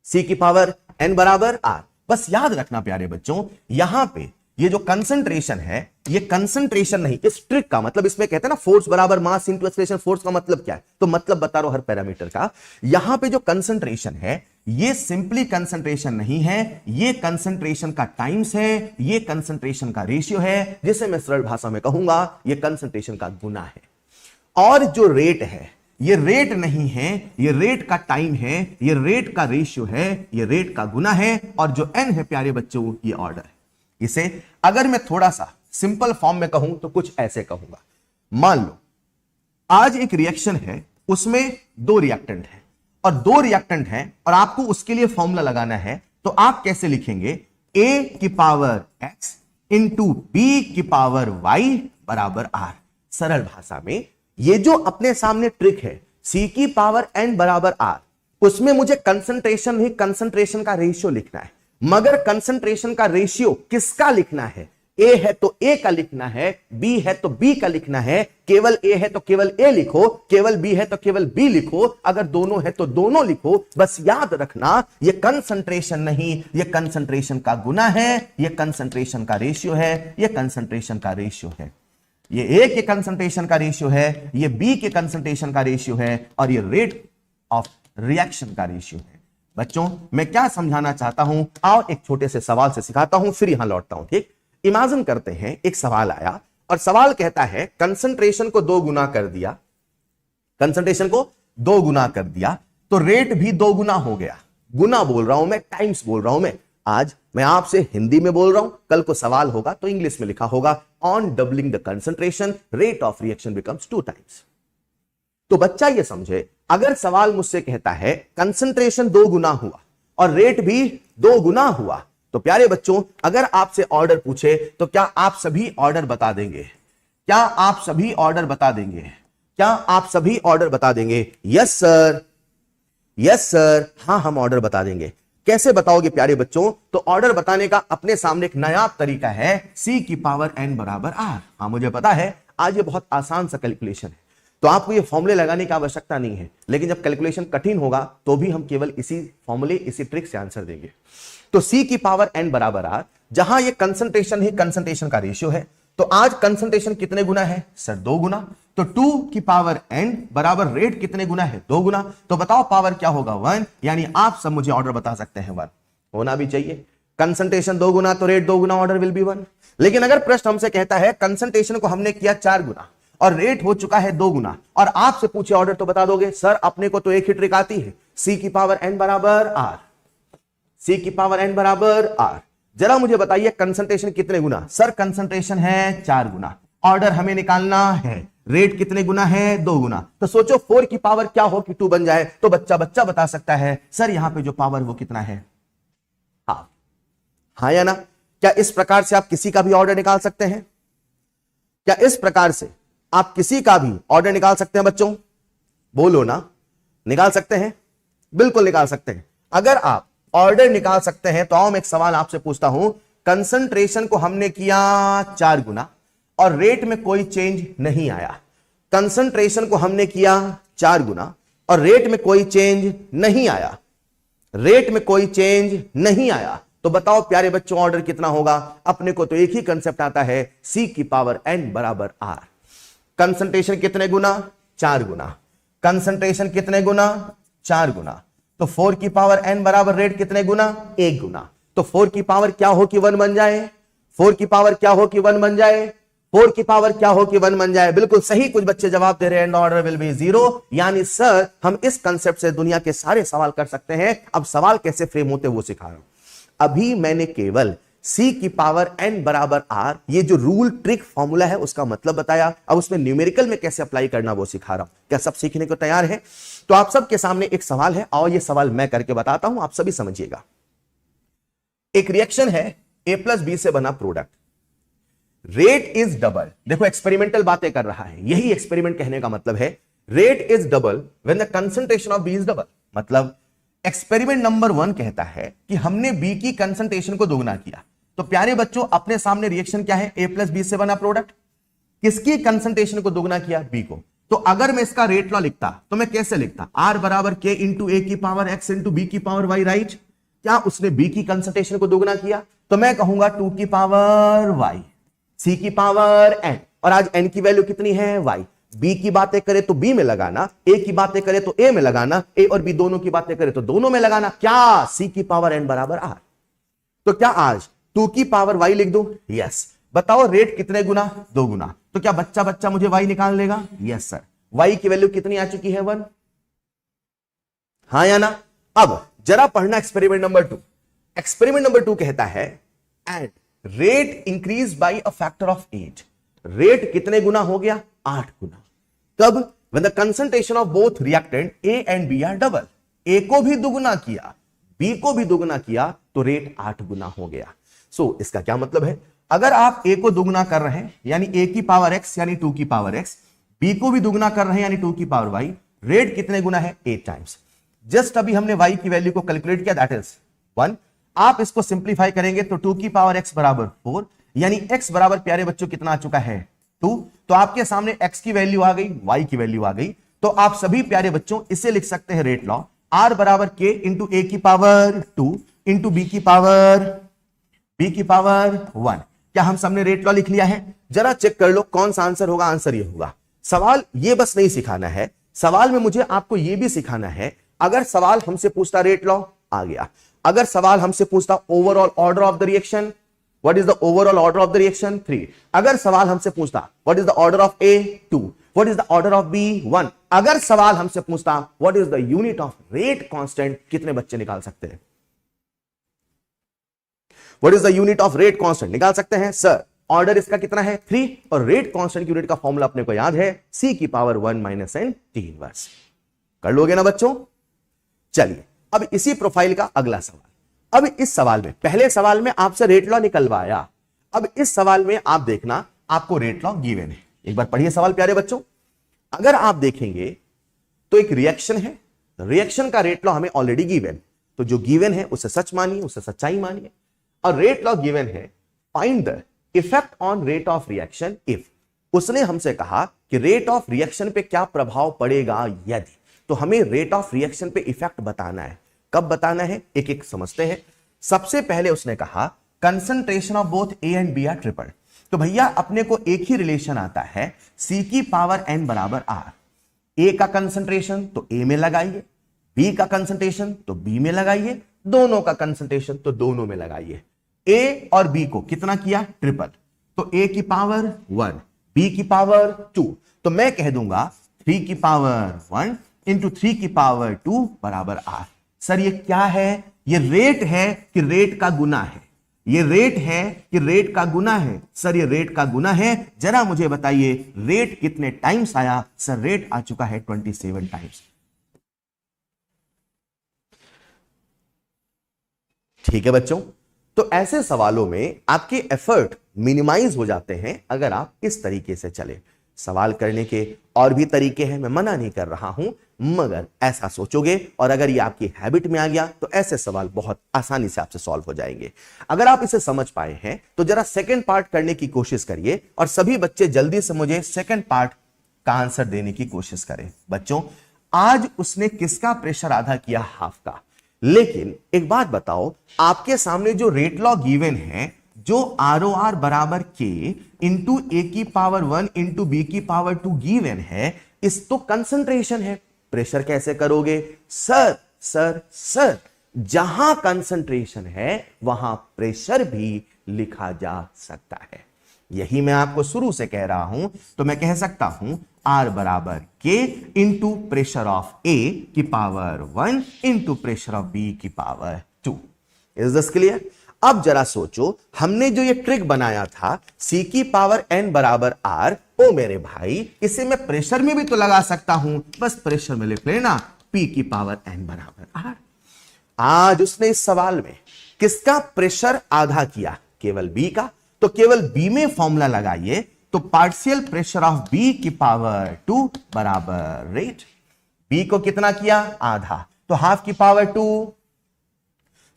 C की पावर n बराबर R। बस याद रखना प्यारे बच्चों, यहां पे ये जो कंसंट्रेशन है, ये कंसंट्रेशन नहीं, इस ट्रिक का मतलब, इसमें कहते हैं ना फोर्स बराबर मास इनटू एक्सेलरेशन। फोर्स का मतलब क्या है? तो मतलब बता रहा हूं हर पैरामीटर का। यहां पे जो कंसंट्रेशन है, ये सिंपली कंसंट्रेशन नहीं है, ये कंसंट्रेशन का टाइम्स है, ये कंसंट्रेशन का रेशियो है, जिसे मैं सरल भाषा में कहूंगा ये कंसंट्रेशन का गुना है। और जो रेट है, ये रेट नहीं है, ये रेट का टाइम है, ये रेट का रेशियो है, ये रेट का गुना है, और जो n है प्यारे बच्चों ये ऑर्डर है। इसे अगर मैं थोड़ा सा सिंपल फॉर्म में कहूं तो कुछ ऐसे कहूंगा। मान लो आज एक रिएक्शन है, उसमें दो रिएक्टेंट है, और दो रिएक्टेंट है, और आपको उसके लिए फॉर्मूला लगाना है। तो आप कैसे लिखेंगे? a की पावर x इंटू b की पावर y बराबर r। सरल भाषा में ये जो अपने सामने ट्रिक है, c की पावर n बराबर r, उसमें मुझे कंसंट्रेशन नहीं, कंसंट्रेशन का रेशियो लिखना है। मगर कंसंट्रेशन का रेशियो किसका लिखना है? ए है तो ए का लिखना है, बी है तो बी का लिखना है। केवल ए है तो केवल ए लिखो, केवल बी है तो केवल बी लिखो, अगर दोनों है तो दोनों लिखो। बस याद रखना, ये कंसंट्रेशन नहीं, ये कंसंट्रेशन का गुना है, ये कंसंट्रेशन का रेशियो है, ये कंसंट्रेशन का रेशियो है। ये ए के कंसंट्रेशन का रेशियो है, ये बी के कंसंट्रेशन का रेशियो है, और ये रेट ऑफ रिएक्शन का रेशियो है। बच्चों मैं क्या समझाना चाहता हूं, आओ एक छोटे से सवाल से सिखाता हूं, फिर यहां लौटता हूं। ठीक, इमेजिन करते हैं एक सवाल आया, और सवाल कहता है कंसंट्रेशन को 2 गुना कर दिया, कंसंट्रेशन को 2 गुना कर दिया तो रेट भी 2 गुना हो गया। गुना बोल रहा हूं मैं, टाइम्स बोल रहा हूं मैं। आज मैं आपसे हिंदी में बोल रहा हूं, कल को सवाल होगा तो इंग्लिश में लिखा होगा, on doubling the concentration rate of reaction becomes 2 times. तो बच्चा ये समझे, अगर सवाल मुझसे कहता है कंसंट्रेशन 2 गुना हुआ और रेट भी 2 गुना हुआ, तो प्यारे बच्चों अगर आपसे ऑर्डर पूछे तो क्या आप सभी ऑर्डर बता देंगे? क्या आप सभी ऑर्डर बता देंगे? क्या आप सभी ऑर्डर बता देंगे? यस सर, यस सर, हाँ हम ऑर्डर बता देंगे। कैसे बताओगे प्यारे बच्चों? तो ऑर्डर बताने का अपने सामने एक नया तरीका है, C की पावर n बराबर R। हाँ मुझे पता है आज ये बहुत आसान सा कैलकुलेशन है, तो आपको ये फॉर्मूले लगाने की आवश्यकता नहीं है, लेकिन जब कैलकुलेशन कठिन होगा तो भी हम केवल इसी फॉर्मूले, इसी ट्रिक से आंसर देंगे। तो C की पावर n बराबर R, जहां ये कंसंट्रेशन ही कंसंट्रेशन का रेशियो है, तो आज कंसंट्रेशन कितने गुना है? सर 2 गुना। तो 2 की पावर n बराबर रेट कितने गुना है? 2 गुना। तो बताओ पावर क्या होगा? 1। यानी आप सब मुझे ऑर्डर बता सकते हैं 1 होना भी चाहिए। कंसंट्रेशन 2 गुना तो rate 2 Guna, order will be 1। लेकिन अगर प्रश्न हमसे कहता है कंसंट्रेशन को हमने किया 4 गुना और रेट हो चुका है 2 गुना, और आपसे पूछे ऑर्डर, तो बता दोगे? सर अपने को तो एक ही ट्रिक आती है, C की पावर n बराबर R, C की पावर n बराबर R। जरा मुझे बताइए कंसंट्रेशन कितने गुना? सर कंसंट्रेशन है 4 गुना। ऑर्डर हमें निकालना है। रेट कितने गुना है? 2 गुना। तो सोचो 4 की पावर क्या हो कि 2 बन जाए। तो बच्चा बता सकता है सर यहां पे जो पावर वो कितना है? हाँ या ना? क्या इस प्रकार से आप किसी का भी ऑर्डर निकाल सकते हैं? क्या इस प्रकार से आप किसी का भी ऑर्डर निकाल सकते हैं बच्चों? बोलो ना, निकाल सकते हैं? बिल्कुल निकाल सकते हैं। अगर आप ऑर्डर निकाल सकते हैं तो आओ मैं एक सवाल आपसे पूछता हूं। कंसंट्रेशन को हमने किया 4 गुना और रेट में कोई चेंज नहीं आया। कंसंट्रेशन को हमने किया 4 गुना और रेट में कोई चेंज नहीं आया। रेट में कोई चेंज नहीं आया। तो बताओ प्यारे बच्चों ऑर्डर कितना होगा? अपने को तो एक ही कंसेप्ट आता है, C की पावर n बराबर R। कंसंट्रेशन कितने गुना? 4 गुना। कंसंट्रेशन कितने गुना? 4 गुना। तो 4 की पावर n बराबर रेट कितने गुना? 1 गुना। तो 4 की पावर क्या हो कि 1 बन जाए? 4 की पावर क्या हो कि 1 बन जाए? 4 की पावर क्या हो कि 1 बन जाए? बिल्कुल सही, कुछ बच्चे जवाब दे रहे हैं ऑर्डर विल बी 0। यानी सर हम इस कंसेप्ट से दुनिया के सारे सवाल कर सकते हैं। अब सवाल कैसे फ्रेम होते वो सिखा रहा हूं। अभी मैंने केवल C की पावर n बराबर R, ये जो रूल ट्रिक फॉर्मूला है उसका मतलब बताया। अब उसमें न्यूमेरिकल में कैसे अप्लाई करना वो सिखा रहा हूं। क्या सब सीखने को तैयार है? तो आप सबके सामने एक सवाल है और ये सवाल मैं करके बताता हूं, आप सभी समझिएगा। एक रिएक्शन है A+B से बना प्रोडक्ट, रेट इज डबल। देखो एक्सपेरिमेंटल बातें कर रहा है, यही एक्सपेरिमेंट कहने का मतलब है। Rate is double when the concentration of B is double. मतलब एक्सपेरिमेंट नंबर 1 कहता है कि हमने B की कंसंट्रेशन को दोगुना किया। तो प्यारे बच्चों अपने सामने रिएक्शन क्या है? A+B से बना प्रोडक्ट, किसकी कंसंट्रेशन को दोगुना किया? B को। तो अगर मैं इसका रेट लॉ लिखता तो मैं कैसे लिखता? R बराबर K इंटू A की पावर X इंटू B की पावर Y, राइट? क्या उसने B की कंसंट्रेशन को दोगुना किया? तो मैं कहूंगा 2 की पावर Y, C की पावर N, और आज N की वैल्यू कितनी है? Y। B की बातें करें तो B में लगाना, A की बातें करें तो A में लगाना, A और B दोनों की बातें करें तो दोनों में लगाना। क्या? C की पावर N बराबर R। तो क्या आज 2 की पावर Y लिख दूं? यस। बताओ रेट कितने गुना? 2 गुना। तो क्या बच्चा मुझे Y निकाल लेगा? Yes sir. Y की वैल्यू कितनी आ चुकी है? 1। हाँ या ना? अब जरा पढ़ना एक्सपेरिमेंट नंबर 2। एक्सपेरिमेंट नंबर 2 कहता है and rate increase by a factor of 8। Rate कितने गुना हो गया? 8 गुना। कब? when the concentration of both reactant A and B are double। A को भी दुगुना किया, B को भी दुगुना किया तो रेट 8 गुना हो गया। सो इसका क्या मतलब है? अगर आप A को दुगुना कर रहे हैं यानी A की पावर X यानी 2 की पावर X, B को भी दुगुना कर रहे हैं यानी 2 की पावर Y, रेट कितने गुना है? 8 टाइम्स। जस्ट अभी हमने Y की वैल्यू को कैलकुलेट किया, दैट इज 1। आप इसको सिंप्लीफाई करेंगे तो 2 की पावर X बराबर 4, यानी X बराबर प्यारे बच्चों कितना आ चुका है? 2। तो आपके सामने X की वैल्यू आ गई, Y की वैल्यू आ गई। तो आप सभी प्यारे बच्चों इसे लिख सकते हैं रेट लॉ, R बराबर K इंटू A की पावर 2 इंटू B की पावर 1। क्या हम सबने रेट लॉ लिख लिया है? जरा चेक कर लो कौन सा आंसर होगा। आंसर ये होगा। सवाल ये बस नहीं सिखाना है, सवाल में मुझे आपको ये भी सिखाना है। अगर सवाल हमसे पूछता रेट लॉ, आ गया। अगर सवाल हमसे पूछता overall order of the reaction, what is the overall order of the reaction? 3। अगर सवाल हमसे पूछता what is the order of A? 2। What is the order of B? 1। अगर सवाल हमसे पूछता what is the unit of rate constant, कितने बच्चे निकाल सकते हैं? What is the unit of rate constant निकाल सकते हैं? सर ऑर्डर इसका कितना है? 3, और रेट कांस्टेंट की यूनिट का फॉर्मूला अपने को याद है, C की power 1 minus n T inverse. कर लोगे ना बच्चों? चलिए अब इसी प्रोफाइल का अगला सवाल। अब इस सवाल में, पहले सवाल में आपसे रेट लॉ निकलवाया, अब इस सवाल में आप देखना आपको रेट लॉ गिवन है। एक बार पढ़िए सवाल प्यारे बच्चों। अगर आप देखेंगे तो एक रिएक्शन है, रिएक्शन का रेट लॉ हमें ऑलरेडी गिवन, तो जो गिवन है उसे सच मानिए, उसे सच्चाई मानिए। और रेट लॉ गिवन है, find the effect on rate of reaction if. उसने हमसे कहा कि रेट ऑफ रिएक्शन पे क्या प्रभाव पड़ेगा यदि, तो हमें रेट ऑफ रिएक्शन पे इफेक्ट बताना है। कब बताना है एक एक समझते हैं। सबसे पहले उसने कहा concentration of both A and B R triple. तो भैया अपने को एक ही रिलेशन आता है, C की पावर n बराबर R। A का कंसंट्रेशन तो A में लगाइए, B का कंसंट्रेशन तो B में लगाइए, दोनों का कंसंट्रेशन तो दोनों में लगाइए। A और B को कितना किया? ट्रिपल। तो A की पावर 1, B की पावर 2, तो मैं कह दूंगा 3 की पावर 1 इंटू 3 की पावर 2 बराबर R। सर ये क्या है? ये रेट है कि रेट का गुना है? ये रेट है कि रेट का गुना है? सर ये रेट का गुना है। जरा मुझे बताइए रेट कितने टाइम्स आया? सर रेट आ चुका है 27 टाइम्स। ठीक है बच्चों, तो ऐसे सवालों में आपके एफर्ट मिनिमाइज हो जाते हैं अगर आप इस तरीके से चले। सवाल करने के और भी तरीके हैं, मैं मना नहीं कर रहा हूं, मगर ऐसा सोचोगे और अगर ये आपकी हैबिट में आ गया तो ऐसे सवाल बहुत आसानी से आपसे सॉल्व हो जाएंगे। अगर आप इसे समझ पाए हैं तो जरा सेकंड पार्ट करने की कोशिश करिए और सभी बच्चे जल्दी से मुझे सेकंड पार्ट का आंसर देने की कोशिश करें। बच्चों, आज उसने किसका प्रेशर आधा किया? हाफ का। लेकिन एक बात बताओ, आपके सामने जो रेट लॉ गिवन है, जो ROR बराबर K इंटू A की पावर 1 इंटू B की पावर 2 गिवन है, इस तो कंसंट्रेशन है। प्रेशर कैसे करोगे? सर सर सर, जहां कंसंट्रेशन है वहां प्रेशर भी लिखा जा सकता है। यही मैं आपको शुरू से कह रहा हूं, तो मैं कह सकता हूं R बराबर K into pressure of A की power 1 into pressure of B की पावर 2। Is this clear? अब जरा सोचो, हमने जो ये ट्रिक बनाया था C की पावर n बराबर R, ओ मेरे भाई, इसे मैं प्रेशर में भी तो लगा सकता हूं। बस प्रेशर में लिख लेना P की पावर n बराबर R। आज उसने इस सवाल में किसका प्रेशर आधा किया? केवल B का। तो केवल B में फॉर्मूला लगाइए, तो पार्शियल प्रेशर ऑफ B की पावर 2 बराबर रेट। B को कितना किया? आधा, तो हाफ की पावर 2,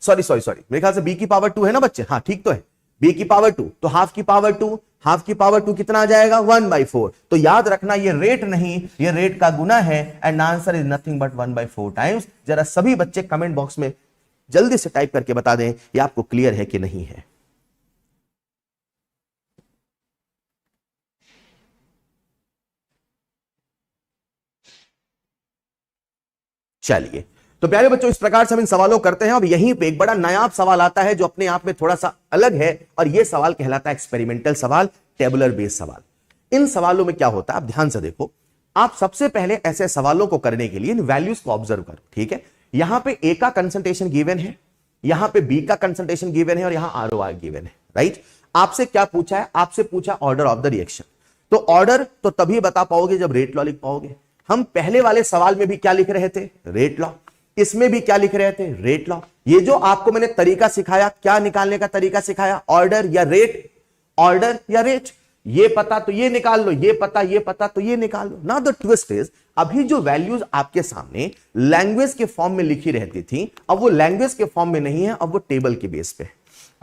सॉरी मेरे ख्याल से B की पावर 2 है ना बच्चे? हाँ ठीक तो है, B की पावर 2, तो हाफ की पावर 2, हाफ की पावर 2 कितना आ जाएगा? 1/4। तो याद रखना ये रेट नहीं, ये रेट का गुना है, and answer is nothing but 1/4 times. जरा सभी बच्चे कमेंट बॉक्स में जल्दी से टाइप करके बता दें ये आपको क्लियर है कि नहीं है। चलिए, तो प्यारे बच्चों, इस प्रकार से हम इन सवालों करते हैं। अब यहीं पे एक बड़ा नायाब सवाल आता है जो अपने आप में थोड़ा सा अलग है, और यह सवाल कहलाता है एक्सपेरिमेंटल सवाल, टेबुलर बेस्ड सवाल। इन सवालों में क्या होता है, आप ध्यान से देखो। आप सबसे पहले ऐसे सवालों को करने के लिए इन वैल्यूज को ऑब्जर्व करो। ठीक है, यहां पे ए का कंसंट्रेशन गिवन है, यहां पे बी का कंसंट्रेशन गिवन है, और यहां ROR गिवन है। राइट, आपसे क्या पूछा है? आपसे पूछा ऑर्डर ऑफ द रिएक्शन। तो ऑर्डर तो तभी बता पाओगे जब रेट लॉ लिख पाओगे। हम पहले वाले सवाल में भी क्या लिख रहे थे? Rate law. इसमें भी क्या लिख रहे थे? Rate law. ये जो आपको मैंने तरीका सिखाया, क्या निकालने का तरीका सिखाया? ऑर्डर या रेट, ऑर्डर या रेट। ये पता तो ये निकाल लो, ये पता तो ये निकाल लो। नाउ द ट्विस्ट इज, अभी जो वैल्यूज आपके सामने लैंग्वेज के फॉर्म में लिखी रहती थी, अब वो लैंग्वेज के फॉर्म में नहीं है, अब वो टेबल के बेस पे है।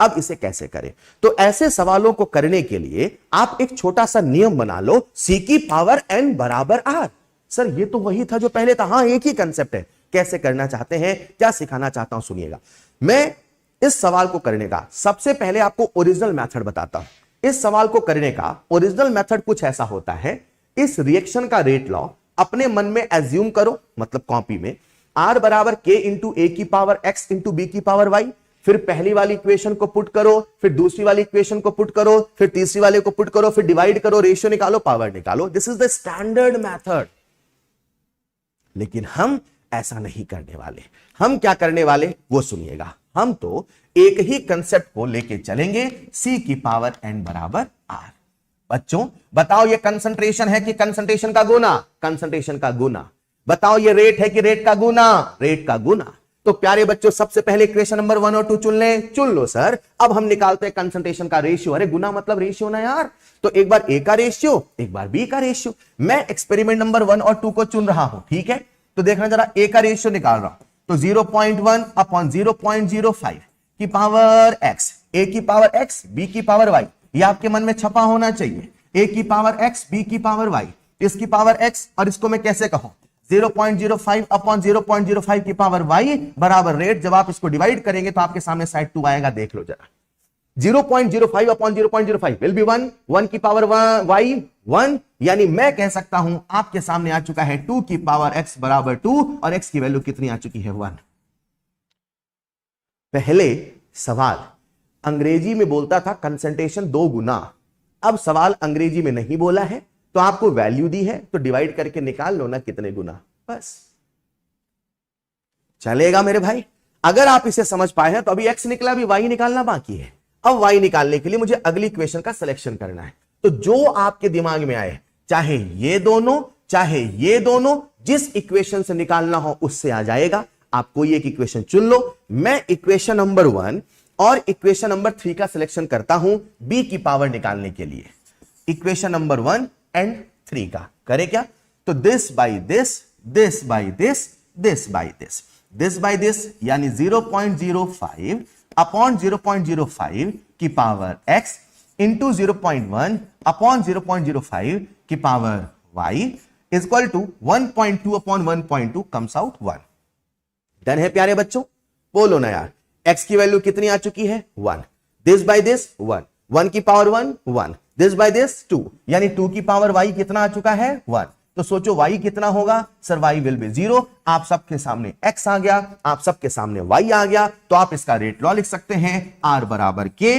अब इसे कैसे करें? तो ऐसे सवालों को करने के लिए आप एक छोटा सा नियम बना लो, C की पावर n बराबर R। सर ये तो वही था जो पहले था। हाँ, एक ही कंसेप्ट है। कैसे करना चाहते हैं, क्या सिखाना चाहता हूं, सुनिएगा। मैं इस सवाल को करने का सबसे पहले आपको ओरिजिनल मेथड बताता हूं। इस सवाल को करने का ओरिजिनल मेथड कुछ ऐसा होता है, इस रिएक्शन का रेट लॉ अपने मन में एज्यूम करो, मतलब कॉपी में, R बराबर K इंटू A की पावर X इंटू B की पावर Y। फिर पहली वाली इक्वेशन को पुट करो, फिर दूसरी वाली इक्वेशन को पुट करो, फिर तीसरी वाले को पुट करो, फिर डिवाइड करो, रेशियो निकालो, पावर निकालो। This is the standard method. लेकिन हम ऐसा नहीं करने वाले। हम क्या करने वाले वो सुनिएगा। हम तो एक ही कंसेप्ट को लेके चलेंगे, C की पावर n बराबर R। बच्चों बताओ, ये कंसंट्रेशन है कि कंसंट्रेशन का गुना? कंसंट्रेशन का गुना। बताओ, ये रेट है कि रेट का गुना? रेट का गुना। तो प्यारे बच्चों, सबसे पहले इक्वेशन नंबर 1 और 2 चुन ले। चुन लो सर। अब हम निकालते हैं कंसंट्रेशन का रेशियो। अरे गुना मतलब रेशियो ना यार। तो एक बार A का रेशियो, एक बार B का रेशियो। मैं एक्सपेरिमेंट नंबर 1 और 2 को चुन रहा हूं। ठीक है, तो देखना जरा, A का रेशियो निकाल रहा हूं, तो 0.1 अपॉन 0.05 की पावर x, A की पावर x, B की पावर y। ये आपके मन में छपा होना चाहिए। A की पावर x, B की पावर y, इसकी पावर x, और इसको मैं कैसे कहूं? 0.05 अपॉन 0.05 की पावर y बराबर रेट। जब आप इसको डिवाइड करेंगे तो आपके सामने साइड 2 आएगा, देख लो जरा। 0.05 अपॉन 0.05 विल बी 1, 1 की पावर y 1, यानी मैं कह सकता हूं आपके सामने आ चुका है 2 की पावर x बराबर 2, और x की वैल्यू कितनी आ चुकी है? 1। पहले सवाल अंग्रेजी में बोलता था कंसंट्रेशन 2 गुना। अब सवाल अंग्रेजी में नहीं बोला है, तो आपको वैल्यू दी है, तो डिवाइड करके निकाल लो ना कितने गुना, बस। चलेगा मेरे भाई? अगर आप इसे समझ पाए हैं तो अभी x निकला, अभी y निकालना बाकी है। अब y निकालने के लिए मुझे अगली इक्वेशन का सिलेक्शन करना है। तो जो आपके दिमाग में आए, चाहे ये दोनों चाहे ये दोनों, जिस इक्वेशन से निकालना हो उससे आ जाएगा। आप कोई एक इक्वेशन चुन लो। मैं इक्वेशन नंबर 1 और इक्वेशन नंबर 3 का सिलेक्शन करता हूं b की पावर निकालने के लिए। इक्वेशन नंबर 1 एंड 3 का करें क्या? तो this by this, this by this, this by this, this by this, यानी 0.05 अपॉन 0.05 की पावर x इंटू 0.1 अपॉन 0.05 की power y is equal to 1.2 upon 1.2 comes out 1। Done है प्यारे बच्चों? बोलो ना यार, x की वैल्यू कितनी आ चुकी है? 1। दिस बाय दिस 1, 1 की पावर 1 1, दिस बाय दिस 2, यानी 2 की पावर y कितना आ चुका है? 1। तो सोचो y कितना होगा? Sir y will be 0। आप सबके सामने x आ गया, आप सबके सामने y आ गया, तो आप इसका रेट लॉ लिख सकते हैं r बराबर k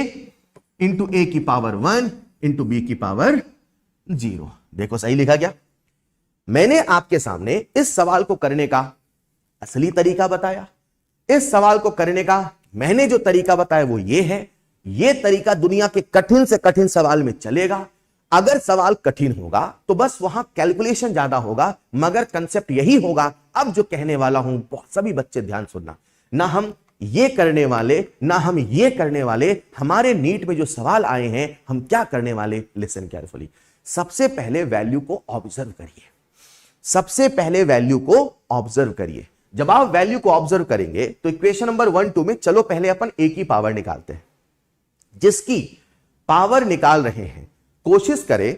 इंटू a की पावर 1 इंटू b की पावर 0। देखो सही लिखा गया। मैंने आपके सामने इस सवाल को करने का असली तरीका बताया। इस सवाल को करने का मैंने जो तरीका बताया वो ये है। ये तरीका दुनिया के कठिन से कठिन सवाल में चलेगा। अगर सवाल कठिन होगा तो बस वहां कैलकुलेशन ज्यादा होगा, मगर कंसेप्ट यही होगा। अब जो कहने वाला हूं सभी बच्चे ध्यान सुनना, ना हम ये करने वाले ना हम ये करने वाले। हमारे नीट में जो सवाल आए हैं हम क्या करने वाले, लिसन केयरफुली। सबसे पहले वैल्यू को ऑब्जर्व करिए। सबसे पहले वैल्यू को ऑब्जर्व करिए। जब आप वैल्यू को ऑब्जर्व करेंगे तो इक्वेशन नंबर 1 2 में चलो पहले अपन a की पावर निकालते हैं। जिसकी पावर निकाल रहे हैं कोशिश करें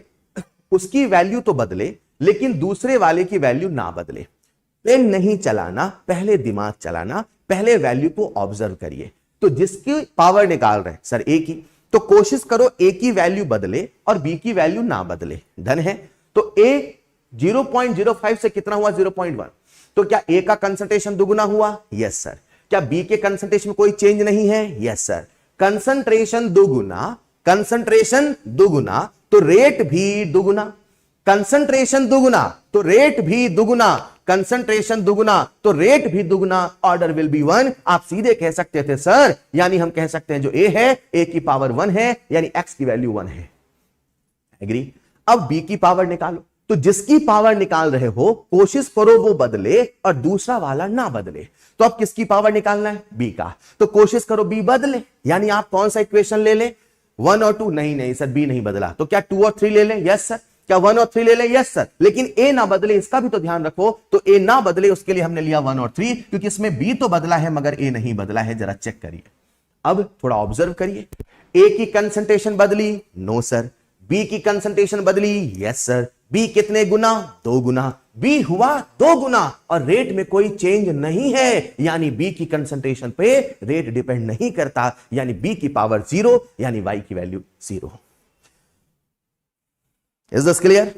उसकी वैल्यू तो बदले, लेकिन दूसरे वाले की वैल्यू ना बदले। पेन नहीं चलाना, पहले दिमाग चलाना। पहले वैल्यू को ऑब्जर्व करिए। तो जिसकी पावर निकाल रहे हैं सर a की, तो कोशिश करो a की वैल्यू बदले और b की वैल्यू ना बदले। डन है? तो a 0.05 से कितना हुआ? 0.1। तो क्या a का कंसंट्रेशन दुगुना हुआ? Yes sir. क्या b के कंसंट्रेशन में कोई चेंज नहीं है? Yes sir. कंसंट्रेशन दुगुना, कंसंट्रेशन दुगुना तो रेट भी दुगुना। कंसंट्रेशन दुगुना तो रेट भी दुगुना। कंसंट्रेशन दुगुना तो रेट भी दुगुना। Order will be 1। आप सीधे कह सकते थे सर, यानी हम कह सकते हैं जो a है a की पावर 1 है, यानी x की वैल्यू 1 है। एग्री? अब b की पावर निकालो। तो जिसकी पावर निकाल रहे हो कोशिश करो वो बदले और दूसरा वाला ना बदले। तो अब किसकी पावर निकालना है? b का। तो कोशिश करो b बदले, यानी आप कौन सा इक्वेशन ले ले? 1 और 2? नहीं सर, b नहीं बदला। तो क्या 2 और 3 ले ले? Yes sir. क्या 1 और 3 ले ले? Yes sir. लेकिन a ना बदले, इसका भी तो ध्यान रखो। तो a ना बदले उसके लिए हमने लिया 1 और 3, क्योंकि इसमें b तो बदला है मगर a नहीं बदला है। जरा चेक करिए। अब थोड़ा ऑब्जर्व करिए। a की कंसंट्रेशन बदली? No sir. b की कंसंट्रेशन बदली? Yes sir. b कितने गुना? 2 गुना। b हुआ 2 गुना और रेट में कोई चेंज नहीं है, यानी b की कंसंट्रेशन पे रेट डिपेंड नहीं करता, यानी b की पावर 0, यानी y की वैल्यू 0। Is this clear?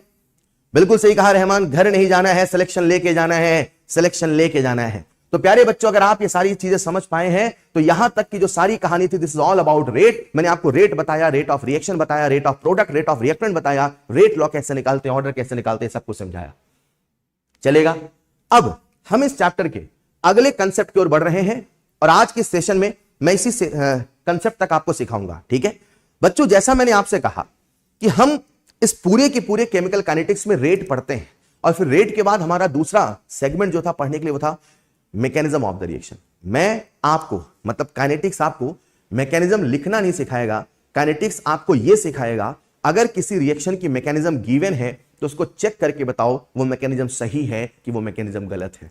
बिल्कुल सही कहा रहमान। घर नहीं जाना है, सिलेक्शन लेके जाना है, सिलेक्शन लेके जाना है। तो प्यारे बच्चों, अगर आप ये सारी चीजें समझ पाए हैं तो यहां तक की जो सारी कहानी थी, this is all about rate. मैंने आपको रेट बताया, रेट ऑफ रिएक्शन बताया, rate of product, rate of reactant बताया, रेट लॉ कैसे निकालते हैं, ऑर्डर कैसे निकालते हैं, सब कुछ समझाया। चलेगा? अब हम इस चैप्टर के अगले कंसेप्ट की ओर बढ़ रहे हैं और आज के सेशन में मैं इसी कंसेप्ट तक आपको सिखाऊंगा। ठीक है बच्चों? जैसा मैंने आपसे कहा कि हम इस पूरे के पूरे केमिकल काइनेटिक्स में रेट पढ़ते हैं और फिर रेट के बाद हमारा दूसरा सेगमेंट जो था पढ़ने के लिए वो था मैकेनिज्म ऑफ द रिएक्शन। मैं आपको मतलब काइनेटिक्स आपको मैकेनिज्म लिखना नहीं सिखाएगा। काइनेटिक्स आपको यह सिखाएगा अगर किसी रिएक्शन की मैकेनिज्म गिवन है तो उसको चेक करके बताओ वो मैकेनिज्म सही है कि वो मैकेनिज्म गलत है।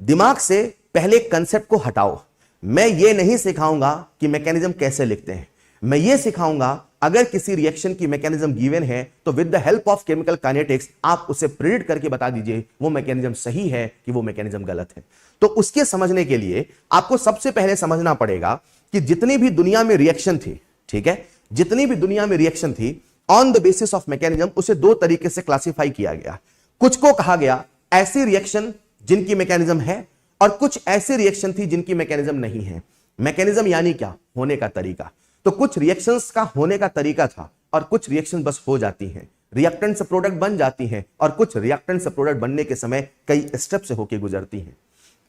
दिमाग से पहले कंसेप्ट को हटाओ। मैं ये नहीं सिखाऊंगा कि मैकेनिज्म कैसे लिखते हैं, मैं ये सिखाऊंगा अगर किसी रिएक्शन की मैकेनिज्म गिवन है तो with the help of chemical kinetics आप उसे प्रेडिक्ट करके बता दीजिए वो मैकेनिज्म सही है कि वो मैकेनिज्म गलत है। तो उसके समझने के लिए आपको सबसे पहले समझना पड़ेगा कि जितनी भी दुनिया में रिएक्शन थी, ठीक है, जितनी भी दुनिया में रिएक्शन थी on the basis of mechanism, उसे 2 तरीके से क्लासिफाई किया गया। कुछ को कहा गया ऐसी रिएक्शन जिनकी मैकेनिज्म है और कुछ ऐसी रिएक्शन थी जिनकी मैकेनिज्म नहीं है। मैकेनिज्म यानी क्या? होने का तरीका। तो कुछ रिएक्शंस का होने का तरीका था और कुछ रिएक्शन बस हो जाती हैं, रिएक्टेंट से प्रोडक्ट बन जाती हैं और कुछ रिएक्टेंट से प्रोडक्ट बनने के समय कई स्टेप से होकर गुजरती हैं।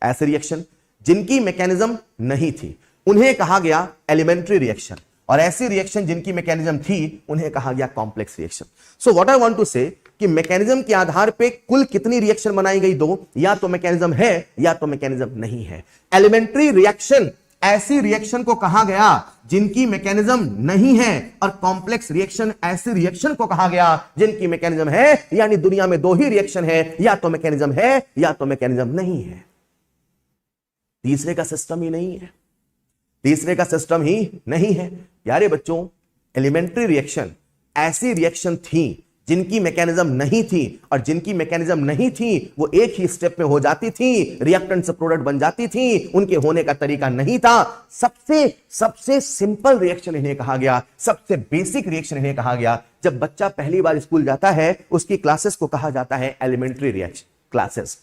ऐसे रिएक्शन जिनकी मैकेनिज्म नहीं थी उन्हें कहा गया एलिमेंट्री रिएक्शन। और ऐसी रिएक्शन जिनकी मैकेनिज्म थी उन्हें कहा गया complex reaction. So what I want to say कि मैकेनिज्म के आधार पे कुल कितनी रिएक्शन बनाई गई, दो, या तो मैकेनिज्म है या तो मैकेनिज्म नहीं है। एलिमेंट्री रिएक्शन ऐसी रिएक्शन को कहा गया जिनकी मैकेनिज्म नहीं है, और कॉम्प्लेक्स रिएक्शन ऐसी रिएक्शन को कहा गया जिनकी मैकेनिज्म है। यानी दुनिया में दो ही रिएक्शन है, या तो मैकेनिज्म है या तो मैकेनिज्म नहीं है। तीसरे का सिस्टम ही नहीं है, तीसरे का सिस्टम ही नहीं है। प्यारे बच्चों, एलिमेंट्री रिएक्शन ऐसी रिएक्शन थी जिनकी मैकेनिज्म नहीं थी, और जिनकी मैकेनिज्म नहीं थी वो एक ही स्टेप में हो जाती थी, रिएक्टेंट से प्रोडक्ट बन जाती थी, उनके होने का तरीका नहीं था। सबसे सिंपल रिएक्शन इन्हें कहा गया, सबसे बेसिक रिएक्शन इन्हें कहा गया। जब बच्चा पहली बार स्कूल जाता है उसकी क्लासेस को कहा जाता है एलिमेंट्री रिएक्शन क्लासेस।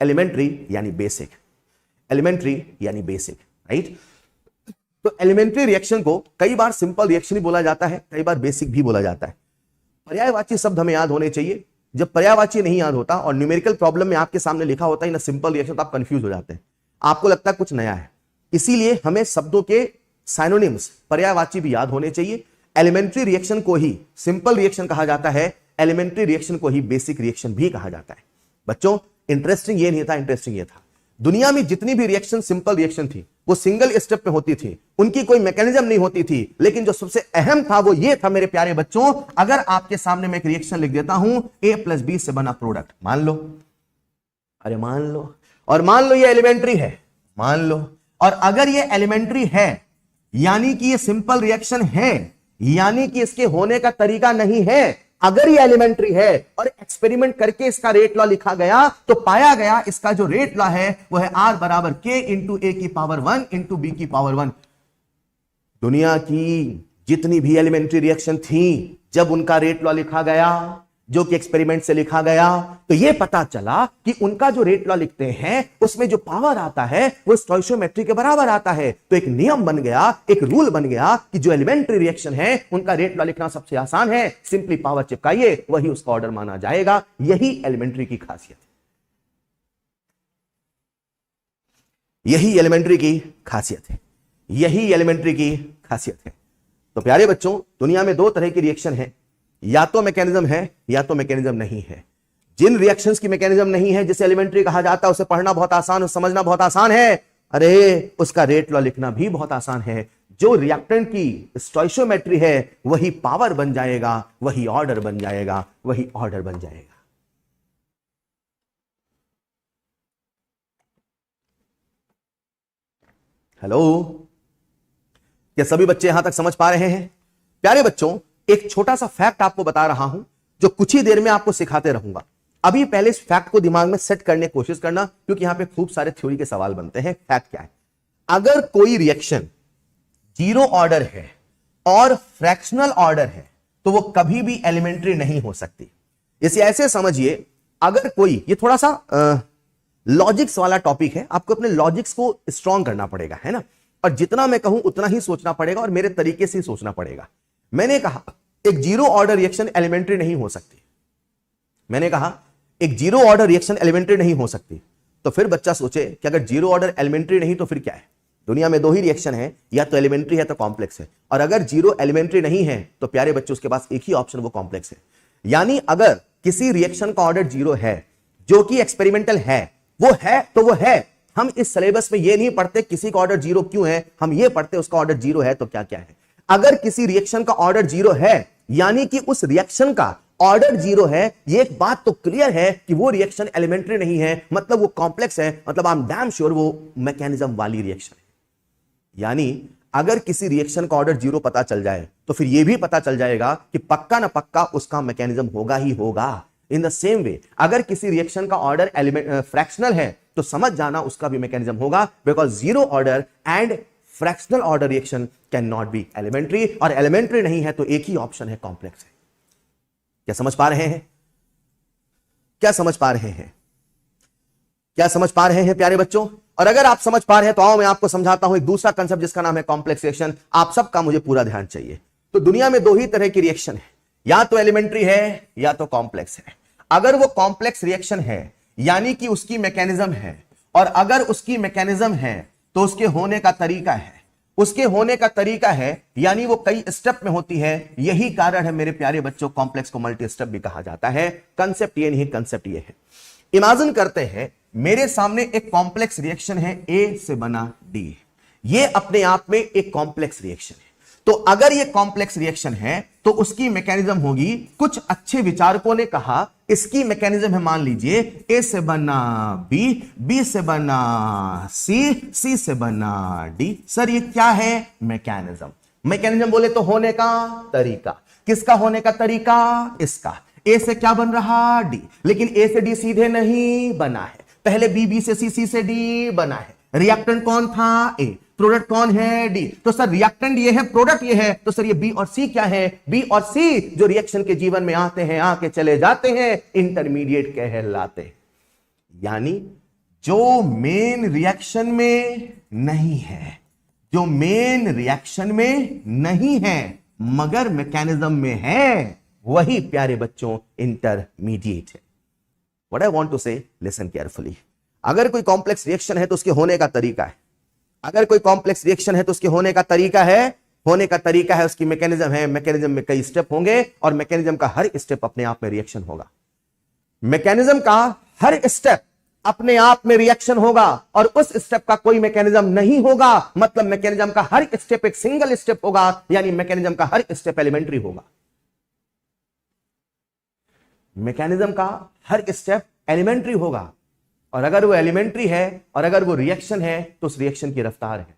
एलिमेंट्री यानी बेसिक, एलिमेंट्री यानी बेसिक, राइट। तो एलिमेंट्री रिएक्शन को कई बार सिंपल रिएक्शन ही बोला जाता है, कई बार बेसिक भी बोला जाता है। पर्यायवाची शब्द हमें याद होने चाहिए। जब पर्यायवाची नहीं याद होता और न्यूमेरिकल प्रॉब्लम में आपके सामने लिखा होता है ना सिंपल रिएक्शन, तो आप कंफ्यूज हो जाते हैं, आपको लगता है कुछ नया है। इसीलिए हमें शब्दों के साइनोनिम्स पर्यायवाची भी याद होने चाहिए। एलिमेंट्री रिएक्शन को ही सिंपल रिएक्शन कहा जाता है, एलिमेंट्री रिएक्शन को ही बेसिक रिएक्शन भी कहा जाता है। बच्चों, इंटरेस्टिंग ये नहीं था, इंटरेस्टिंग ये था, दुनिया में जितनी भी रिएक्शन सिंपल रिएक्शन थी वो सिंगल स्टेप में होती थी, उनकी कोई मैकेनिज्म नहीं होती थी। लेकिन जो सबसे अहम था वो ये था मेरे प्यारे बच्चों, अगर आपके सामने मैं एक रिएक्शन लिख देता हूं A + B से बना प्रोडक्ट, मान लो, अरे मान लो, और मान लो ये एलिमेंट्री है, मान लो, और अगर ये एलिमेंट्री है यानी कि ये सिंपल रिएक्शन है, यानी कि इसके होने का तरीका नहीं है। अगर ये एलिमेंट्री है और एक्सपेरिमेंट करके इसका रेट लॉ लिखा गया तो पाया गया इसका जो रेट लॉ है वो है R = K × A⁴ × B⁴ दुनिया की जितनी भी एलिमेंट्री रिएक्शन थी, जब उनका रेट लॉ लिखा गया, जो कि एक्सपेरिमेंट से लिखा गया, तो यह पता चला कि उनका जो रेट लॉ लिखते हैं उसमें जो पावर आता है वो स्टोइचियोमेट्री के बराबर आता है। तो एक नियम बन गया, एक रूल बन गया कि जो एलिमेंट्री रिएक्शन है उनका रेट लॉ लिखना सबसे आसान है, सिंपली पावर चिपकाइए, वही उसका ऑर्डर माना जाएगा। यही एलिमेंट्री की खासियत है, यही एलिमेंट्री की खासियत है, यही एलिमेंट्री की खासियत है। तो प्यारे बच्चों, दुनिया में दो तरह की रिएक्शन है, या तो मैकेनिज्म है या तो मैकेनिज्म नहीं है। जिन रिएक्शंस की मैकेनिज्म नहीं है, जिसे एलिमेंट्री कहा जाता है, उसे पढ़ना बहुत आसान और समझना बहुत आसान है, अरे उसका रेट लॉ लिखना भी बहुत आसान है। जो रिएक्टेंट की स्टोइचियोमेट्री है वही पावर बन जाएगा, वही ऑर्डर बन जाएगा, वही ऑर्डर बन जाएगा। हेलो, क्या सभी बच्चे यहां तक समझ पा रहे हैं? प्यारे बच्चों, एक छोटा सा फैक्ट आपको बता रहा हूं जो कुछ ही देर में आपको सिखाते रहूंगा। अभी पहले इस फैक्ट को दिमाग में सेट करने की कोशिश करना, क्योंकि यहां पे खूब सारे थ्योरी के सवाल बनते हैं। फैक्ट क्या है? अगर कोई रिएक्शन जीरो ऑर्डर है और फ्रैक्शनल ऑर्डर है तो वो कभी भी एलिमेंट्री नहीं हो सकती। इसे ऐसे समझिए, अगर कोई, ये थोड़ा सा लॉजिक्स वाला टॉपिक है, आपको अपने लॉजिक्स को स्ट्रॉन्ग करना पड़ेगा, है ना, और जितना मैं कहूं उतना ही सोचना पड़ेगा और मेरे तरीके से ही सोचना पड़ेगा। मैंने कहा एक जीरो ऑर्डर रिएक्शन एलिमेंट्री नहीं हो सकती, मैंने कहा एक जीरो ऑर्डर रिएक्शन एलिमेंट्री नहीं हो सकती। तो फिर बच्चा सोचे कि अगर जीरो ऑर्डर एलिमेंट्री नहीं तो फिर क्या है? दुनिया में दो ही रिएक्शन है, या तो एलिमेंट्री है तो कॉम्प्लेक्स है, और अगर जीरो एलिमेंट्री नहीं है तो प्यारे बच्चों उसके पास एक ही ऑप्शन, वो कॉम्प्लेक्स है। यानी अगर किसी रिएक्शन का ऑर्डर जीरो है जो कि एक्सपेरिमेंटल है, वो है तो वो है। हम इस सिलेबस में ये नहीं पढ़ते किसी का ऑर्डर जीरो क्यों है, हम ये पढ़ते उसका ऑर्डर जीरो है तो क्या क्या है। अगर किसी रिएक्शन का ऑर्डर जीरो है यानी कि उस रिएक्शन का ऑर्डर जीरो है, ये एक बात तो क्लियर है कि वो रिएक्शन एलिमेंट्री नहीं है, मतलब वो कॉम्प्लेक्स है, मतलब आई एम डैम श्योर वो मैकेनिज्म वाली रिएक्शन है। यानी अगर किसी रिएक्शन का ऑर्डर जीरो पता चल जाए तो फिर यह भी पता चल जाएगा कि पक्का ना पक्का उसका मैकेनिज्म होगा ही होगा। इन द सेम वे, अगर किसी रिएक्शन का ऑर्डर फ्रैक्शनल है तो समझ जाना उसका भी मैकेनिज्म होगा, because zero order and fractional order reaction can not be elementary, और एलिमेंट्री नहीं है तो एक ही ऑप्शन है, कॉम्प्लेक्स है। क्या समझ पा रहे हैं? क्या समझ पा रहे हैं? क्या समझ पा रहे हैं प्यारे बच्चों? और अगर आप समझ पा रहे हैं तो आओ मैं आपको समझाता हूं एक दूसरा कंसेप्ट जिसका नाम है कॉम्प्लेक्स रिएक्शन। आप सबका मुझे पूरा ध्यान चाहिए। तो दुनिया में दो ही तरह की रिएक्शन है, या तो एलिमेंट्री है या तो कॉम्प्लेक्स है। अगर वो कॉम्प्लेक्स रिएक्शन है यानी कि उसकी मैकेनिज्म है, और अगर उसकी मैकेनिज्म है तो उसके होने का तरीका है, उसके होने का तरीका है, यानी वो कई स्टेप में होती है। यही कारण है मेरे प्यारे बच्चों, कॉम्प्लेक्स को मल्टी स्टेप भी कहा जाता है। कंसेप्ट ये नहीं, कंसेप्ट ये है। इमेजिन करते हैं मेरे सामने एक कॉम्प्लेक्स रिएक्शन है, ए से बना डी। ये अपने आप में एक कॉम्प्लेक्स रिएक्शन है। तो अगर ये कॉम्प्लेक्स रिएक्शन है तो उसकी मैकेनिज्म होगी, कुछ अच्छे विचारकों ने कहा इसकी मैकेनिज्म है, मान लीजिए ए से बना बी, बी से बना सी, सी से बना डी। सर ये क्या है? मैकेनिज्म। मैकेनिज्म बोले तो होने का तरीका। किसका होने का तरीका? इसका। ए से क्या बन रहा? डी। लेकिन ए से डी सीधे नहीं बना है, पहले बी, बी से सी, सी से डी बना है। रिएक्टेंट कौन था? ए। प्रोडक्ट कौन है? डी। तो सर रिएक्टेंट ये है, प्रोडक्ट ये है, तो सर ये बी और सी क्या है? बी और सी जो रिएक्शन के जीवन में आते हैं, आके चले जाते हैं, इंटरमीडिएट कहलाते हैं। यानी जो मेन रिएक्शन में नहीं है, जो मेन रिएक्शन में नहीं है मगर मैकेनिज्म में है, वही प्यारे बच्चों इंटरमीडिएट है। व्हाट आई वांट टू से, लिसन केयरफुली। अगर कोई कॉम्प्लेक्स रिएक्शन है तो उसके होने का तरीका है। अगर कोई कॉम्प्लेक्स रिएक्शन है तो उसके होने का तरीका है, होने का तरीका है, उसकी मैकेनिज्म है। मैकेनिज्म में कई स्टेप होंगे और मैकेनिज्म का हर स्टेप अपने आप में रिएक्शन होगा। मैकेनिज्म का हर स्टेप अपने आप में रिएक्शन होगा और उस स्टेप का कोई मैकेनिज्म नहीं होगा, मतलब मैकेनिज्म का हर स्टेप एक सिंगल स्टेप होगा, यानी मैकेनिज्म का हर स्टेप एलिमेंट्री होगा। मैकेनिज्म का हर स्टेप एलिमेंट्री होगा और अगर वो एलिमेंट्री है और अगर वो रिएक्शन है तो उस रिएक्शन की रफ्तार है।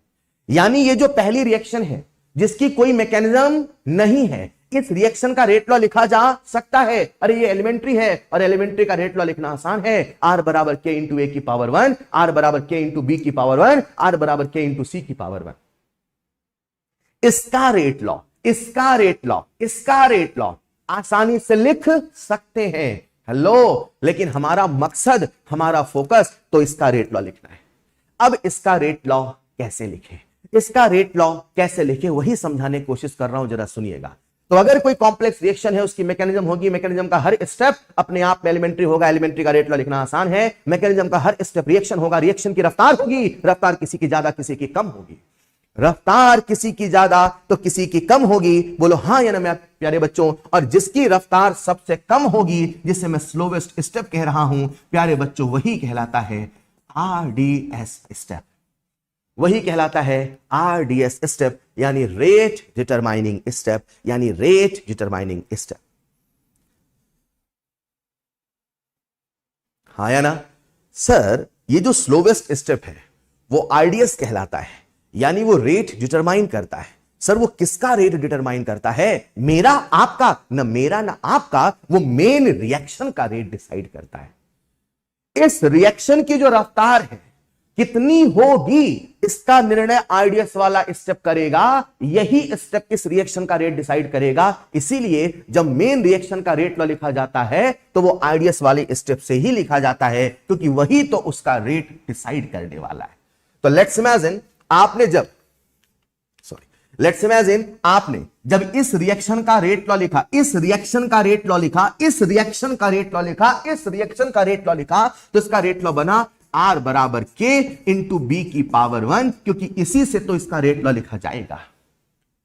यानी ये जो पहली रिएक्शन है जिसकी कोई मैकेनिज्म नहीं है, इस रिएक्शन का रेट लॉ लिखा जा सकता है। अरे ये एलिमेंट्री है और एलिमेंट्री का रेट लॉ लिखना आसान है। R बराबर के इंटू ए की पावर 1, R बराबर के इंटू बी की पावर 1, R बराबर के इंटू सी की पावर 1। इसका रेट लॉ, इसका रेट लॉ, इसका रेट लॉ आसानी से लिख सकते हैं। हेलो, लेकिन हमारा मकसद, हमारा फोकस तो इसका रेट लॉ लिखना है। अब इसका रेट लॉ कैसे लिखें, इसका रेट लॉ कैसे लिखें, वही समझाने की कोशिश कर रहा हूं, जरा सुनिएगा। तो अगर कोई कॉम्प्लेक्स रिएक्शन है, उसकी मैकेनिज्म होगी, मैकेनिज्म का हर स्टेप अपने आप में एलिमेंट्री होगा, एलिमेंट्री का रेट लॉ लिखना आसान है। मैकेनिज्म का हर स्टेप रिएक्शन होगा, रिएक्शन की रफ्तार होगी, रफ्तार किसी की ज्यादा किसी की कम होगी, रफ्तार किसी की ज्यादा तो किसी की कम होगी। बोलो हाँ या ना मेरे प्यारे बच्चों। और जिसकी रफ्तार सबसे कम होगी, जिसे मैं स्लोवेस्ट स्टेप कह रहा हूं प्यारे बच्चों, वही कहलाता है RDS स्टेप। वही कहलाता है RDS स्टेप, यानी रेट डिटरमाइनिंग स्टेप, यानी रेट डिटरमाइनिंग स्टेप। हाँ या ना? सर ये जो स्लोवेस्ट स्टेप है वो RDS कहलाता है, यानी वो रेट डिटरमाइन करता है। सर वो किसका रेट डिटरमाइन करता है? मेरा, आपका? न मेरा न आपका, वो मेन रिएक्शन का रेट डिसाइड करता है। इस रिएक्शन की जो रफ्तार है कितनी होगी, इसका निर्णय RDS वाला स्टेप करेगा। यही स्टेप इस रिएक्शन का रेट डिसाइड करेगा। इसीलिए जब मेन रिएक्शन का रेट लॉ लिखा जाता है तो वो RDS वाले स्टेप से ही लिखा जाता है, क्योंकि वही तो उसका रेट डिसाइड करने वाला है। तो लेट्स इमेजिन आपने जब आपने जब इस रिएक्शन का रेट लॉ लिखा, इस रिएक्शन का रेट लॉ लिखा, इस रिएक्शन का रेट लॉ लिखा, इस रिएक्शन का रेट लॉ लिखा, तो इसका रेट लॉ बना R बराबर K इंटू बी की पावर 1, क्योंकि इसी से तो इसका रेट लॉ लिखा जाएगा।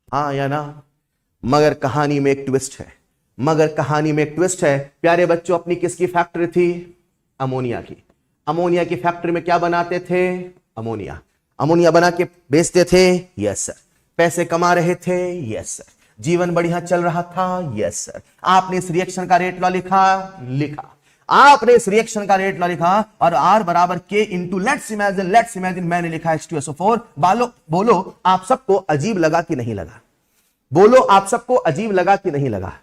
हाँ या ना? मगर कहानी में एक ट्विस्ट है, मगर कहानी में एक ट्विस्ट है प्यारे बच्चों। अपनी किसकी फैक्ट्री थी? अमोनिया की। अमोनिया की फैक्ट्री में क्या बनाते थे? अमोनिया। अमोनिया बना के बेचते थे, यस सर। पैसे कमा रहे थे, यस सर। जीवन बढ़िया चल रहा था, यस सर। आपने इस रिएक्शन का रेट लॉ लिखा, आपने इस रिएक्शन का रेट लॉ लिखा और R बराबर K इंटू लेट्स इमेजिन मैंने लिखा H2SO4। बोलो आप सबको अजीब लगा कि नहीं लगा? बोलो आप सबको अजीब लगा कि नहीं लगा?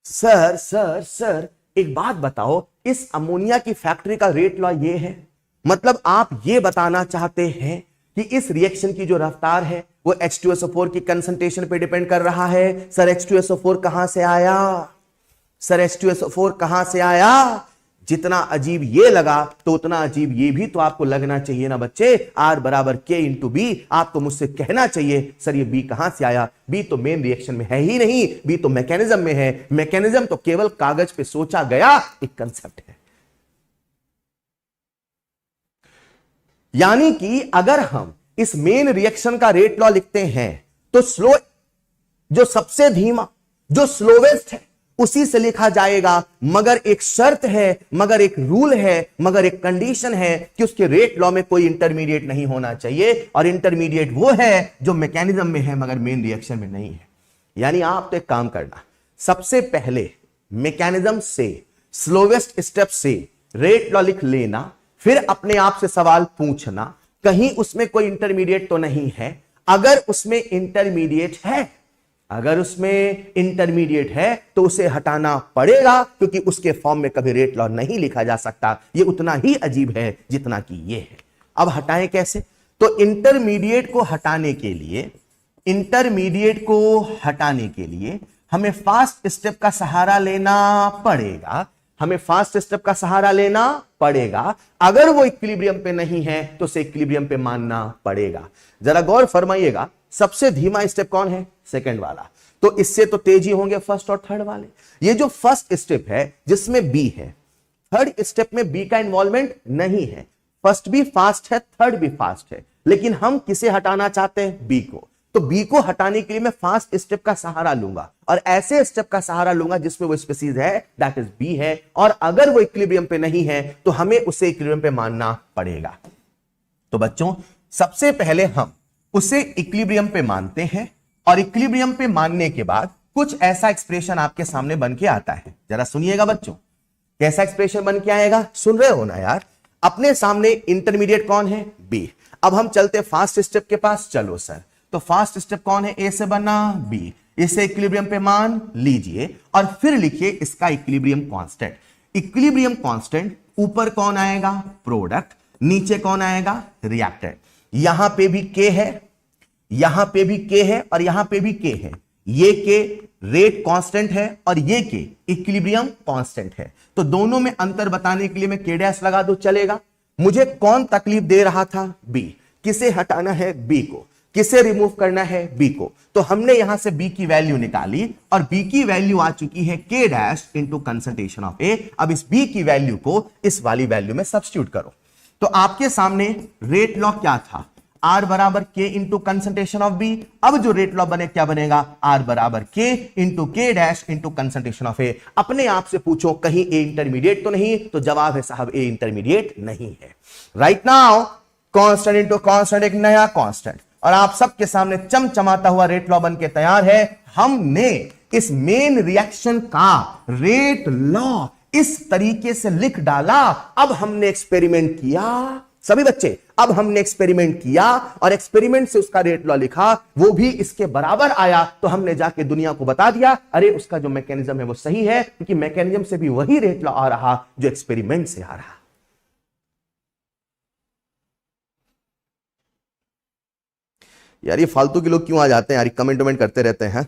सर एक बात बताओ, इस अमोनिया की फैक्ट्री का रेट लॉ ये है, मतलब आप ये बताना चाहते हैं कि इस रिएक्शन की जो रफ्तार है वो H2SO4 की कंसंट्रेशन पे डिपेंड कर रहा है। सर H2SO4 कहां से आया? सर H2SO4 कहां से आया? जितना अजीब ये लगा तो उतना अजीब ये भी तो आपको लगना चाहिए ना बच्चे। R बराबर K इंटू बी। आपको मुझसे कहना चाहिए सर ये बी कहां से आया? बी तो मेन रिएक्शन में है ही नहीं, बी तो मैकेनिज्म में है। मैकेनिज्म तो केवल कागज पे सोचा गया एक कंसेप्ट है। यानी कि अगर हम इस मेन रिएक्शन का रेट लॉ लिखते हैं तो स्लो, जो सबसे धीमा, जो स्लोवेस्ट है उसी से लिखा जाएगा, मगर एक शर्त है, मगर एक रूल है, मगर एक कंडीशन है कि उसके रेट लॉ में कोई इंटरमीडिएट नहीं होना चाहिए, और इंटरमीडिएट वो है जो मैकेनिज्म में है मगर मेन रिएक्शन में नहीं है। यानी आप तो एक काम करना, सबसे पहले मैकेनिज्म से, स्लोवेस्ट स्टेप से रेट लॉ लिख लेना, फिर अपने आप से सवाल पूछना कहीं उसमें कोई इंटरमीडिएट तो नहीं है। अगर उसमें इंटरमीडिएट है, अगर उसमें इंटरमीडिएट है तो उसे हटाना पड़ेगा, क्योंकि उसके फॉर्म में कभी रेट लॉ नहीं लिखा जा सकता। ये उतना ही अजीब है जितना कि ये है। अब हटाएं कैसे? तो इंटरमीडिएट को हटाने के लिए, इंटरमीडिएट को हटाने के लिए हमें फास्ट स्टेप का सहारा लेना पड़ेगा, हमें फास्ट स्टेप का सहारा लेना पड़ेगा। अगर वो इक्विलिब्रियम पे नहीं है तो उसे इक्विलिब्रियम पे मानना पड़ेगा। जरा गौर फरमाइएगा, सबसे धीमा स्टेप कौन है? सेकंड वाला। तो इससे तो तेजी होंगे फर्स्ट और थर्ड वाले। ये जो फर्स्ट स्टेप है जिसमें बी है, थर्ड स्टेप में बी का इन्वॉल्वमेंट नहीं है। फर्स्ट भी फास्ट है, थर्ड भी फास्ट है, लेकिन हम किसे हटाना चाहते हैं? बी को। तो बी को हटाने के लिए मैं फास्ट स्टेप का सहारा लूंगा, और ऐसे स्टेप का सहारा लूंगा जिसमें वो स्पीसीज है, दैट इज बी है। और अगर वो इक्विलिब्रियम पे नहीं है तो हमें उसे इक्विलिब्रियम पे मानना पड़ेगा। तो बच्चों, सबसे पहले हम उसे इक्विलिब्रियम पे मानते हैं, और इक्विलिब्रियम पे मानने के बाद कुछ ऐसा एक्सप्रेशन आपके सामने बन के आता है। जरा सुनिएगा बच्चों, कैसा एक्सप्रेशन बन के आएगा, सुन रहे हो ना यार? अपने सामने इंटरमीडिएट कौन है? बी। अब हम चलते फास्ट स्टेप के पास। चलो सर, तो फास्ट स्टेप कौन है? ए से बना बी। इसे इक्विलिब्रियम पे मान लीजिए और फिर लिखिए इसका इक्विलिब्रियम कांस्टेंट। इक्विलिब्रियम कांस्टेंट ऊपर कौन आएगा? प्रोडक्ट। नीचे कौन आएगा? रिएक्टेंट। यहां पे भी के है, यहां पे भी के है, और यहां पे भी के है। ये के रेट कांस्टेंट है और ये के इक्विलिब्रियम कांस्टेंट है। तो दोनों में अंतर बताने के लिए मैं के डैश लगा दूं, चलेगा। मुझे कौन तकलीफ दे रहा था? बी। किसे हटाना है? बी को। किसे रिमूव करना है? बी को। तो हमने यहां से बी की वैल्यू निकाली, और बी की वैल्यू आ चुकी है के डैश इंटू कंसंट्रेशन ऑफ ए। अब इस बी की वैल्यू को इस वाली वैल्यू में सब्स्टिट्यूट करो। तो आपके सामने रेट लॉ क्या था? आर बराबर के इंटू कंसंट्रेशन ऑफ बी। अब जो रेट लॉ बने क्या बनेगा? आर बराबर के इंटू के डैश इंटू कंसंट्रेशन ऑफ ए। अपने आप से पूछो कहीं ए इंटरमीडिएट तो नहीं? तो जवाब है साहब ए इंटरमीडिएट नहीं है। Right now constant into constant, एक नया कांस्टेंट, और आप सबके सामने चमचमाता हुआ रेट लॉ बन के तैयार है। हमने इस मेन रिएक्शन का रेट लॉ इस तरीके से लिख डाला। अब हमने एक्सपेरिमेंट किया सभी बच्चे, अब हमने एक्सपेरिमेंट किया और एक्सपेरिमेंट से उसका रेट लॉ लिखा, वो भी इसके बराबर आया। तो हमने जाके दुनिया को बता दिया, अरे उसका जो मैकेनिज्म है वो सही है, क्योंकि मैकेनिज्म से भी वही रेट लॉ आ रहा जो एक्सपेरिमेंट से आ रहा। यार ये फालतू के लोग क्यों आ जाते हैं यार, कमेंट करते रहते हैं।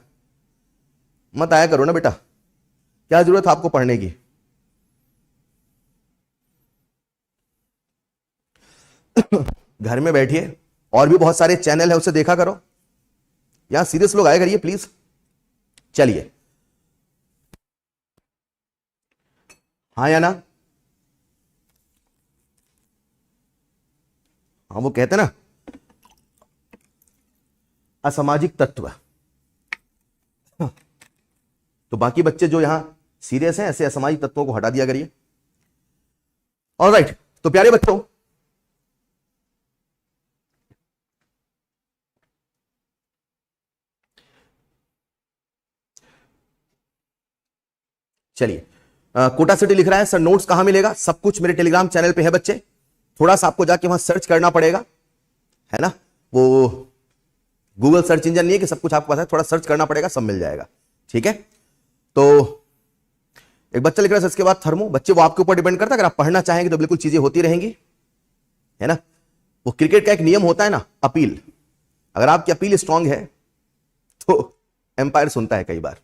मत आया करो ना बेटा, क्या जरूरत है आपको पढ़ने की। घर में बैठिए, और भी बहुत सारे चैनल है उसे देखा करो। यहां सीरियस लोग आया करिए प्लीज। चलिए, हाँ या ना? हाँ, वो कहते ना असामाजिक तत्व। तो बाकी बच्चे जो यहां सीरियस हैं, ऐसे असामाजिक तत्वों को हटा दिया करिए। ऑलराइट, तो प्यारे बच्चों, चलिए, कोटा सिटी लिख रहा है सर नोट्स कहां मिलेगा? सब कुछ मेरे टेलीग्राम चैनल पे है बच्चे। थोड़ा सा आपको जाके वहां सर्च करना पड़ेगा, है ना? वो गूगल सर्च इंजन नहीं है कि सब कुछ आपको पता है, थोड़ा सर्च करना पड़ेगा, सब मिल जाएगा। ठीक है, तो एक बच्चा लिख रहा है इसके बाद थर्मो। बच्चे वो आपके ऊपर डिपेंड करता है, अगर आप पढ़ना चाहेंगे तो बिल्कुल चीजें होती रहेंगी, है ना? वो क्रिकेट का एक नियम होता है ना, अपील। अगर आपकी अपील स्ट्रांग है तो एम्पायर सुनता है कई बार।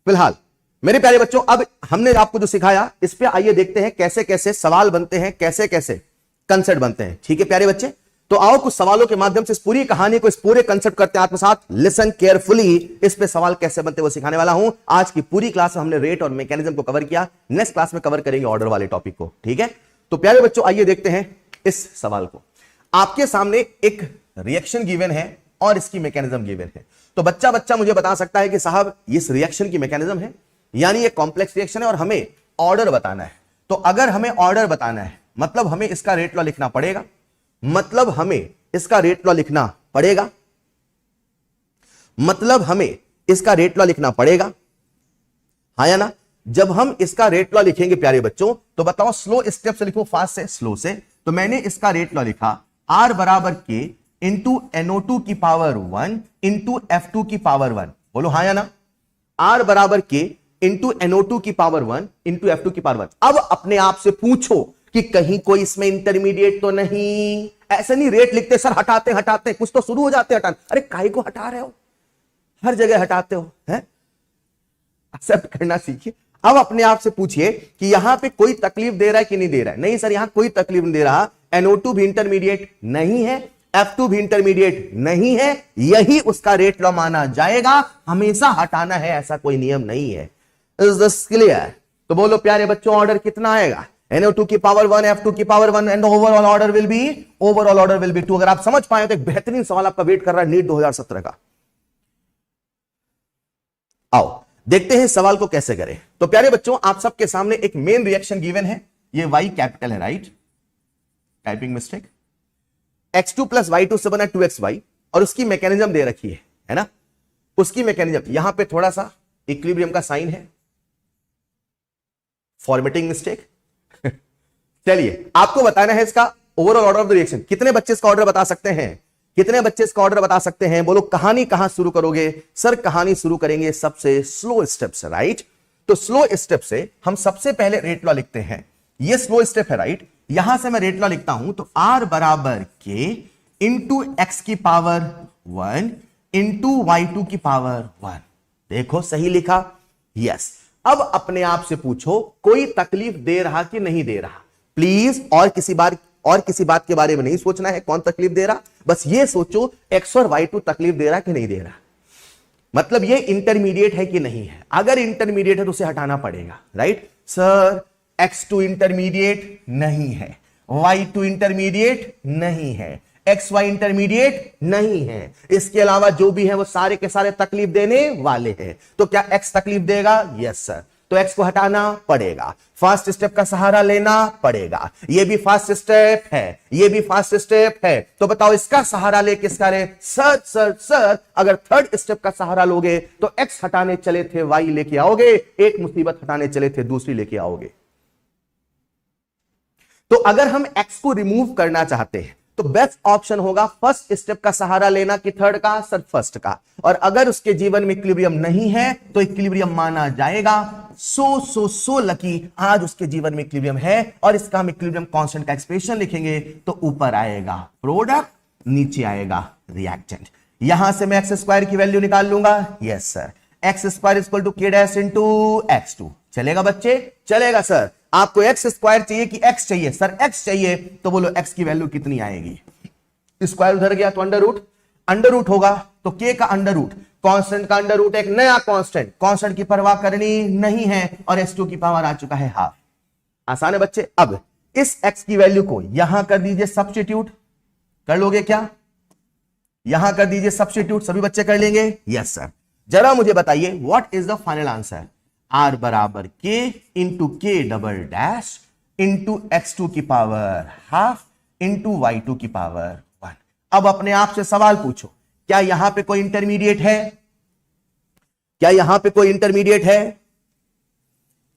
फिलहाल मेरे प्यारे बच्चों, अब हमने आपको जो सिखाया इस पे आइए देखते हैं कैसे कैसे सवाल बनते हैं, कैसे कैसे कंसेप्ट बनते हैं। ठीक है प्यारे बच्चे, तो आओ कुछ सवालों के माध्यम से इस पूरी कहानी को, इस पूरे कंसेप्ट करते हैं आत्मसात। लिसन केयरफुली, इस पे सवाल कैसे बनते हैं वो सिखाने वाला हूं। आज की पूरी क्लास में हमने रेट और मैकेनिज्म को कवर किया, नेक्स्ट क्लास में कवर करेंगे ऑर्डर वाले टॉपिक को। ठीक है, तो प्यारे बच्चों आइए देखते हैं इस सवाल को। आपके सामने एक रिएक्शन गिवन है और इसकी मैकेनिज्म गिवन है। तो बच्चा बच्चा मुझे बता सकता है कि साहब इस रिएक्शन की मैकेनिज्म है, यानी ये कॉम्प्लेक्स रिएक्शन है और हमें ऑर्डर बताना है। तो अगर हमें ऑर्डर बताना है मतलब हमें इसका रेट लॉ लिखना पड़ेगा, मतलब हमें इसका रेट लॉ लिखना पड़ेगा, मतलब हमें इसका रेट लॉ लिखना पड़ेगा, हाँ या ना। जब हम इसका रेट लॉ लिखेंगे प्यारे बच्चों तो बताओ स्लो स्टेप से लिखो फास्ट से, स्लो से। तो मैंने इसका रेट लॉ लिखा R बराबर के इंटू NO2 की पावर 1 इंटू F2 की पावर 1। बोलो हाँ या ना। R बराबर के इंटू NO2 की पावर 1 इंटू F2 की पावर 1। अब अपने आप से पूछो कि कहीं कोई इसमें इंटरमीडिएट तो नहीं। ऐसे नहीं रेट लिखते सर, हटाते हटाते कुछ तो शुरू हो जाते हटाने। अरे काहे को हटा रहे हो, हर जगह हटाते हो, हैं? एक्सेप्ट करना सीखिए। अब अपने आप से पूछिए कि यहां पे कोई तकलीफ दे रहा है कि नहीं दे रहा है। नहीं सर यहां कोई तकलीफ नहीं दे रहा। NO2 भी इंटरमीडिएट नहीं है, F2 भी इंटरमीडिएट नहीं है, यही उसका रेट लॉ माना जाएगा। हमेशा हटाना है ऐसा कोई नियम नहीं है। Is this clear? तो बोलो प्यारे बच्चों ऑर्डर कितना आएगा? NO2 की पावर 1 F2 की power 1 and overall order will be 2। अगर आप समझ पाए तो एक बेहतरीन सवाल आपका वेट कर रहा है नीट 2017 का। आओ देखते हैं सवाल को कैसे करें। तो प्यारे बच्चों आप सबके सामने एक मेन रिएक्शन गिवन है, ये Y कैपिटल है, right? Typing mistake. x2 plus y2 से बना 2xy और उसकी मैकेनिज्म दे रखी है ना। उसकी मैकेनिज्म यहां पे थोड़ा सा इक्विलिब्रियम का साइन है, फॉर्मेटिंग मिस्टेक। चलिए आपको बताना है इसका overall order of the reaction. कितने बच्चे इसका ऑर्डर बता सकते हैं? कितने बच्चे इसका ऑर्डर बता सकते हैं? बोलो कहानी कहां शुरू करोगे? सर कहानी शुरू करेंगे सबसे स्लो स्टेप से, राइट? तो स्लो स्टेप से हम सबसे पहले रेट लॉ लिखते हैं। ये स्लो स्टेप है, राइट? यहां से मैं रेट लॉ लिखता हूं तो R बराबर के इंटू एक्स की पावर 1 इंटू y2 की पावर 1। देखो सही लिखा, यस। अब अपने आप से पूछो कोई तकलीफ दे रहा कि नहीं दे रहा। प्लीज और किसी बात के बारे में नहीं सोचना है कौन तकलीफ दे रहा, बस ये सोचो x और y2 तकलीफ दे रहा कि नहीं दे रहा। मतलब ये इंटरमीडिएट है कि नहीं है। अगर इंटरमीडिएट है तो उसे हटाना पड़ेगा, राइट? सर x2 इंटरमीडिएट नहीं है, y2 इंटरमीडिएट नहीं है, xy इंटरमीडिएट नहीं है, इसके अलावा जो भी है वो सारे के सारे तकलीफ देने वाले हैं। तो क्या x तकलीफ देगा? Yes sir. तो x को हटाना पड़ेगा, फास्ट स्टेप का सहारा लेना पड़ेगा। ये भी फास्ट स्टेप है, ये भी फास्ट स्टेप है। तो बताओ इसका सहारा ले किसका ले? सर सर सर अगर थर्ड स्टेप का सहारा लोगे तो x हटाने चले थे y लेके आओगे, एक मुसीबत हटाने चले थे दूसरी लेके आओगे। तो अगर हम x को रिमूव करना चाहते हैं तो बेस्ट ऑप्शन होगा फर्स्ट स्टेप का सहारा लेना कि थर्ड का? सर फर्स्ट का। और अगर उसके जीवन में इक्विलिब्रियम नहीं है तो इक्विलिब्रियम माना जाएगा। सो लकी आज उसके जीवन में इक्विलिब्रियम है और इसका हम इक्विलिब्रियम कांस्टेंट का एक्सप्रेशन लिखेंगे तो ऊपर आएगा प्रोडक्ट, नीचे आएगा रिएक्टेंट। यहां से मैं एक्स स्क्वायर की वैल्यू निकाल लूंगा। Yes sir, X square equal to के डैश इंटू x2। चलेगा बच्चे? चलेगा सर। आपको एक्स स्क्वायर चाहिए कि एक्स चाहिए? सर एक्स चाहिए। तो बोलो एक्स की वैल्यू कितनी आएगी? स्क्वायर उधर गया तो अंडर रूट होगा तो के का अंडर रूट, कांस्टेंट का अंडर रूट, एक नया कांस्टेंट की परवाह करनी नहीं है और s2 की पावर आ चुका है हाफ। आसान है बच्चे। अब इस x की वैल्यू को यहां कर दीजिए सब्स्टिट्यूट। कर लोगे क्या? यहां कर दीजिए सब्स्टिट्यूट। सभी बच्चे कर लेंगे? Yes sir. जरा मुझे बताइए what is the final answer? R बराबर के इंटू के डबल डैश इंटू x2 की पावर हाफ इंटू y2 की पावर 1। अब अपने आप से सवाल पूछो, क्या यहां पे कोई इंटरमीडिएट है? क्या यहां पे कोई इंटरमीडिएट है?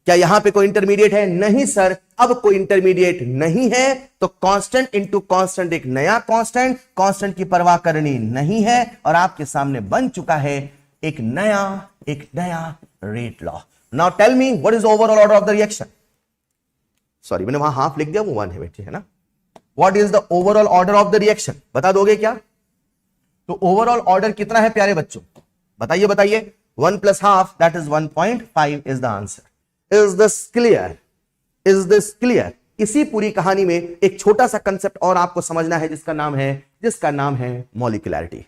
क्या यहां पे कोई इंटरमीडिएट है? नहीं सर, अब कोई इंटरमीडिएट नहीं है तो कांस्टेंट इंटू कांस्टेंट, एक नया कांस्टेंट की परवाह करनी नहीं है और आपके सामने बन चुका है एक नया rate law. Now tell me what is overall order of the reaction? Sorry मैंने वहां हाफ लिख दिया, वो 1 है बेटे, है ना? What is the overall order of the reaction? बता दोगे क्या? तो ओवरऑल ऑर्डर कितना है प्यारे बच्चों? बताइए 1 plus half that is 1.5 is the answer. Is this clear? इसी पूरी कहानी में एक छोटा सा कंसेप्ट और आपको समझना है जिसका नाम है मॉलिक्यूलैरिटी।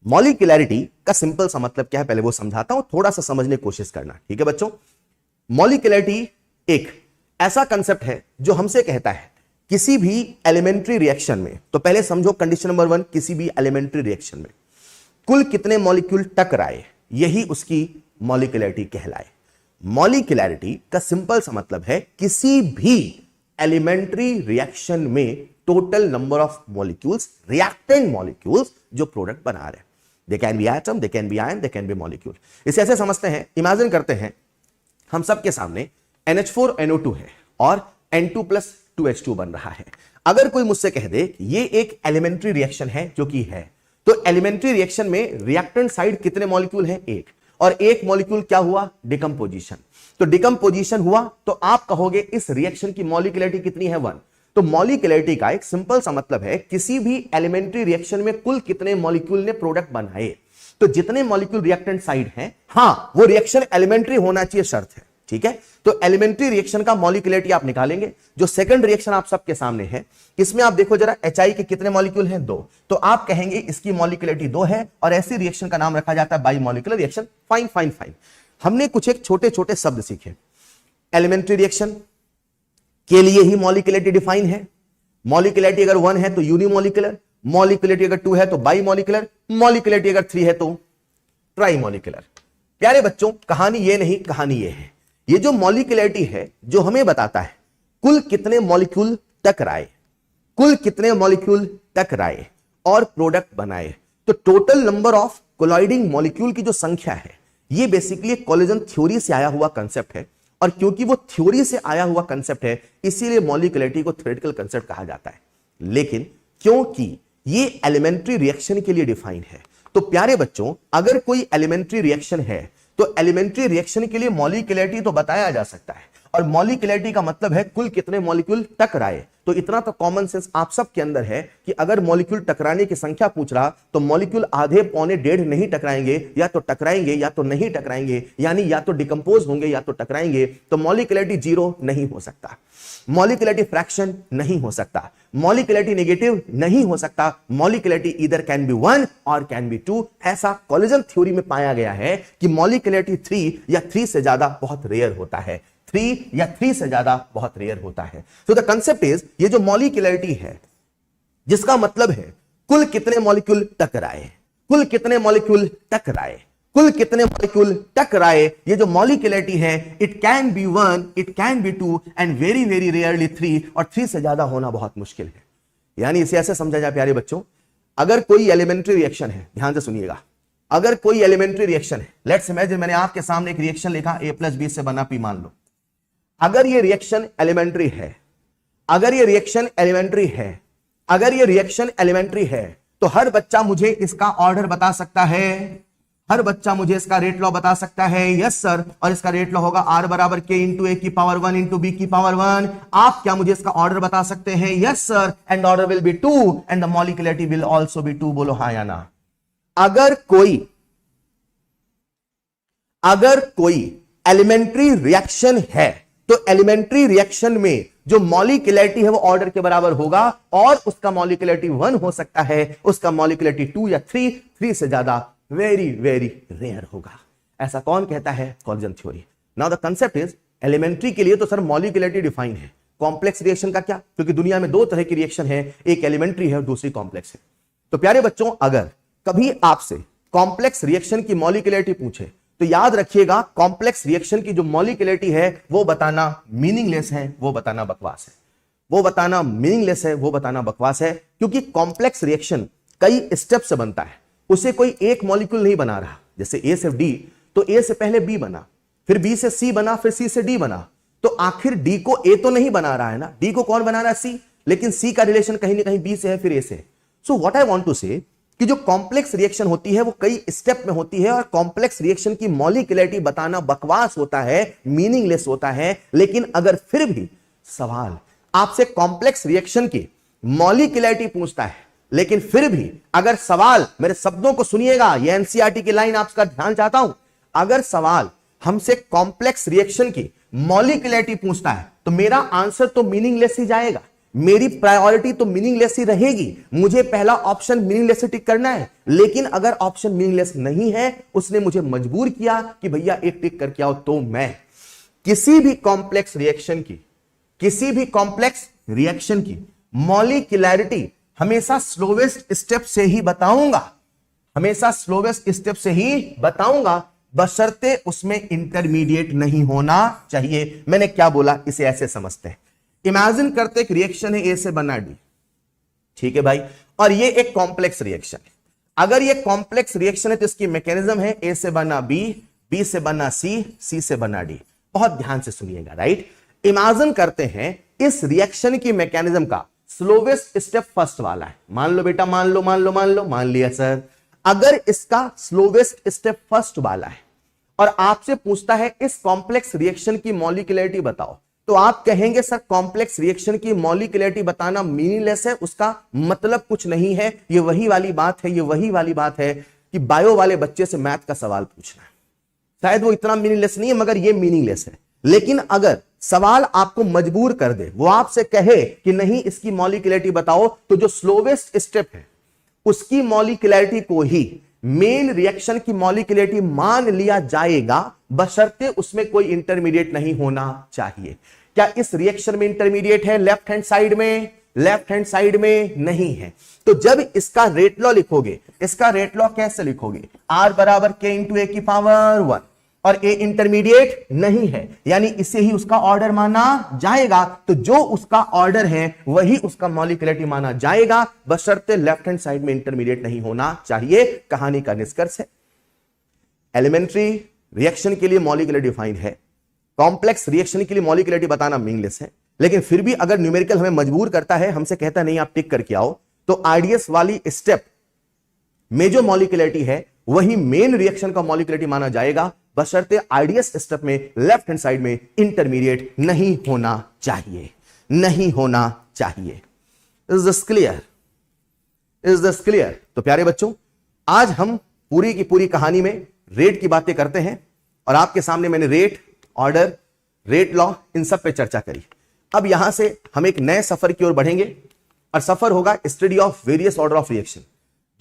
मॉलिक्यूलैरिटी का सिंपल सा मतलब क्या है पहले वो समझाता हूं, थोड़ा सा समझने की कोशिश करना, ठीक है बच्चों? मॉलिक्यूलैरिटी एक ऐसा कंसेप्ट है जो हमसे कहता है किसी भी एलिमेंट्री रिएक्शन में, तो पहले समझो कंडीशन नंबर 1, किसी भी एलिमेंट्री रिएक्शन में कुल कितने मॉलिक्यूल टकराए, यही उसकी मॉलिक्यूलरिटी कहलाए। मॉलिक्यूलरिटी का सिंपल सा मतलब है किसी भी एलिमेंट्री रिएक्शन में total number of molecules, reactant molecules जो प्रोडक्ट बना रहे हैं। They can be atom, they can be ion, they can be molecule. इसे ऐसे समझते हैं, इमेजिन करते हैं हम सबके सामने NH4NO2 है और N2+2H2 बन रहा है। अगर कोई मुझसे कह दे कि ये एक एलिमेंट्री रिएक्शन है, जो कि है, तो एलिमेंट्री रिएक्शन में रिएक्टेंट साइड कितने मॉलिक्यूल हैं? एक, और एक मॉलिक्यूल क्या हुआ? डिकम्पोजिशन। तो डिकम्पोजिशन हुआ तो आप कहोगे इस रिएक्शन की मॉलिक्यूलरिटी कितनी है? 1। तो मॉलिक्यूलरिटी का एक सिंपल सा मतलब है किसी भी एलिमेंट्री रिएक्शन में कुल कितने मॉलिक्यूल ने प्रोडक्ट बनाए। तो जितने मॉलिक्यूल रिएक्टेंट साइड हैं, हां वो रिएक्शन एलिमेंट्री होना चाहिए, शर्त है, ठीक है। तो एलिमेंट्री रिएक्शन का मॉलिक्यूलरिटी आप निकालेंगे। जो सेकंड रिएक्शन आप सबके सामने है, इसमें आप देखो जरा HI के कितने मॉलिक्यूल हैं? 2। तो आप कहेंगे इसकी मॉलिक्यूलरिटी 2 है और ऐसी रिएक्शन का नाम रखा जाता है by molecular reaction. Fine fine fine. हमने कुछ एक छोटे छोटे शब्द सीखे। एलिमेंट्री रिएक्शन के लिए ही मॉलिक्यूलरिटी डिफाइन है। मॉलिक्यूलरिटी अगर 1 है तो यूनिमॉलिक्यूलर, मॉलिक्यूलरिटी अगर 2 है तो बाई मॉलिक्यूलर, मॉलिक्यूलरिटी अगर 3 है तो ट्राई मॉलिक्यूलर। प्यारे बच्चों, कहानी ये नहीं, कहानी ये है। ये जो मॉलिक्यूलरिटी है जो हमें बताता है कुल कितने मॉलिक्यूल टकराए, कुल कितने मॉलिक्यूल टकराए और प्रोडक्ट बनाए। तो total number of colliding molecule की जो संख्या है, ये बेसिकली कोलिजन थ्योरी से आया हुआ कंसेप्ट है। और क्योंकि वो थ्योरी से आया हुआ कंसेप्ट है, इसीलिए मॉलिक्यूलरिटी को थ्योरेटिकल कंसेप्ट कहा जाता है। लेकिन क्योंकि ये एलिमेंट्री रिएक्शन के लिए डिफाइन है, तो प्यारे बच्चों अगर कोई एलिमेंट्री रिएक्शन है तो एलिमेंट्री रिएक्शन के लिए मॉलिक्यूलरिटी तो बताया जा सकता है। और मॉलिक्यूलरिटी का मतलब है कुल कितने मॉलिक्यूल टकराए। तो इतना तो कॉमन सेंस आप सब के अंदर है कि अगर मॉलिक्यूल टकराने की संख्या पूछ रहा तो मॉलिक्यूल आधे पौने डेढ़ नहीं टकराएंगे, या तो टकराएंगे या तो नहीं टकराएंगे, यानी या तो डिकम्पोज होंगे या तो टकराएंगे। तो मॉलिक्यूलरिटी 0 नहीं हो सकता, मॉलिक्यूलरिटी फ्रैक्शन नहीं हो सकता, मॉलिक्यूलरिटी नेगेटिव नहीं हो सकता। मॉलिक्यूलरिटी ईदर कैन बी 1 और कैन बी 2। ऐसा कोलिजन थ्योरी में पाया गया है कि मॉलिक्यूलरिटी 3 या 3 से ज्यादा बहुत रेयर होता है, 3 या 3 से ज्यादा बहुत रेयर होता है। तो द कंसेप्ट इज, ये जो मॉलिक्यूलरिटी है जिसका मतलब है कुल कितने मॉलिक्यूल टकराए, कुल कितने मॉलिक्यूल टकराए, कुल कितने मॉलिक्यूल टकराए, ये जो मॉलिक्यूलरिटी है it can be 1, it can be 2 and very very rarely 3, और 3 से ज्यादा होना बहुत मुश्किल है। यानी इसे ऐसे समझा जाए प्यारे बच्चों, अगर कोई एलिमेंट्री रिएक्शन है, ध्यान से सुनिएगा, अगर कोई एलिमेंट्री रिएक्शन है, लेट्स इमेजिन मैंने आपके सामने एक रिएक्शन लिखा A+B से बना P मान लो। अगर ये रिएक्शन एलिमेंट्री है, अगर ये रिएक्शन एलिमेंट्री है, अगर ये रिएक्शन एलिमेंट्री है, तो हर बच्चा मुझे इसका ऑर्डर बता सकता है, हर बच्चा मुझे इसका रेट लॉ बता सकता है। यस सर, और इसका रेट लॉ होगा R बराबर K इंटू A की पावर 1 इंटू B की पावर 1। आप क्या मुझे इसका ऑर्डर बता सकते हैं? Yes sir, and order will be 2 and the molecularity will also be 2। बोलो हाँ या ना। अगर कोई एलिमेंट्री रिएक्शन है तो एलिमेंट्री रिएक्शन में जो मॉलिक्यूलरिटी है वो ऑर्डर के बराबर होगा, और उसका मॉलिक्यूलरिटी 1 हो सकता है, उसका मॉलिक्यूलरिटी 2 या 3 से ज्यादा वेरी वेरी रेयर होगा। ऐसा कौन कहता है? Collision theory. Now the concept is, elementary के लिए तो सर मॉलिक्यूलरिटी डिफाइन है, कॉम्प्लेक्स रिएक्शन का क्या? क्योंकि दुनिया में 2 तरह की रिएक्शन है, एक एलिमेंट्री है और दूसरी कॉम्प्लेक्स है। तो प्यारे बच्चों, अगर कभी आपसे कॉम्प्लेक्स रिएक्शन की मॉलिक्यूलरिटी पूछे तो याद रखिएगा, कॉम्प्लेक्स रिएक्शन की जो मॉलिक्यूलरिटी है वो बताना मीनिंगलेस है, वो बताना बकवास है, वो बताना मीनिंगलेस है, वो बताना बकवास है। क्योंकि कॉम्प्लेक्स रिएक्शन कई स्टेप से बनता है, उसे कोई एक मॉलिक्यूल नहीं बना रहा। जैसे A से D, तो A से पहले B बना, फिर B से C बना, फिर C से D बना, तो आखिर D को A तो नहीं बना रहा है ना, D को कौन बना रहा है? C। लेकिन C का रिलेशन कहीं ना कहीं B से है, फिर A से। So what I want to say कि जो कॉम्प्लेक्स रिएक्शन होती है वो कई स्टेप में होती है, और कॉम्प्लेक्स रिएक्शन की मॉलिक्यूलरिटी बताना बकवास होता है, मीनिंगलेस होता है। लेकिन अगर फिर भी सवाल आपसे कॉम्प्लेक्स रिएक्शन की मॉलिक्यूलरिटी पूछता है, लेकिन फिर भी अगर सवाल, मेरे शब्दों को सुनिएगा, ये एनसीईआरटी की लाइन आपका ध्यान चाहता हूं, अगर सवाल हमसे कॉम्प्लेक्स रिएक्शन की मॉलिक्यूलरिटी पूछता है तो मेरा आंसर तो मीनिंगलेस ही जाएगा, मेरी प्रायोरिटी तो मीनिंगलेस ही रहेगी। मुझे पहला ऑप्शन मीनिंगलेस टिक करना है। लेकिन अगर ऑप्शन मीनिंगलेस नहीं है, उसने मुझे मजबूर किया कि भैया एक टिक करके आओ, तो मैं किसी भी कॉम्प्लेक्स रिएक्शन की, किसी भी कॉम्प्लेक्स रिएक्शन की मॉलिक्यूलैरिटी हमेशा स्लोवेस्ट स्टेप से ही बताऊंगा, हमेशा स्लोवेस्ट स्टेप से ही बताऊंगा, बशर्ते उसमें इंटरमीडिएट नहीं होना चाहिए। मैंने क्या बोला, इसे ऐसे समझते हैं। इमेजिन करते एक रिएक्शन है, ए से बना डी, ठीक है भाई, और ये एक कॉम्प्लेक्स रिएक्शन है। अगर ये कॉम्प्लेक्स रिएक्शन है तो इसकी मैकेनिज्म है ए से बना बी, बी से बना सी, सी से बना डी। बहुत ध्यान से सुनिएगा, राइट। इमेजिन करते हैं इस रिएक्शन की मैकेनिज्म का स्लोवेस्ट स्टेप फर्स्ट वाला है। मान लो बेटा, मान लो मान लो मान लो, मान लिया सर। अगर इसका स्लोवेस्ट स्टेप फर्स्ट वाला है और आपसे पूछता है इस कॉम्प्लेक्स रिएक्शन की मॉलिक्यूलैरिटी बताओ, तो आप कहेंगे सर कॉम्प्लेक्स रिएक्शन की मॉलिक्यूलैरिटी बताना मीनिंगलेस है, उसका मतलब कुछ नहीं है। ये वही वाली बात है, ये वही वाली बात है कि बायो वाले बच्चे से मैथ का सवाल पूछना है। शायद वो इतना मीनिंगलेस नहीं है, मगर ये मीनिंगलेस है। लेकिन अगर सवाल आपको मजबूर कर दे, वो आपसे कहे कि नहीं इसकी मॉलिक्यूलैरिटी बताओ, तो जो स्लोवेस्ट स्टेप है उसकी मॉलिक्यूलैरिटी को ही मेन रिएक्शन की मॉलिक्यूलैरिटी मान लिया जाएगा, बशर्ते उसमें कोई इंटरमीडिएट नहीं होना चाहिए। क्या इस रिएक्शन में इंटरमीडिएट है लेफ्ट हैंड साइड में? लेफ्ट हैंड साइड में नहीं है। तो जब इसका रेट लॉ लिखोगे, इसका रेट लॉ कैसे लिखोगे? R बराबर K इंटू ए की पावर 1, और ए इंटरमीडिएट नहीं है, यानी इसे ही उसका ऑर्डर माना जाएगा। तो जो उसका ऑर्डर है वही उसका मॉलिक्यूलैरिटी माना जाएगा, बशर्ते लेफ्ट हैंड साइड में इंटरमीडिएट नहीं होना चाहिए। कहानी का निष्कर्ष है, एलिमेंट्री रिएक्शन के लिए मॉलिक्यूलैरिटी डिफाइंड है, कॉम्प्लेक्स रिएक्शन के लिए मॉलिक्यूलैरिटी बताना मीनिंगलेस है। लेकिन फिर भी अगर न्यूमेरिकल हमें मजबूर करता है, हमसे कहता नहीं आप टिक करके आओ, तो आईडीएस वाली स्टेप में जो मॉलिक्यूलैरिटी है वही मेन रिएक्शन का मॉलिक्यूलैरिटी माना जाएगा, बशर्ते आईडीएस स्टेप में लेफ्ट हैंड साइड में इंटरमीडिएट नहीं होना चाहिए, नहीं होना चाहिए। Is this clear? Is this clear? तो प्यारे बच्चों, आज हम पूरी की पूरी कहानी में रेट की बातें करते हैं, और आपके सामने मैंने रेट, ऑर्डर, रेट लॉ, इन सब पे चर्चा करी। अब यहां से हम एक नए सफर की ओर बढ़ेंगे, और सफर होगा study of various order of reaction,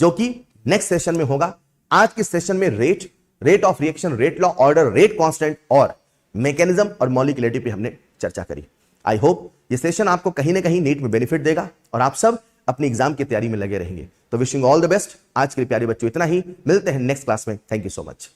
जो कि नेक्स्ट सेशन में होगा। आज के सेशन में rate, rate of reaction, rate law, order, rate constant और मैकेनिज्म और मॉलिक्यूलैरिटी पे हमने चर्चा करी। आई होप ये सेशन आपको कहीं ना कहीं नीट में बेनिफिट देगा और आप सब अपनी एग्जाम की तैयारी में लगे रहेंगे। तो विशिंग ऑल द बेस्ट। आज के लिए प्यारे बच्चों इतना ही, मिलते हैं नेक्स्ट क्लास में। Thank you so much.